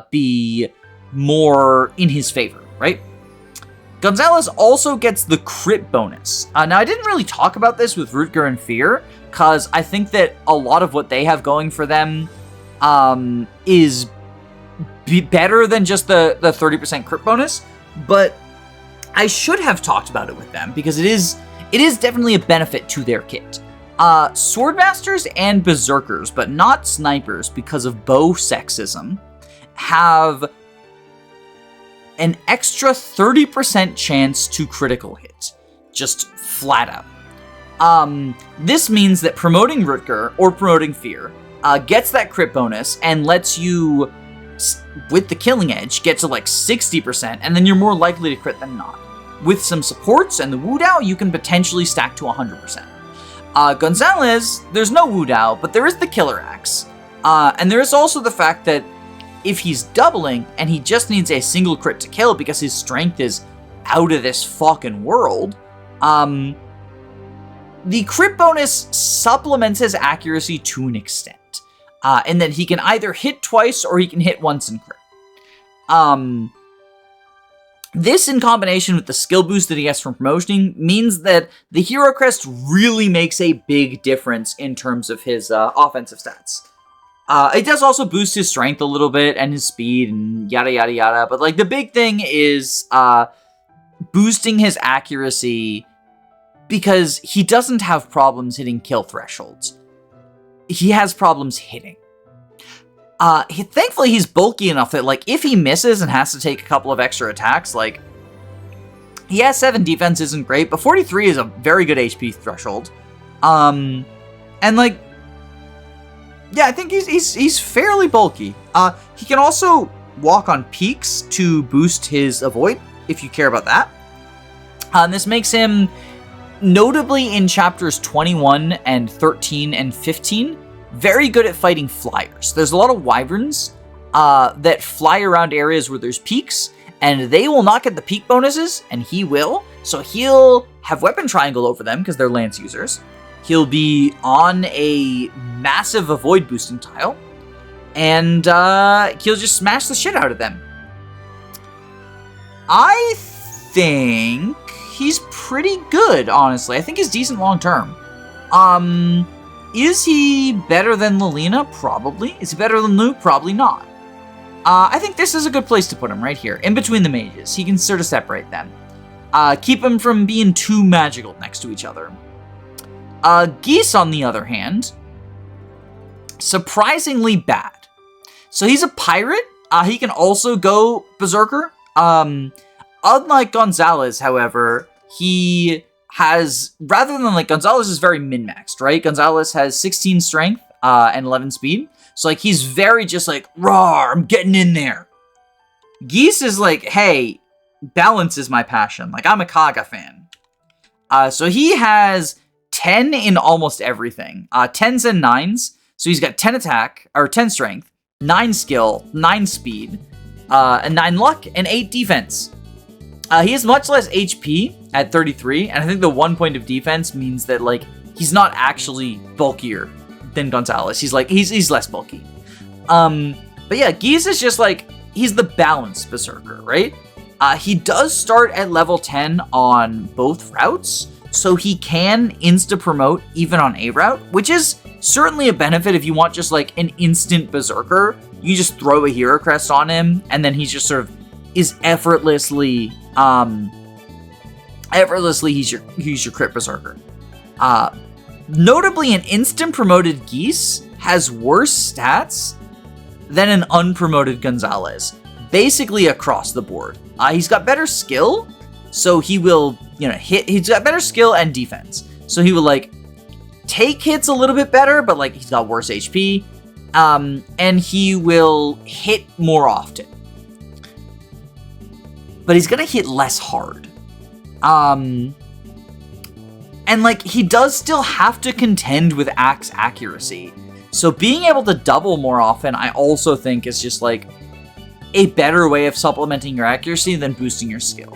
be more in his favor, right? Gonzalez also gets the crit bonus. Now, I didn't really talk about this with Rutger and Fear, because I think that a lot of what they have going for them is better than just the 30% crit bonus. But I should have talked about it with them because it is definitely a benefit to their kit. Swordmasters and berserkers, but not snipers because of bow sexism, have an extra 30% chance to critical hit, just flat out. This means that promoting Rutger or promoting Fear gets that crit bonus and lets you, with the killing edge, get to like 60%, and then you're more likely to crit than not. With some supports and the Wu Dao, you can potentially stack to 100%. Gonzalez, there's no Wu Dao, but there is the Killer Axe. And there is also the fact that if he's doubling and he just needs a single crit to kill because his strength is out of this fucking world, the crit bonus supplements his accuracy to an extent. In that he can either hit twice or he can hit once and crit. This, in combination with the skill boost that he gets from promoting, means that the Hero Crest really makes a big difference in terms of his offensive stats. It does also boost his strength a little bit and his speed and yada yada yada, but like the big thing is boosting his accuracy because he doesn't have problems hitting kill thresholds. He has problems hitting. Thankfully, he's bulky enough that, like, if he misses and has to take a couple of extra attacks, like, he has 7 defense isn't great, but 43 is a very good HP threshold. And, like, yeah, I think he's fairly bulky. He can also walk on peaks to boost his avoid, if you care about that. This makes him, notably in chapters 21 and 13 and 15, very good at fighting flyers. There's a lot of wyverns that fly around areas where there's peaks, and they will not get the peak bonuses, and he will. So he'll have weapon triangle over them because they're lance users. He'll be on a massive avoid boosting tile, and he'll just smash the shit out of them. I think he's pretty good, honestly. I think he's decent long term. Is he better than Lilina? Probably. Is he better than Lugh? Probably not. I think this is a good place to put him, right here, in between the mages. He can sort of separate them. Keep him from being too magical next to each other. Geese, on the other hand, surprisingly bad. So he's a pirate. He can also go berserker. Unlike Gonzalez, however, he has, rather than like, Gonzalez is very min-maxed, right? Gonzalez has 16 strength and 11 speed. So like, he's very just like, roar, I'm getting in there. Geese is like, hey, balance is my passion. Like, I'm a Kaga fan. So he has 10 in almost everything. 10s and 9s. So he's got 10 attack, or 10 strength, 9 skill, 9 speed, and 9 luck, and 8 defense. He has much less HP at 33, and I think the 1 point of defense means that, like, he's not actually bulkier than Gonzalez. He's less bulky. But yeah, Geese is just like, he's the balanced berserker, right? He does start at level 10 on both routes, so he can insta-promote even on a route, which is certainly a benefit if you want just like an instant berserker. You just throw a hero crest on him, and then he's just sort of is effortlessly he's your crit berserker. Notably, an instant promoted Geese has worse stats than an unpromoted Gonzalez, basically across the board. He's got better skill, so he will, hit. He's got better skill and defense, so he will like take hits a little bit better, but like he's got worse HP, and he will hit more often. But he's gonna hit less hard. And like, he does still have to contend with axe accuracy. So being able to double more often, I also think is just like a better way of supplementing your accuracy than boosting your skill.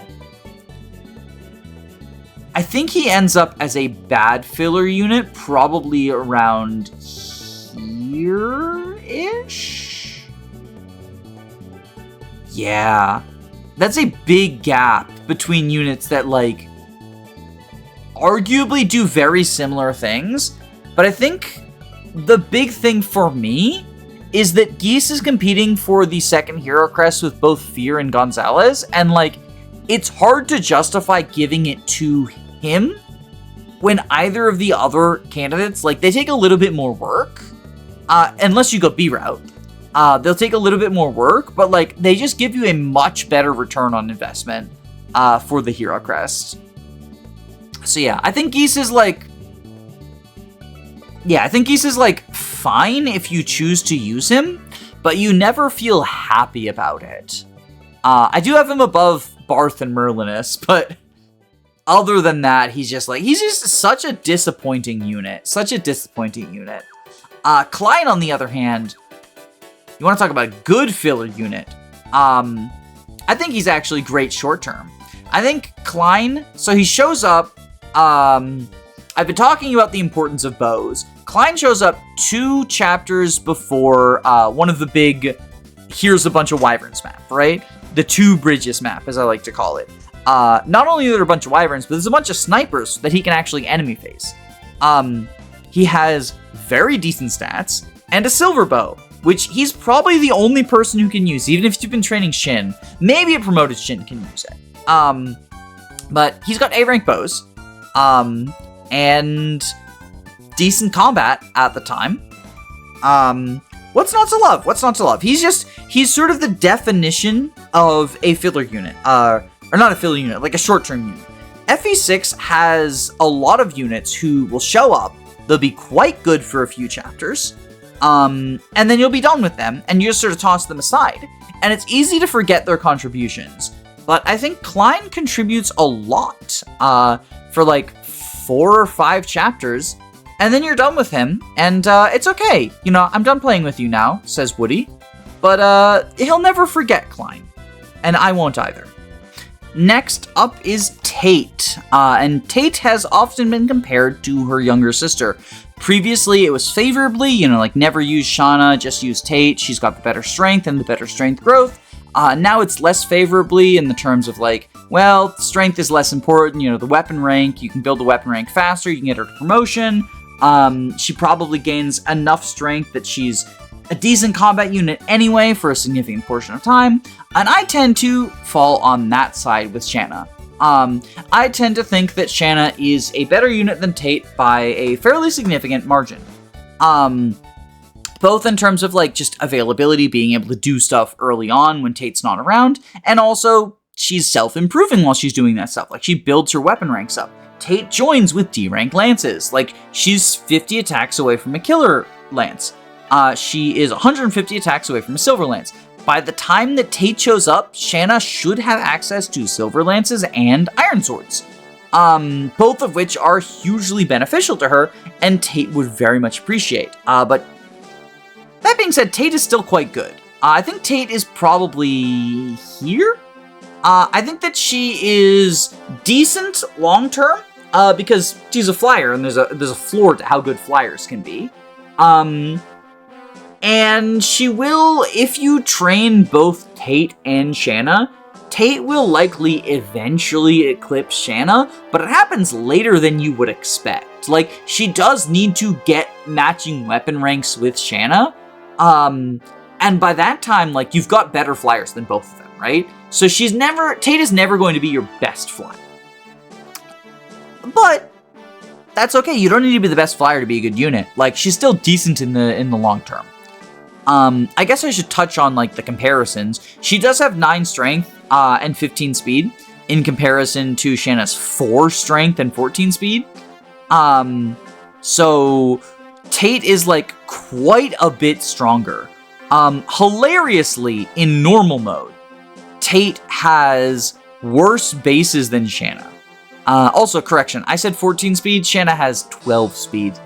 I think he ends up as a bad filler unit, probably around here-ish? Yeah. That's a big gap between units that, like, arguably do very similar things. But I think the big thing for me is that Geese is competing for the second hero crest with both Fear and Gonzalez. And, like, it's hard to justify giving it to him when either of the other candidates, like, they take a little bit more work, unless you go B route. They'll take a little bit more work, but, like, they just give you a much better return on investment for the Hero Crest. So yeah, I think Geese is, like... Yeah, I think Geese is, like, fine if you choose to use him, but you never feel happy about it. I do have him above Barth and Merlinus, but other than that, he's just such a disappointing unit. Klien, on the other hand, you want to talk about a good filler unit. I think he's actually great short term. I think Klien, so he shows up, I've been talking about the importance of bows. Klien shows up 2 chapters before one of the big here's a bunch of wyverns map, right? The 2 bridges map, as I like to call it. Not only are there a bunch of wyverns, but there's a bunch of snipers that he can actually enemy face. He has very decent stats and a silver bow, which he's probably the only person who can use, even if you've been training Shin. Maybe a promoted Shin can use it. But he's got A-rank bows, and decent combat at the time. What's not to love? He's sort of the definition of a filler unit. Or not a filler unit, like a short-term unit. FE6 has a lot of units who will show up, they'll be quite good for a few chapters, and then you'll be done with them, and you just sort of toss them aside. And it's easy to forget their contributions. But I think Klien contributes a lot, for like 4 or 5 chapters, and then you're done with him, and it's okay. You know, I'm done playing with you now, says Woody. But he'll never forget Klien, and I won't either. Next up is Tate, and Tate has often been compared to her younger sister. Previously, it was favorably, you know, like never use Shanna, just use Tate. She's got the better strength and the better strength growth. Now it's less favorably in the terms of like, well, strength is less important, you know, the weapon rank, you can build the weapon rank faster, you can get her to promotion. She probably gains enough strength that she's a decent combat unit anyway for a significant portion of time, and I tend to fall on that side with Shanna. I tend to think that Shanna is a better unit than Tate by a fairly significant margin. Both in terms of like just availability, being able to do stuff early on when Tate's not around, and also she's self-improving while she's doing that stuff. Like she builds her weapon ranks up. Tate joins with D-rank lances. Like she's 50 attacks away from a killer lance. She is 150 attacks away from a silver lance. By the time that Tate shows up, Shanna should have access to silver lances and iron swords, both of which are hugely beneficial to her, and Tate would very much appreciate. But that being said, Tate is still quite good. I think Tate is probably here. I think that she is decent long term, because she's a flyer, and there's a floor to how good flyers can be. And she will, if you train both Tate and Shanna, Tate will likely eventually eclipse Shanna, but it happens later than you would expect. Like, she does need to get matching weapon ranks with Shanna, and by that time, like, you've got better flyers than both of them, right? So Tate is never going to be your best flyer. But that's okay, you don't need to be the best flyer to be a good unit. Like, she's still decent in the long term. I guess I should touch on, like, the comparisons. She does have 9 strength, and 15 speed, in comparison to Shanna's 4 strength and 14 speed. So Tate is, like, quite a bit stronger. Hilariously, in normal mode, Tate has worse bases than Shanna. Also, correction, I said 14 speed, Shanna has 12 speed,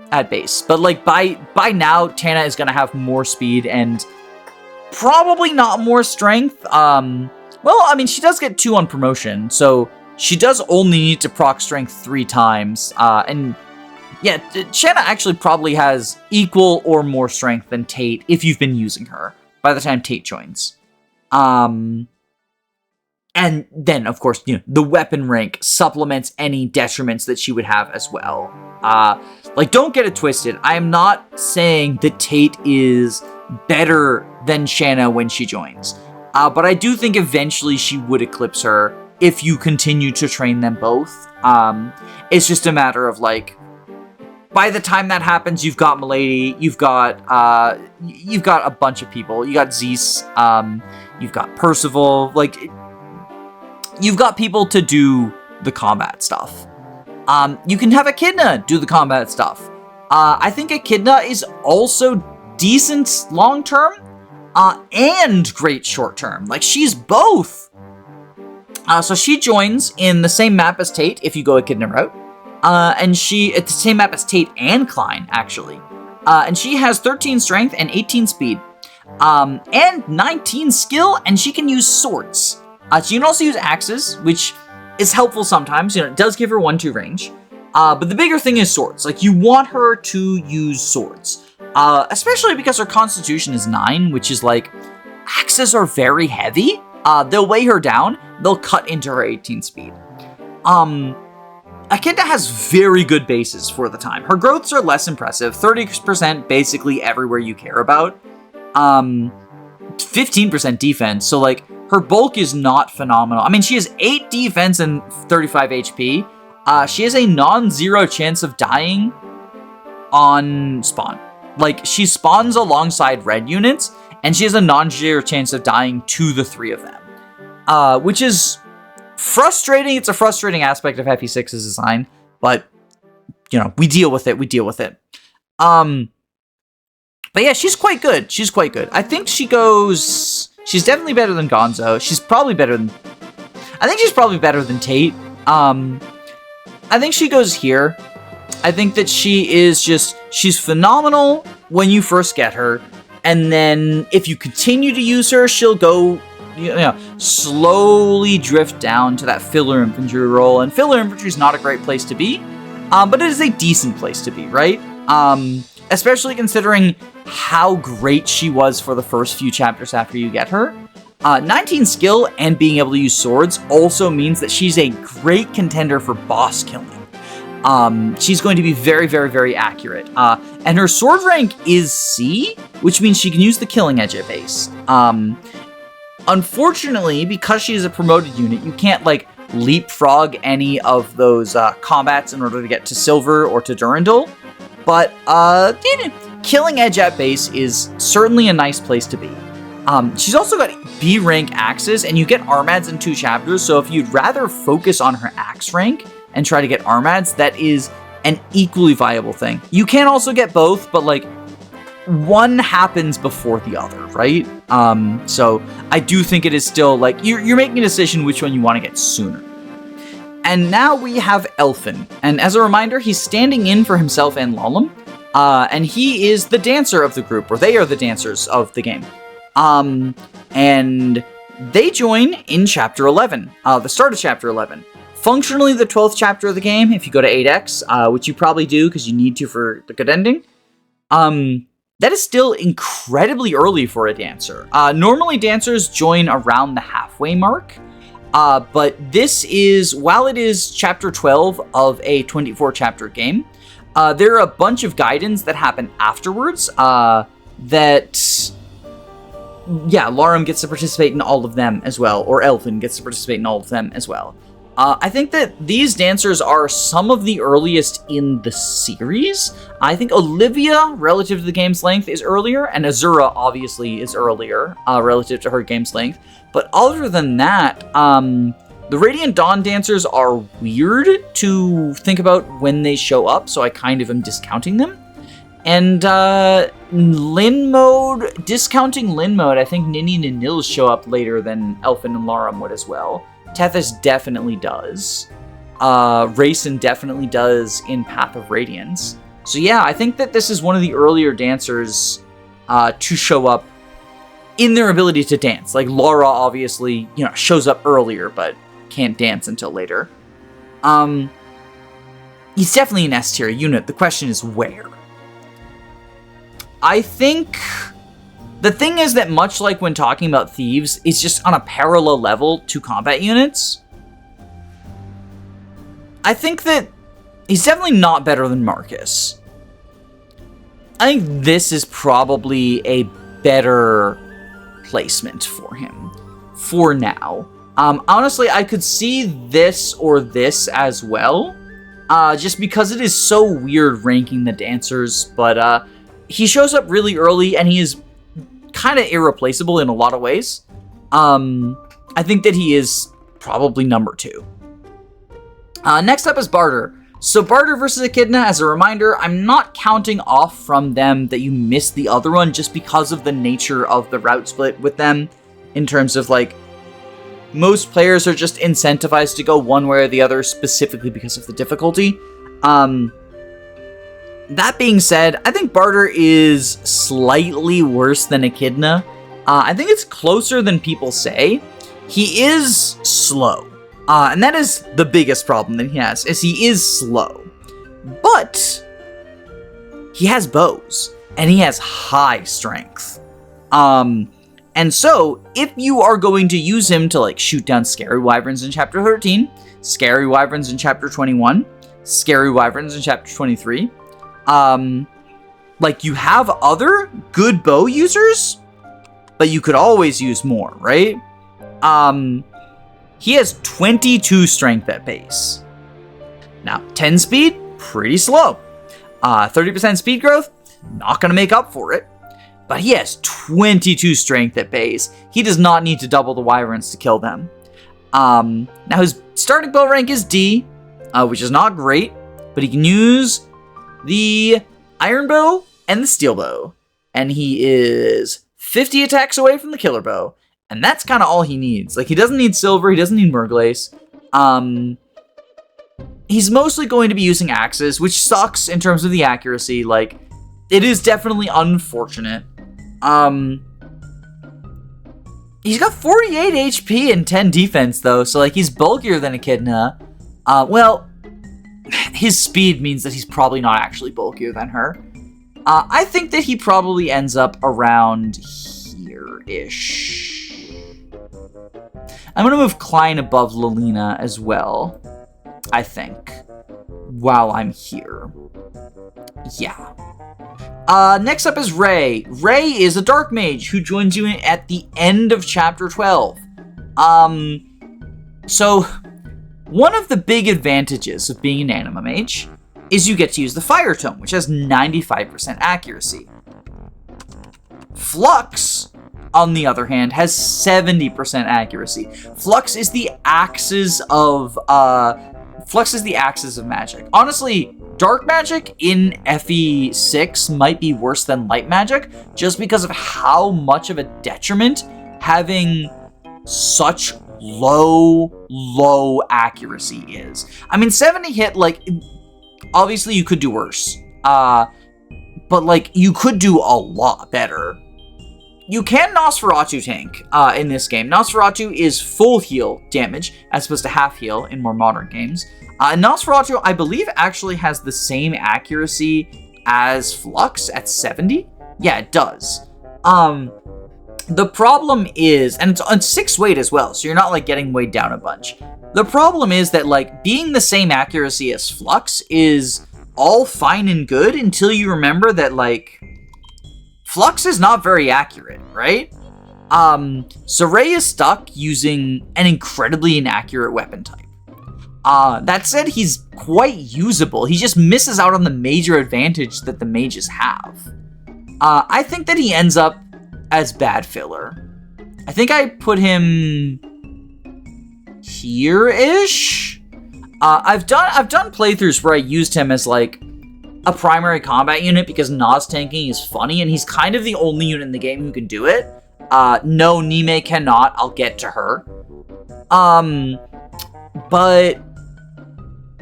at base. But like by now, Shanna is gonna have more speed and probably not more strength. Well, I mean, she does get 2 on promotion, so she does only need to proc strength 3 times. And yeah, Shanna actually probably has equal or more strength than Tate if you've been using her by the time Tate joins. And then, of course, you know, the weapon rank supplements any detriments that she would have as well. Like, don't get it twisted. I am not saying that Tate is better than Shanna when she joins. But I do think eventually she would eclipse her if you continue to train them both. It's just a matter of, like, by the time that happens, you've got Milady, you've got a bunch of people. You got Zealot, you've got Percival, like, you've got people to do the combat stuff. You can have Echidna do the combat stuff. I think Echidna is also decent long-term, and great short-term. Like, she's both. So she joins in the same map as Tate, if you go Echidna route. And it's the same map as Tate and Klien, actually. And she has 13 strength and 18 speed. And 19 skill, and she can use swords. She can also use axes, which is helpful sometimes. You know, it does give her 1-2 range. But the bigger thing is swords. Like, you want her to use swords. Especially because her constitution is 9, which is like, axes are very heavy. They'll weigh her down. They'll cut into her 18 speed. Echidna has very good bases for the time. Her growths are less impressive. 30% basically everywhere you care about. 15% defense. So, like, her bulk is not phenomenal. I mean, she has 8 defense and 35 HP. She has a non-zero chance of dying on spawn. Like, she spawns alongside red units, and she has a non-zero chance of dying to the 3 of them. Which is frustrating. It's a frustrating aspect of FE6's design, but, you know, we deal with it. But yeah, she's quite good. I think she's definitely better than Gonzo. I think she's probably better than Tate. I think she goes here. I think that she's phenomenal when you first get her. And then if you continue to use her, she'll go, you know, slowly drift down to that filler infantry role. And filler infantry is not a great place to be, but it is a decent place to be, right? Especially considering how great she was for the first few chapters after you get her. 19 skill and being able to use swords also means that she's a great contender for boss killing. She's going to be very, very, very accurate. And her sword rank is C, which means she can use the killing edge at base. Unfortunately, because she is a promoted unit, you can't, like, leapfrog any of those combats in order to get to silver or to Durandal. But killing edge at base is certainly a nice place to be. She's also got B rank axes, and you get armads in 2 chapters, so if you'd rather focus on her axe rank and try to get armads, that is an equally viable thing. You can also get both, but, like, one happens before the other, right? So I do think it is still, like, you're making a decision which one you want to get sooner. And now we have Elfin, and as a reminder, he's standing in for himself and Larum, and he is the dancer of the group, or they are the dancers of the game. And they join in Chapter 11, the start of Chapter 11. Functionally the 12th chapter of the game, if you go to 8X, which you probably do because you need to for the good ending. That is still incredibly early for a dancer. Normally dancers join around the halfway mark, but this is, while it is Chapter 12 of a 24 chapter game, there are a bunch of guidance that happen afterwards, Larum gets to participate in all of them as well, or Elfin gets to participate in all of them as well. I think that these dancers are some of the earliest in the series. I think Olivia, relative to the game's length, is earlier, and Azura obviously is earlier, relative to her game's length. But other than that, the Radiant Dawn dancers are weird to think about when they show up, so I kind of am discounting them. And Lin mode, discounting Lin mode, I think Nini and Nils show up later than Elfin and Larum would as well. Tethys definitely does. Rayson definitely does in Path of Radiance. So yeah, I think that this is one of the earlier dancers to show up in their ability to dance. Like Laura obviously, shows up earlier, but can't dance until later. He's definitely an S tier unit. The question is where? I think the thing is that much like when talking about thieves, it's just on a parallel level to combat units. I think that he's definitely not better than Marcus. I think this is probably a better placement for him. for now. Honestly, I could see this or this as well, just because it is so weird ranking the dancers, but he shows up really early, and he is kind of irreplaceable in a lot of ways. I think that he is probably number 2. Next up is Bartre. So Bartre versus Echidna, as a reminder, I'm not counting off from them that you missed the other one just because of the nature of the route split with them, in terms of, like, most players are just incentivized to go one way or the other specifically because of the difficulty. That being said, I think Bartre is slightly worse than Echidna. I think it's closer than people say. He is slow. And that is the biggest problem that he has, is he is slow. But he has bows, and he has high strength. And so, if you are going to use him to, like, shoot down scary wyverns in Chapter 13, scary wyverns in Chapter 21, scary wyverns in Chapter 23, like, you have other good bow users, but you could always use more, right? He has 22 strength at base. Now, 10 speed, pretty slow. 30% speed growth, not going to make up for it. But he has 22 strength at base. He does not need to double the wyverns to kill them. Now, his starting bow rank is D, which is not great, but he can use the iron bow and the steel bow. And he is 50 attacks away from the killer bow. And that's kind of all he needs. Like, he doesn't need silver, he doesn't need Murglace. He's mostly going to be using axes, which sucks in terms of the accuracy. Like, it is definitely unfortunate. He's got 48 HP and 10 defense, though, so, like, he's bulkier than Echidna. Well, his speed means that he's probably not actually bulkier than her. I think that he probably ends up around here-ish. I'm going to move Klien above Lilina as well, I think, while I'm here. Yeah. Next up is Reigh. Reigh is a dark mage who joins you at the end of Chapter 12. So, one of the big advantages of being an anima mage is you get to use the Fire Tome, which has 95% accuracy. Flux, on the other hand, has 70% accuracy. Flux is the axes of magic. Honestly, dark magic in FE6 might be worse than light magic, just because of how much of a detriment having such low accuracy is. I mean, 70 hit, like, obviously you could do worse. But, like, you could do a lot better. You can Nosferatu tank in this game. Nosferatu is full heal damage, as opposed to half heal in more modern games. Nosferatu, I believe, actually has the same accuracy as Flux at 70. Yeah, it does. The problem is, and it's on 6 weight as well, so you're not, like, getting weighed down a bunch. The problem is that, like, being the same accuracy as Flux is all fine and good until you remember that, like, Flux is not very accurate, right? So Reigh is stuck using an incredibly inaccurate weapon type. That said, he's quite usable. He just misses out on the major advantage that the mages have. I think that he ends up as bad filler. I think I put him here-ish. I've done playthroughs where I used him as, like, a primary combat unit because Nos tanking is funny, and he's kind of the only unit in the game who can do it. No, Nime cannot. I'll get to her. But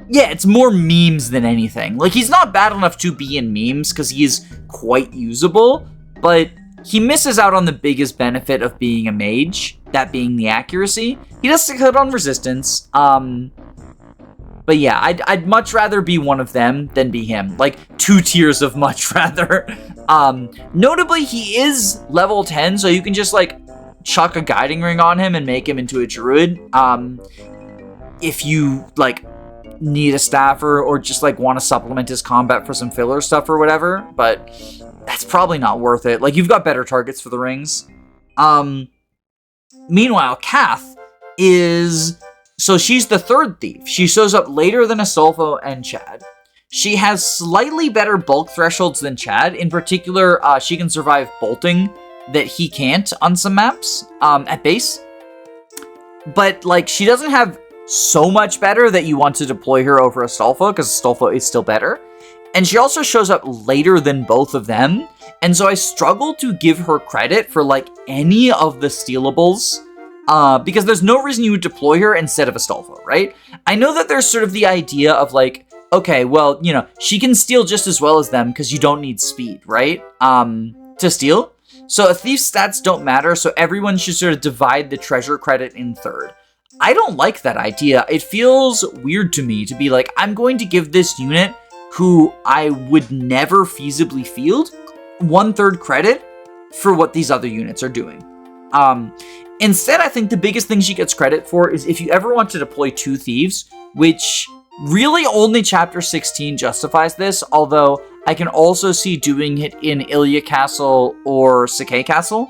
yeah, it's more memes than anything. Like, he's not bad enough to be in memes because he is quite usable, but he misses out on the biggest benefit of being a mage, that being the accuracy. He does stick out on resistance. But yeah, I'd much rather be one of them than be him. Like, 2 tiers of much rather. Notably, he is level 10, so you can just, like, chuck a guiding ring on him and make him into a druid. If you, like, need a staffer or just, like, want to supplement his combat for some filler stuff or whatever. But that's probably not worth it. Like, you've got better targets for the rings. Meanwhile, Cath is... So she's the third thief. She shows up later than Astolfo and Chad. She has slightly better bulk thresholds than Chad. In particular, she can survive bolting that he can't on some maps at base. But, like, she doesn't have so much better that you want to deploy her over Astolfo, because Astolfo is still better. And she also shows up later than both of them. And so I struggle to give her credit for, like, any of the stealables. Because there's no reason you would deploy her instead of Astolfo, right? I know that there's sort of the idea of, like, okay, well, you know, she can steal just as well as them because you don't need speed, right? To steal. So a thief's stats don't matter, so everyone should sort of divide the treasure credit in third. I don't like that idea. It feels weird to me to be like, I'm going to give this unit, who I would never feasibly field, 1/3 credit for what these other units are doing. Instead, I think the biggest thing she gets credit for is if you ever want to deploy 2 thieves, which really only chapter 16 justifies this, although I can also see doing it in Ilya Castle or Sakei Castle.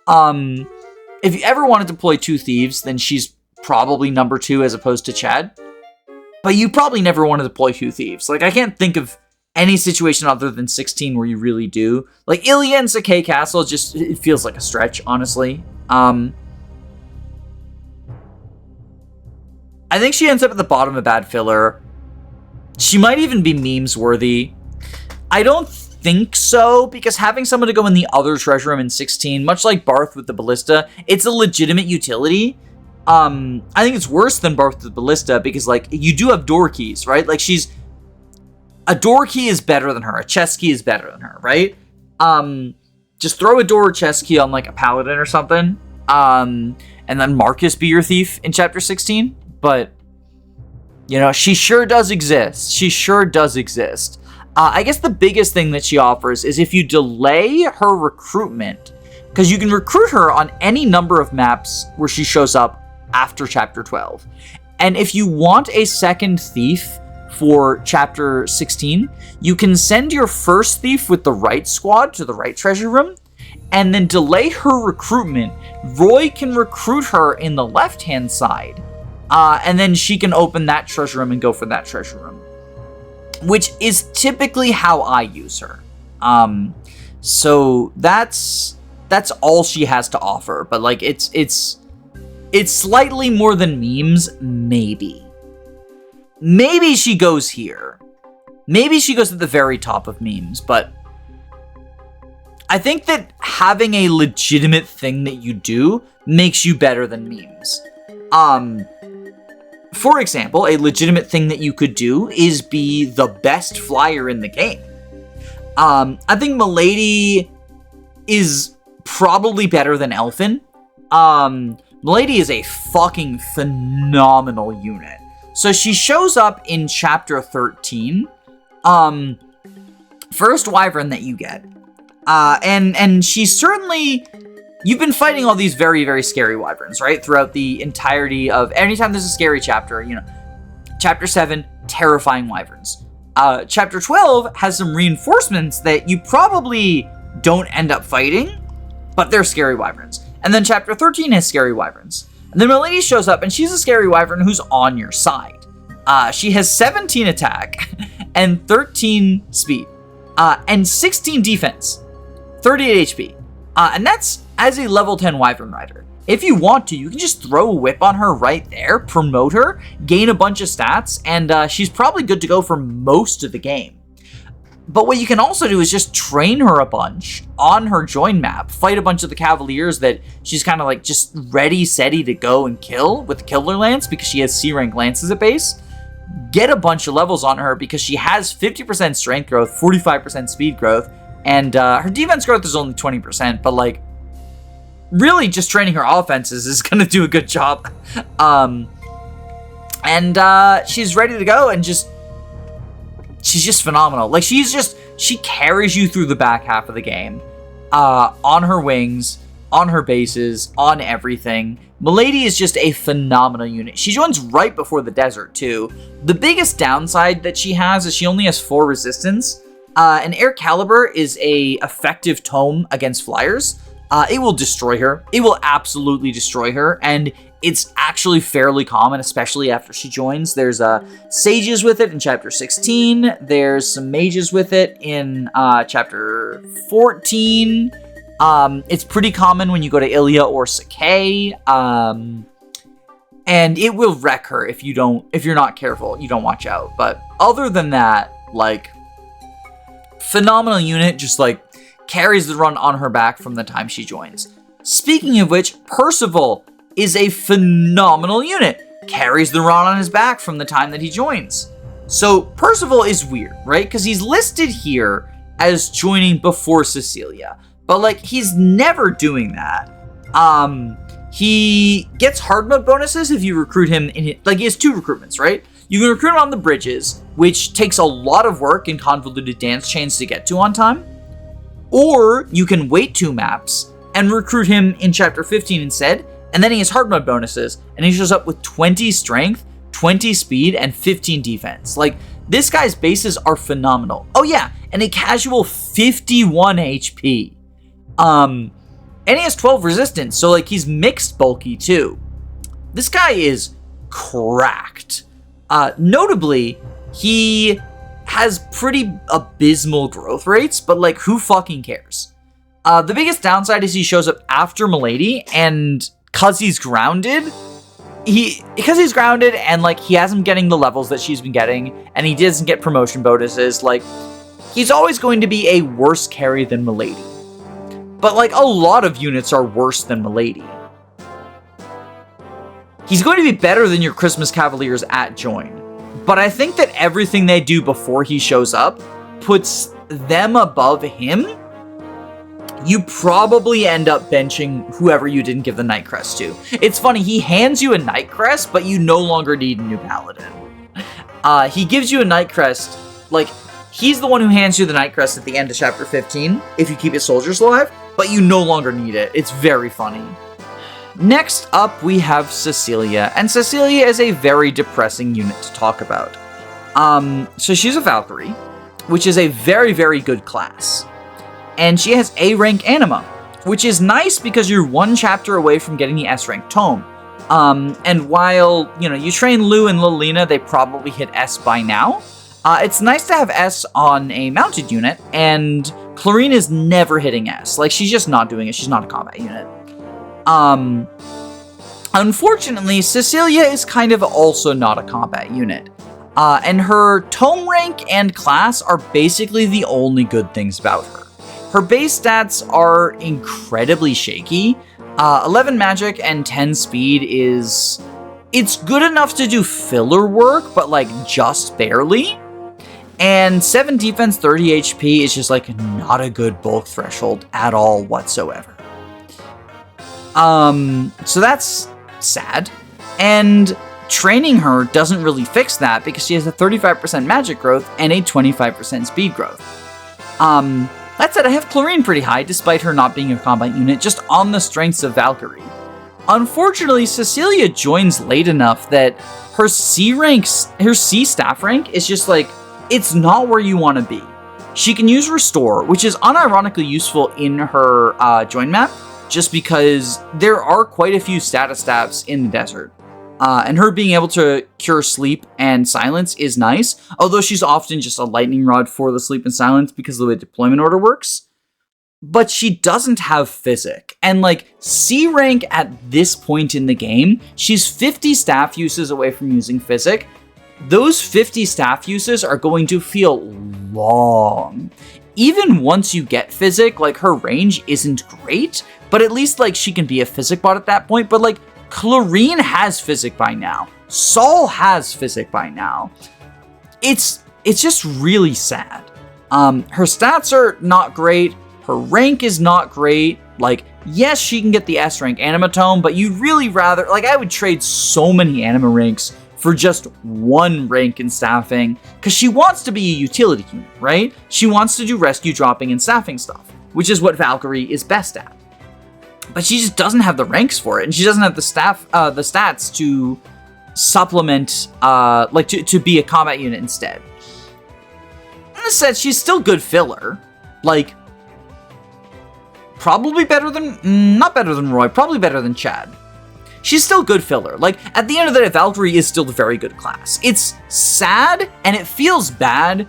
If you ever want to deploy 2 thieves, then she's probably number 2 as opposed to Chad. But you probably never want to deploy 2 thieves. Like, I can't think of any situation other than 16 where you really do. Like, Ilya and Sakei Castle, just, it feels like a stretch, honestly. I think she ends up at the bottom of bad filler. She might even be memes worthy. I don't think so, because having someone to go in the other treasure room in 16, much like Barth with the ballista, it's a legitimate utility. I think it's worse than Barth with the ballista because, like, you do have door keys, right? Like, a door key is better than her. A chest key is better than her, right? Just throw a door or chest key on, like, a paladin or something. And then Marcus be your thief in chapter 16. But, you know, she sure does exist. She sure does exist. I guess the biggest thing that she offers is if you delay her recruitment, because you can recruit her on any number of maps where she shows up after chapter 12. And if you want a second thief for chapter 16, you can send your first thief with the right squad to the right treasure room, and then delay her recruitment. Roy can recruit her in the left-hand side. And then she can open that treasure room and go for that treasure room, which is typically how I use her. So that's all she has to offer. But like it's slightly more than memes. Maybe she goes here. Maybe she goes at the very top of memes. But I think that having a legitimate thing that you do makes you better than memes. For example, a legitimate thing that you could do is be the best flyer in the game. I think Milady is probably better than Elfin. Milady is a fucking phenomenal unit. So she shows up in chapter 13. First wyvern that you get. And she's certainly... You've been fighting all these very, very scary wyverns, right? Throughout the entirety of... Anytime there's a scary chapter, you know. Chapter 7, terrifying wyverns. Chapter 12 has some reinforcements that you probably don't end up fighting, but they're scary wyverns. And then chapter 13 has scary wyverns. And then Milady shows up, and she's a scary wyvern who's on your side. She has 17 attack, and 13 speed, and 16 defense, 38 HP. And that's as a level 10 wyvern rider. If you want to, you can just throw a whip on her right there, promote her, gain a bunch of stats, and she's probably good to go for most of the game. But what you can also do is just train her a bunch on her join map, fight a bunch of the cavaliers that she's kind of like just ready, steady to go and kill with the killer lance because she has C rank lances at base. Get a bunch of levels on her because she has 50% strength growth, 45% speed growth, and her defense growth is only 20%, but like, really just training her offenses is going to do a good job. She's ready to go and she's just phenomenal. Like, she carries you through the back half of the game, on her wings, on her bases, on everything. Milady is just a phenomenal unit. She joins right before the desert, too. The biggest downside that she has is she only has 4 resistance. And Air Caliber is a effective tome against flyers. it will destroy her. It will absolutely destroy her, and it's actually fairly common, especially after she joins. There's sages with it in chapter 16. There's some mages with it in chapter 14. It's pretty common when you go to Ilia or Sakei. And it will wreck her if you're not careful, you don't watch out. But other than that, like, phenomenal unit, just like carries the run on her back from the time she joins. Speaking of which, Percival is a phenomenal unit. Carries the run on his back from the time that he joins. So Percival is weird, right? Because he's listed here as joining before Cecelia. But like, he's never doing that. He gets hard mode bonuses if you recruit him in, like, he has 2 recruitments, right? You can recruit him on the bridges, which takes a lot of work and convoluted dance chains to get to on time. Or you can wait 2 maps and recruit him in chapter 15 instead. And then he has hard mode bonuses, and he shows up with 20 strength, 20 speed, and 15 defense. Like, this guy's bases are phenomenal. Oh yeah, and a casual 51 HP. And he has 12 resistance, so like, he's mixed bulky too. This guy is cracked. Notably, he has pretty abysmal growth rates, but like, who fucking cares? The biggest downside is he shows up after Milady, and because he's grounded, and like, he hasn't getting the levels that she's been getting, and he doesn't get promotion bonuses, like, he's always going to be a worse carry than Milady. But like, a lot of units are worse than Milady. He's going to be better than your Christmas Cavaliers at join. But I think that everything they do before he shows up puts them above him. You probably end up benching whoever you didn't give the Night Crest to. It's funny, he hands you a Night Crest, but you no longer need a new Paladin. He gives you a Night Crest, like, he's the one who hands you the Night Crest at the end of chapter 15, if you keep his soldiers alive, but you no longer need it. It's very funny. Next up, we have Cecelia, and Cecelia is a very depressing unit to talk about. So she's a Valkyrie, which is a very, very good class. And she has A rank anima, which is nice because you're 1 chapter away from getting the S rank tome. And while, you train Lugh and Lilina, they probably hit S by now. It's nice to have S on a mounted unit, and Clarine is never hitting S. Like, she's just not doing it. She's not a combat unit. Unfortunately, Cecelia is kind of also not a combat unit. And her tome rank and class are basically the only good things about her. Her base stats are incredibly shaky. 11 magic and 10 speed it's good enough to do filler work, but like just barely. And 7 defense, 30 HP is just like not a good bulk threshold at all whatsoever. So that's sad. And training her doesn't really fix that because she has a 35% magic growth and a 25% speed growth. That said, I have Clarine pretty high despite her not being a combat unit, just on the strengths of Valkyrie. Unfortunately, Cecelia joins late enough that her C staff rank is just like, it's not where you want to be. She can use Restore, which is unironically useful in her join map, just because there are quite a few status staffs in the desert. And her being able to cure sleep and silence is nice, although she's often just a lightning rod for the sleep and silence because of the way deployment order works. But she doesn't have Physic, and like, C rank at this point in the game, she's 50 staff uses away from using Physic. Those 50 staff uses are going to feel long. Even once you get Physic, like, her range isn't great, but at least like, she can be a Physic bot at that point. But like, Clarine has Physic by now. Saul has Physic by now. It's just really sad. Her stats are not great. Her rank is not great. Like, yes, she can get the S rank anima tome, but you'd really rather, like, I would trade so many anima ranks for just 1 rank in staffing, because she wants to be a utility unit, right? She wants to do rescue dropping and staffing stuff, which is what Valkyrie is best at. But she just doesn't have the ranks for it, and she doesn't have the stats to supplement, to be a combat unit instead. That said, she's still good filler. Like, Probably better than, not better than Roy, probably better than Chad. She's still good filler. Like, at the end of the day, Valkyrie is still a very good class. It's sad, and it feels bad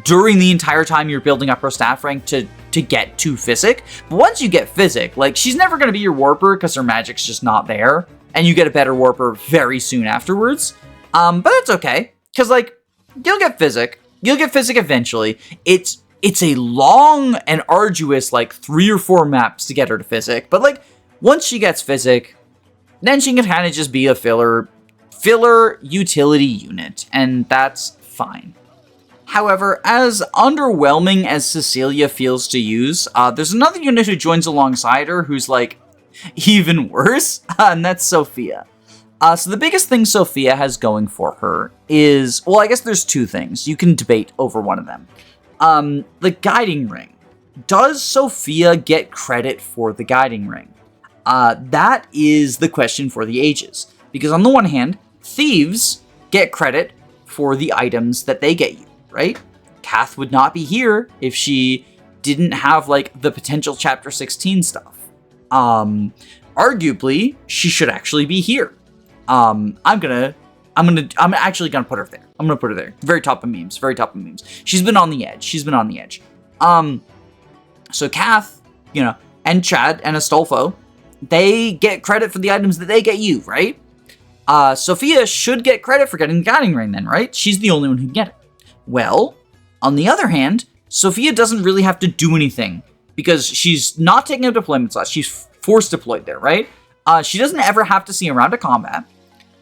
during the entire time you're building up her staff rank to get to Physic. But once you get Physic, like, she's never going to be your Warper because her magic's just not there, and you get a better Warper very soon afterwards. But that's okay, because, like, you'll get Physic. You'll get Physic eventually. It's a long and arduous, like, 3 or 4 maps to get her to Physic, but, like, once she gets Physic, then she can kind of just be a filler utility unit, and that's fine. However, as underwhelming as Cecelia feels to use, there's another unit who joins alongside her who's, like, even worse, and that's Sophia. So the biggest thing Sophia has going for her is, well, I guess there's 2 things. You can debate over one of them. The Guiding Ring. Does Sophia get credit for the Guiding Ring? That is the question for the ages. Because on the one hand, thieves get credit for the items that they get you, right? Cath would not be here if she didn't have, like, the potential Chapter 16 stuff. Arguably, she should actually be here. I'm actually gonna put her there. I'm gonna put her there. Very top of memes. She's been on the edge. So Cath, and Chad and Astolfo, they get credit for the items that they get you, right? Sophia should get credit for getting the Guiding Ring then, right? She's the only one who can get it. Well, on the other hand, Sophia doesn't really have to do anything because she's not taking up deployment slots. She's force deployed there, right? She doesn't ever have to see a round of combat.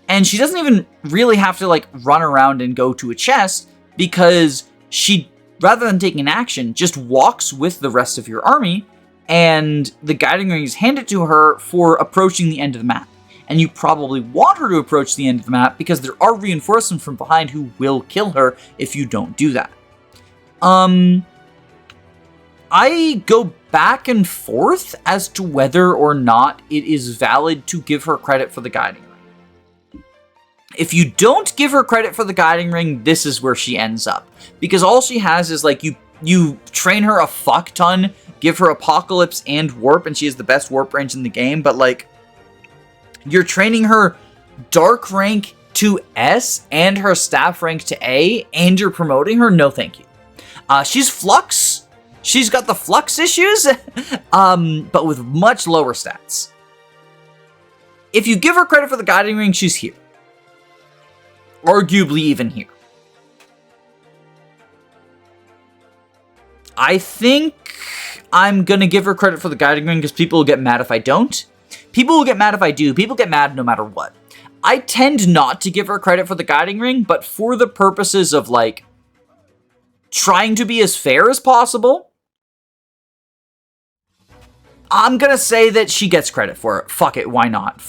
And she doesn't even really have to, like, run around and go to a chest because she, rather than taking an action, just walks with the rest of your army, and the Guiding Ring is handed to her for approaching the end of the map. And you probably want her to approach the end of the map because there are reinforcements from behind who will kill her if you don't do that. I go back and forth as to whether or not it is valid to give her credit for the Guiding Ring. If you don't give her credit for the Guiding Ring, this is where she ends up. Because all she has is, like, you train her a fuck ton, give her Apocalypse and Warp, and she has the best Warp range in the game, but, like, you're training her Dark rank to S and her Staff rank to A, and you're promoting her? No thank you. She's Flux. She's got the Flux issues, but with much lower stats. If you give her credit for the Guiding Ring, she's here. Arguably even here. I think I'm gonna give her credit for the Guiding Ring because people will get mad if I don't. People will get mad if I do. People get mad no matter what. I tend not to give her credit for the Guiding Ring, but for the purposes of, like, trying to be as fair as possible, I'm gonna say that she gets credit for it. Fuck it, why not?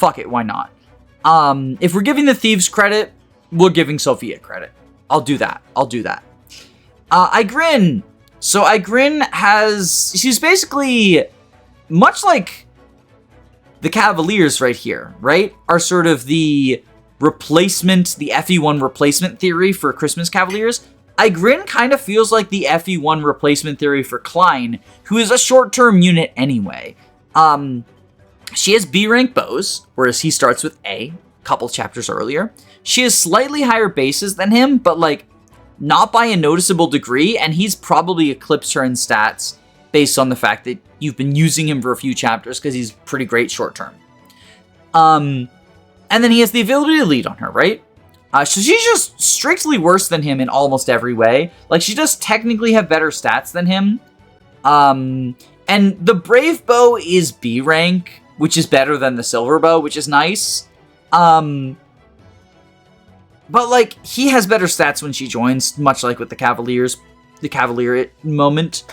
If we're giving the thieves credit, we're giving Sophia credit. I'll do that. Igrine. So Igrine she's basically, much like the Cavaliers right here, right? Are sort of the replacement, the FE1 replacement theory for Christmas Cavaliers. Igrine kind of feels like the FE1 replacement theory for Klien, who is a short-term unit anyway. She has B rank bows, whereas he starts with A, couple chapters earlier. She has slightly higher bases than him, but, like, not by a noticeable degree, and he's probably eclipsed her in stats based on the fact that you've been using him for a few chapters because he's pretty great short-term. And then he has the ability to lead on her, right? So she's just strictly worse than him in almost every way. Like, she does technically have better stats than him. And the Brave Bow is B rank, which is better than the Silver Bow, which is nice. But, like, he has better stats when she joins, much like with the Cavaliers, the Cavalier moment.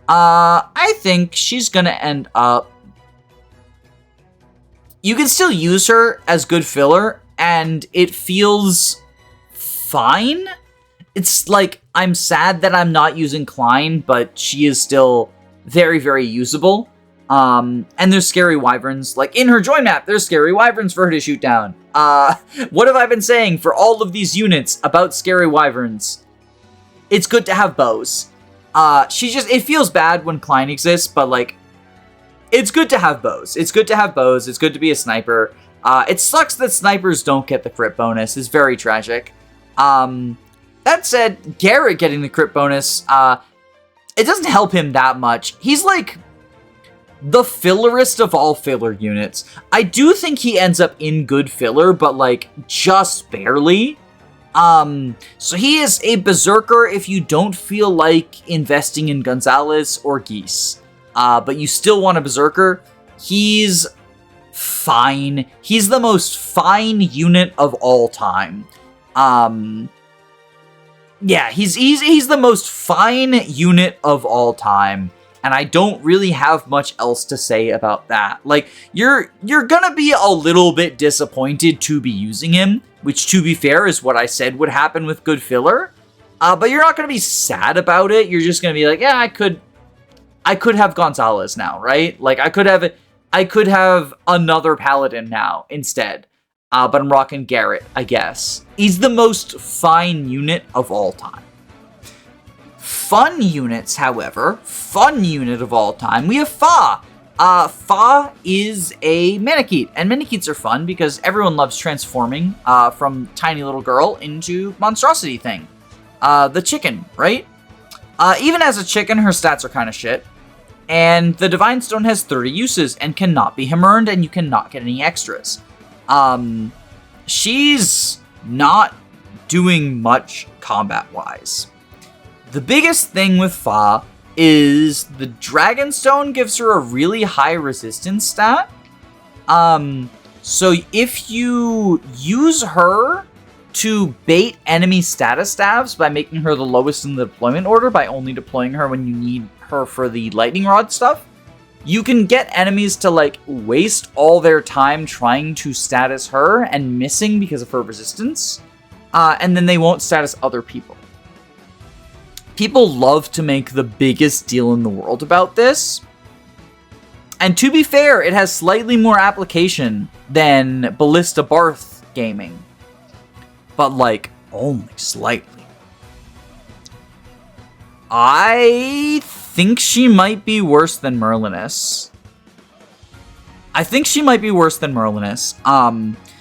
I think she's gonna end up... You can still use her as good filler, and it feels fine. It's like, I'm sad that I'm not using Klien, but she is still very, very usable. And there's scary wyverns. Like, in her join map, there's scary wyverns for her to shoot down. What have I been saying for all of these units about scary wyverns? It's good to have bows. It feels bad when Klien exists, but, like, it's good to have bows. It's good to have bows. It's good to be a sniper. It sucks that snipers don't get the crit bonus. It's very tragic. That said, Garret getting the crit bonus, it doesn't help him that much. He's like the fillerest of all filler units. I do think he ends up in good filler, but like just barely. So he is a berserker if you don't feel like investing in Gonzalez or Geese. But you still want a berserker. He's fine. He's the most fine unit of all time. Yeah, he's the most fine unit of all time, and I don't really have much else to say about that. Like, you're gonna be a little bit disappointed to be using him, which, to be fair, is what I said would happen with good filler. But you're not gonna be sad about it. You're just gonna be like, yeah, I could have Gonzalez now, right? Like, I could have another paladin now instead. But I'm rocking Garret, I guess. He's the most fine unit of all time. Fun units, however, fun unit of all time, we have Fa. Fa is a Manakete, and Manaketes are fun because everyone loves transforming from tiny little girl into monstrosity thing. The chicken, right? Even as a chicken, her stats are kind of shit. And the Divine Stone has 30 uses and cannot be him-earned, and you cannot get any extras. She's not doing much combat-wise. The biggest thing with Fa is the Dragonstone gives her a really high resistance stat. So if you use her to bait enemy status staves by making her the lowest in the deployment order by only deploying her when you need her for the lightning rod stuff, you can get enemies to, like, waste all their time trying to status her and missing because of her resistance, and then they won't status other people. People love to make the biggest deal in the world about this, and to be fair, it has slightly more application than Ballista Barth gaming, but, like, only slightly. I think she might be worse than Merlinus.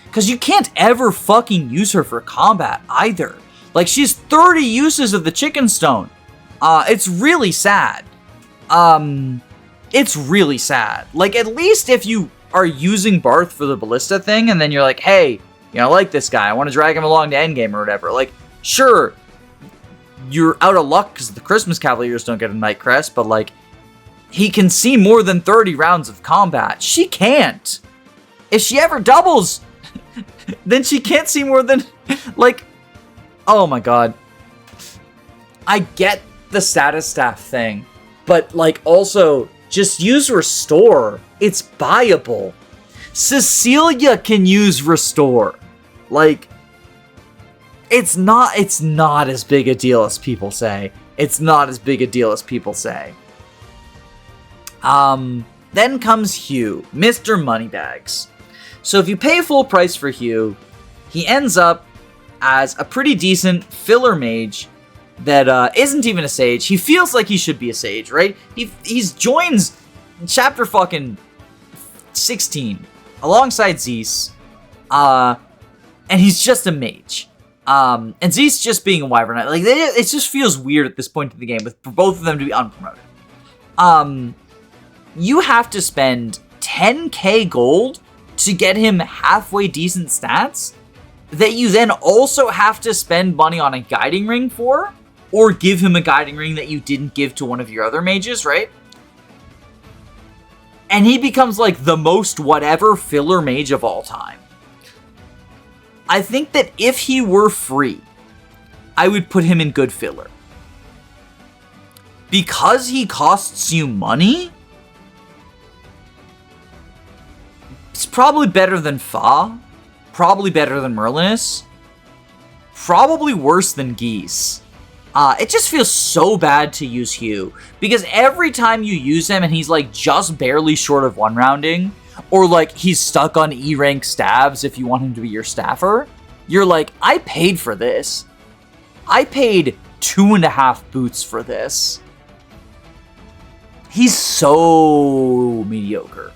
Because you can't ever fucking use her for combat either. Like, she's 30 uses of the Chicken Stone. It's really sad. It's really sad. Like, at least if you are using Barth for the ballista thing, and then you're like, hey, you know, I like this guy, I want to drag him along to endgame or whatever. Like, sure, you're out of luck because the Christmas Cavaliers don't get a Night Crest, but, like, he can see more than 30 rounds of combat. She can't. If she ever doubles, then she can't see more than, like, oh my god. I get the status staff thing, but, like, also, just use Restore. It's buyable. Cecelia can use Restore. Like, it's not as big a deal as people say. Then comes Hugh, Mr. Moneybags. So if you pay full price for Hugh, he ends up as a pretty decent filler mage that isn't even a sage. He feels like he should be a sage, right? He's joins chapter fucking 16 alongside Zeus, and he's just a mage. And Zeus just being a wyvern knight, like, it just feels weird at this point in the game for both of them to be unpromoted. You have to spend 10k gold to get him halfway decent stats that you then also have to spend money on a guiding ring for, or give him a guiding ring that you didn't give to one of your other mages, right? And he becomes, like, the most whatever filler mage of all time. I think that if he were free, I would put him in good filler. Because he costs you money, it's probably better than Fa, probably better than Merlinus, probably worse than Geese. It just feels so bad to use Hugh, because every time you use him and he's, like, just barely short of one-rounding, or, like, he's stuck on E-rank stabs if you want him to be your staffer, you're like, I paid for this. I paid 2.5 boots for this. He's so mediocre.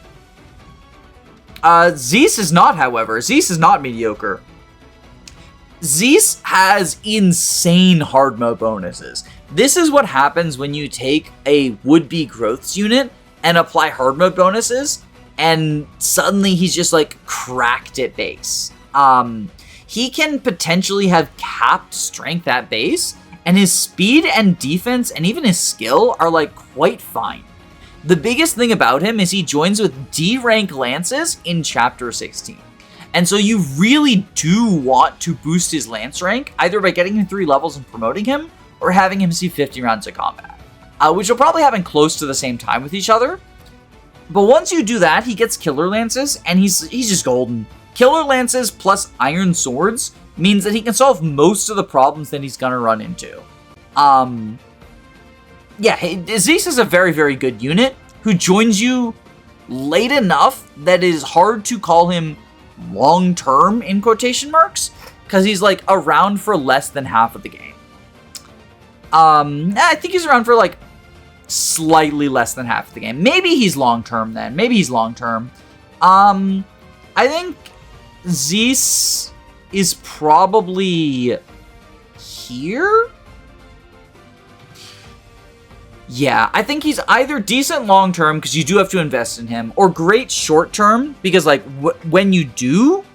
Zeus is not, however. Zeus is not mediocre. Zeus has insane hard mode bonuses. This is what happens when you take a would-be growths unit and apply hard mode bonuses, and suddenly he's just like cracked at base. He can potentially have capped strength at base, and his speed and defense and even his skill are like quite fine. The biggest thing about him is he joins with D rank lances in chapter 16. And so you really do want to boost his lance rank, either by getting him 3 levels and promoting him, or having him see 50 rounds of combat, which will probably happen close to the same time with each other. But once you do that, he gets killer lances, and he's just golden. Killer lances plus iron swords means that he can solve most of the problems that he's gonna run into. Zeus is a very, very good unit who joins you late enough that it is hard to call him long-term in quotation marks, because he's like around for less than half of the game. I think he's around for like slightly less than half of the game. Maybe he's long-term then. Maybe he's long-term. I think Zeus is probably here. Yeah, I think he's either decent long-term, because you do have to invest in him, or great short-term, because, like, when you do,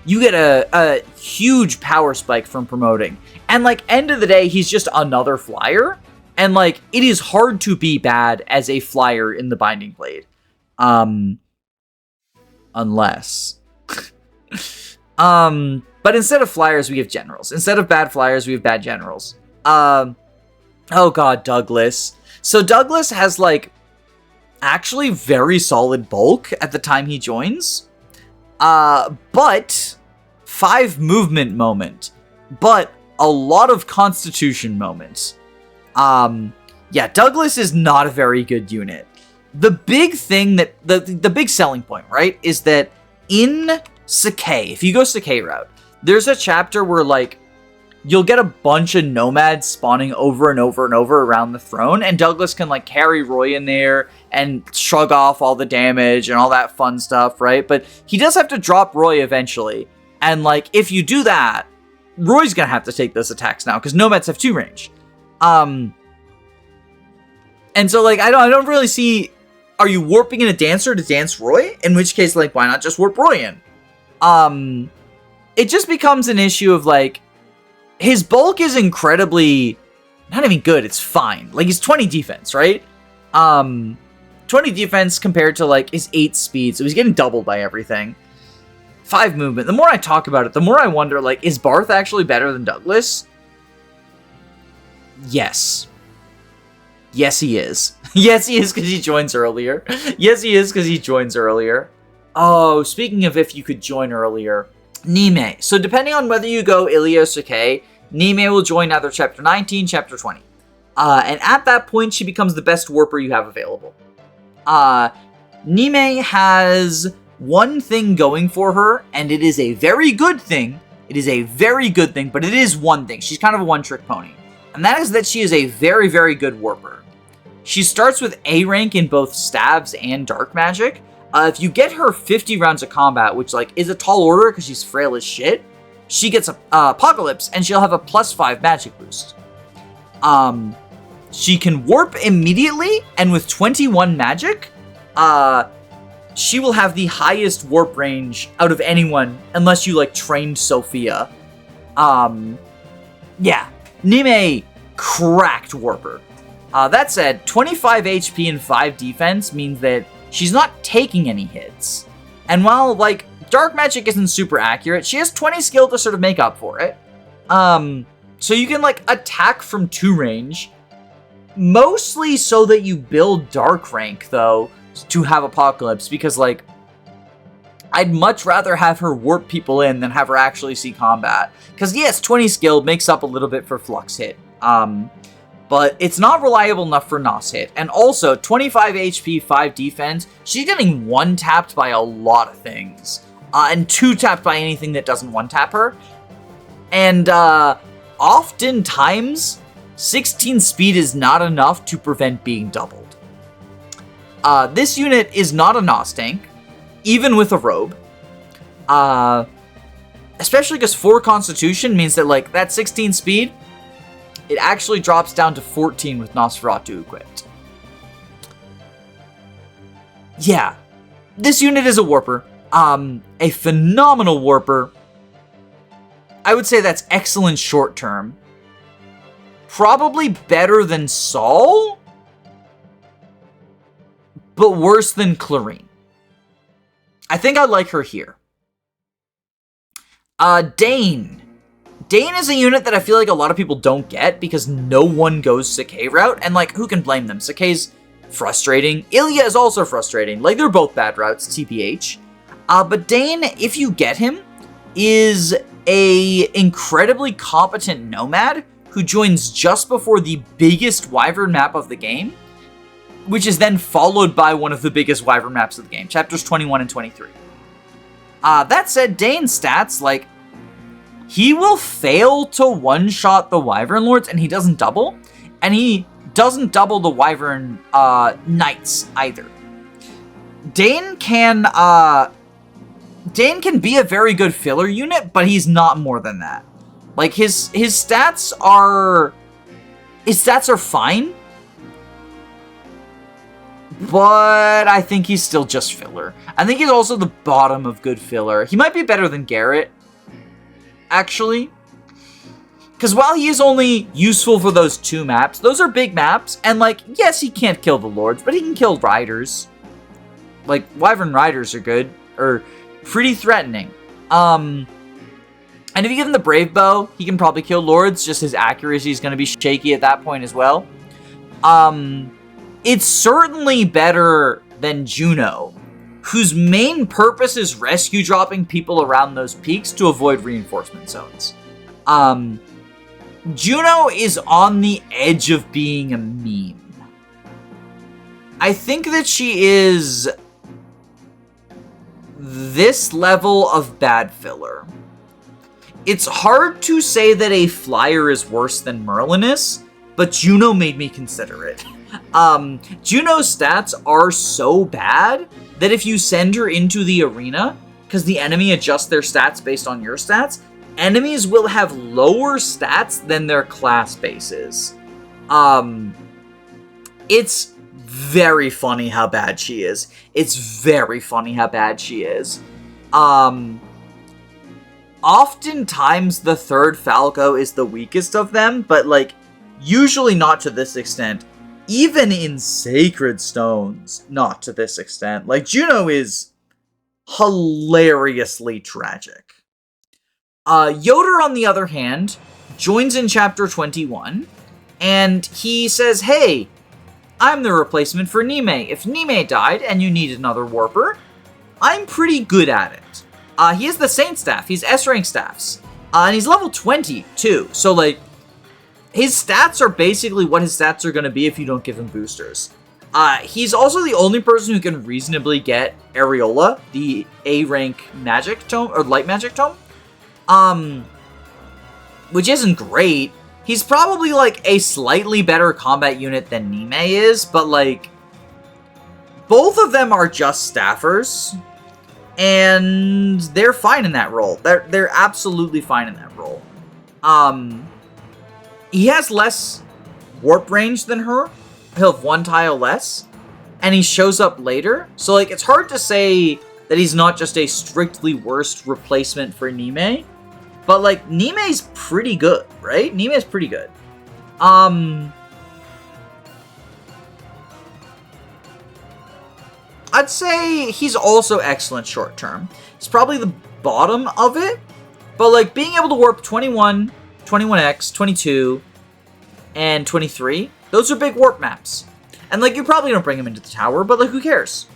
you get a huge power spike from promoting. And, like, end of the day, he's just another flyer, and, like, it is hard to be bad as a flyer in the Binding Blade. Unless. But instead of flyers, we have generals. Instead of bad flyers, we have bad generals. Oh god, Douglas. So Douglas has, like, actually very solid bulk at the time he joins. But 5 movement moment. But a lot of constitution moments. Yeah, Douglas is not a very good unit. The big thing that, the big selling point, right, is that in Sakai, if you go Sakai route, there's a chapter where, like, you'll get a bunch of nomads spawning over and over and over around the throne, and Douglas can, like, carry Reigh in there and shrug off all the damage and all that fun stuff, right? But he does have to drop Reigh eventually, and, like, if you do that, Roy's gonna have to take those attacks now, because nomads have 2 range. And so, like, I don't really see, are you warping in a dancer to dance Reigh? In which case, like, why not just warp Reigh in? It just becomes an issue of, like, his bulk is incredibly, not even good, it's fine. Like, he's 20 defense, right? 20 defense compared to, like, his 8 speed, so he's getting doubled by everything. 5 movement. The more I talk about it, the more I wonder, like, is Barth actually better than Douglas? Yes. Yes, he is. Yes, he is, because he joins earlier. Yes, he is, because he joins earlier. Oh, speaking of if you could join earlier, Nime. So depending on whether you go Ilya or Sakai, Nime will join either Chapter 19, Chapter 20. And at that point, she becomes the best warper you have available. Nime has one thing going for her, and it is a very good thing. It is a very good thing, but it is one thing. She's kind of a one-trick pony. And that is that she is a very, very good warper. She starts with A rank in both stabs and dark magic. If you get her 50 rounds of combat, which, like, is a tall order because she's frail as shit, she gets a Apocalypse, and she'll have a +5 magic boost. She can warp immediately, and with 21 magic, she will have the highest warp range out of anyone, unless you, like, trained Sophia. Yeah, Nime, cracked warper. That said, 25 HP and 5 defense means that she's not taking any hits. And while, like, dark magic isn't super accurate, she has 20 skill to sort of make up for it. So you can, like, attack from 2 range, mostly so that you build dark rank, though, to have Apocalypse, because, like, I'd much rather have her warp people in than have her actually see combat. Because, yes, 20 skill makes up a little bit for Flux hit. But it's not reliable enough for Nos hit. And also, 25 HP, 5 defense, she's getting 1-tapped by a lot of things. And 2-tapped by anything that doesn't 1-tap her. And oftentimes, 16 speed is not enough to prevent being doubled. This unit is not a NOS tank, even with a robe. Especially because 4 Constitution means that, like, that 16 speed, it actually drops down to 14 with Nosferatu equipped. Yeah, this unit is a warper. A phenomenal warper. I would say that's excellent short term. Probably better than Saul, but worse than Clarine. I think I like her here. Dane. Dane is a unit that I feel like a lot of people don't get because no one goes Sakai route, and, like, who can blame them? Sakai's frustrating. Ilya is also frustrating. Like, they're both bad routes, TPH. But Dane, if you get him, is a incredibly competent nomad who joins just before the biggest wyvern map of the game, which is then followed by one of the biggest wyvern maps of the game, chapters 21 and 23. That said, Dane's stats, like, he will fail to one-shot the wyvern lords, and he doesn't double, and he doesn't double the wyvern knights either. Dane can be a very good filler unit, but he's not more than that. Like, his stats are fine, but I think he's still just filler. I think he's also the bottom of good filler. He might be better than Garret, actually. Because while he is only useful for those 2 maps, those are big maps, and, like, yes, he can't kill the lords, but he can kill riders. Like, wyvern riders are good, or pretty threatening. And if you give him the brave bow, he can probably kill lords, just his accuracy is going to be shaky at that point as well. It's certainly better than Juno, whose main purpose is rescue dropping people around those peaks to avoid reinforcement zones. Juno is on the edge of being a meme. I think that she is this level of bad filler. It's hard to say that a flyer is worse than Merlinus, but Juno made me consider it. Juno's stats are so bad that if you send her into the arena, because the enemy adjusts their stats based on your stats, enemies will have lower stats than their class bases. It's very funny how bad she is. It's very funny how bad she is. Oftentimes the third Falco is the weakest of them, but, like, usually not to this extent. Even in Sacred Stones, not to this extent. Like, Juno is hilariously tragic. Yoder, on the other hand, joins in chapter 21, and he says, hey, I'm the replacement for Nime. If Nime died and you need another warper, I'm pretty good at it. He has the Saint Staff. He's S-rank staffs. And he's level 20, too. So, like, his stats are basically what his stats are going to be if you don't give him boosters. He's also the only person who can reasonably get Areola, the A-rank magic tome, or light magic tome. Which isn't great. He's probably, like, a slightly better combat unit than Nime is, but, like, both of them are just staffers, and they're fine in that role. They're absolutely fine in that role. He has less warp range than her. He'll have 1 tile less, and he shows up later. So, like, it's hard to say that he's not just a strictly worst replacement for Nime. But, like, Nime's pretty good, right? Nime's pretty good. I'd say he's also excellent short term. He's probably the bottom of it. But, like, being able to warp 21, 21X, 22, and 23, those are big warp maps. And, like, you probably don't bring him into the tower, but, like, who cares?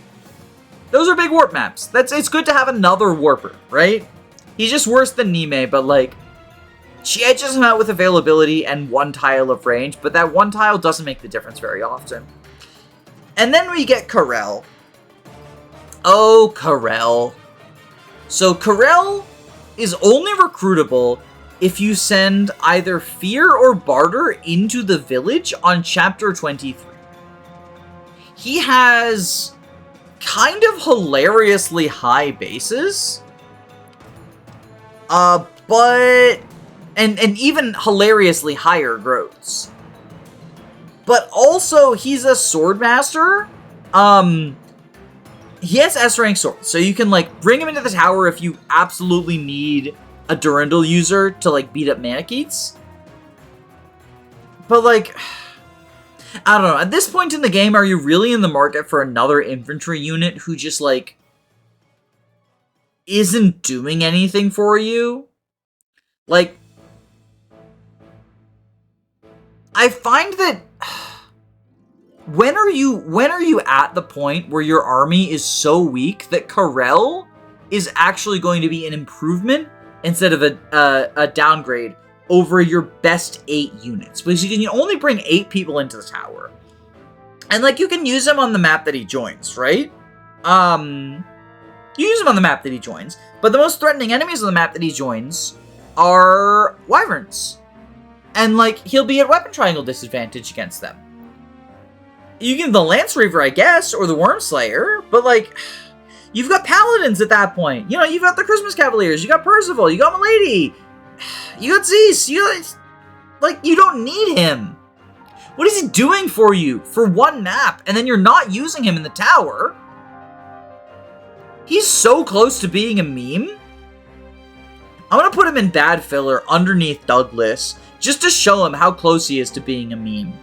Those are big warp maps. It's good to have another warper, right? He's just worse than Nime, but, like, she edges him out with availability and 1 tile of range, but that 1 tile doesn't make the difference very often. And then we get Karel. Oh, Karel. So Karel is only recruitable if you send either Fear or Bartre into the village on chapter 23. he has kind of hilariously high bases. But... And even hilariously higher growths. But also, he's a swordmaster. He has S-rank swords, so you can, like, bring him into the tower if you absolutely need a Durandal user to, like, beat up Manicheets. But, like, I don't know. At this point in the game, are you really in the market for another infantry unit who just, like, isn't doing anything for you? Like, I find that when are you at the point where your army is so weak that Karel is actually going to be an improvement instead of a downgrade over your best 8 units? Because you can only bring 8 people into the tower. And, like, you can use them on the map that he joins, right? You use them on the map that he joins, but the most threatening enemies on the map that he joins are wyverns. And, like, he'll be at weapon triangle disadvantage against them. You can the Lance Reaver, I guess, or the Wormslayer, but, like, you've got paladins at that point. You know, you've got the Christmas Cavaliers, you got Percival, you got Milady, you got Zealot, you don't need him. What is he doing for you for one map, and then you're not using him in the tower? He's so close to being a meme. I'm gonna put him in bad filler underneath Douglas, just to show him how close he is to being a meme.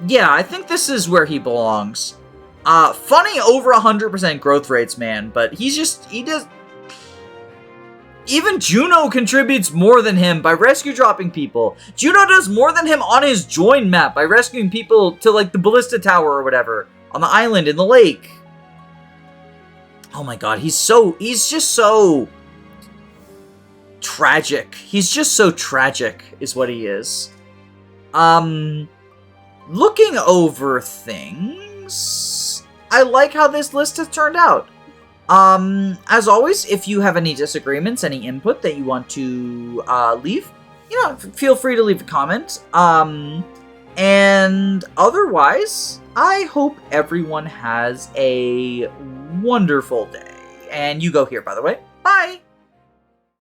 Yeah, I think this is where he belongs. Funny over 100% growth rates, man, but he does... Even Juno contributes more than him by rescue dropping people. Juno does more than him on his join map by rescuing people to, like, the Ballista Tower or whatever, on the island in the lake. Oh my god, he's just so... tragic. He's just so tragic, is what he is. Looking over things, I like how this list has turned out. As always, if you have any disagreements, any input that you want to, leave, you know, feel free to leave a comment. And otherwise, I hope everyone has a wonderful day. And you go here, by the way. Bye!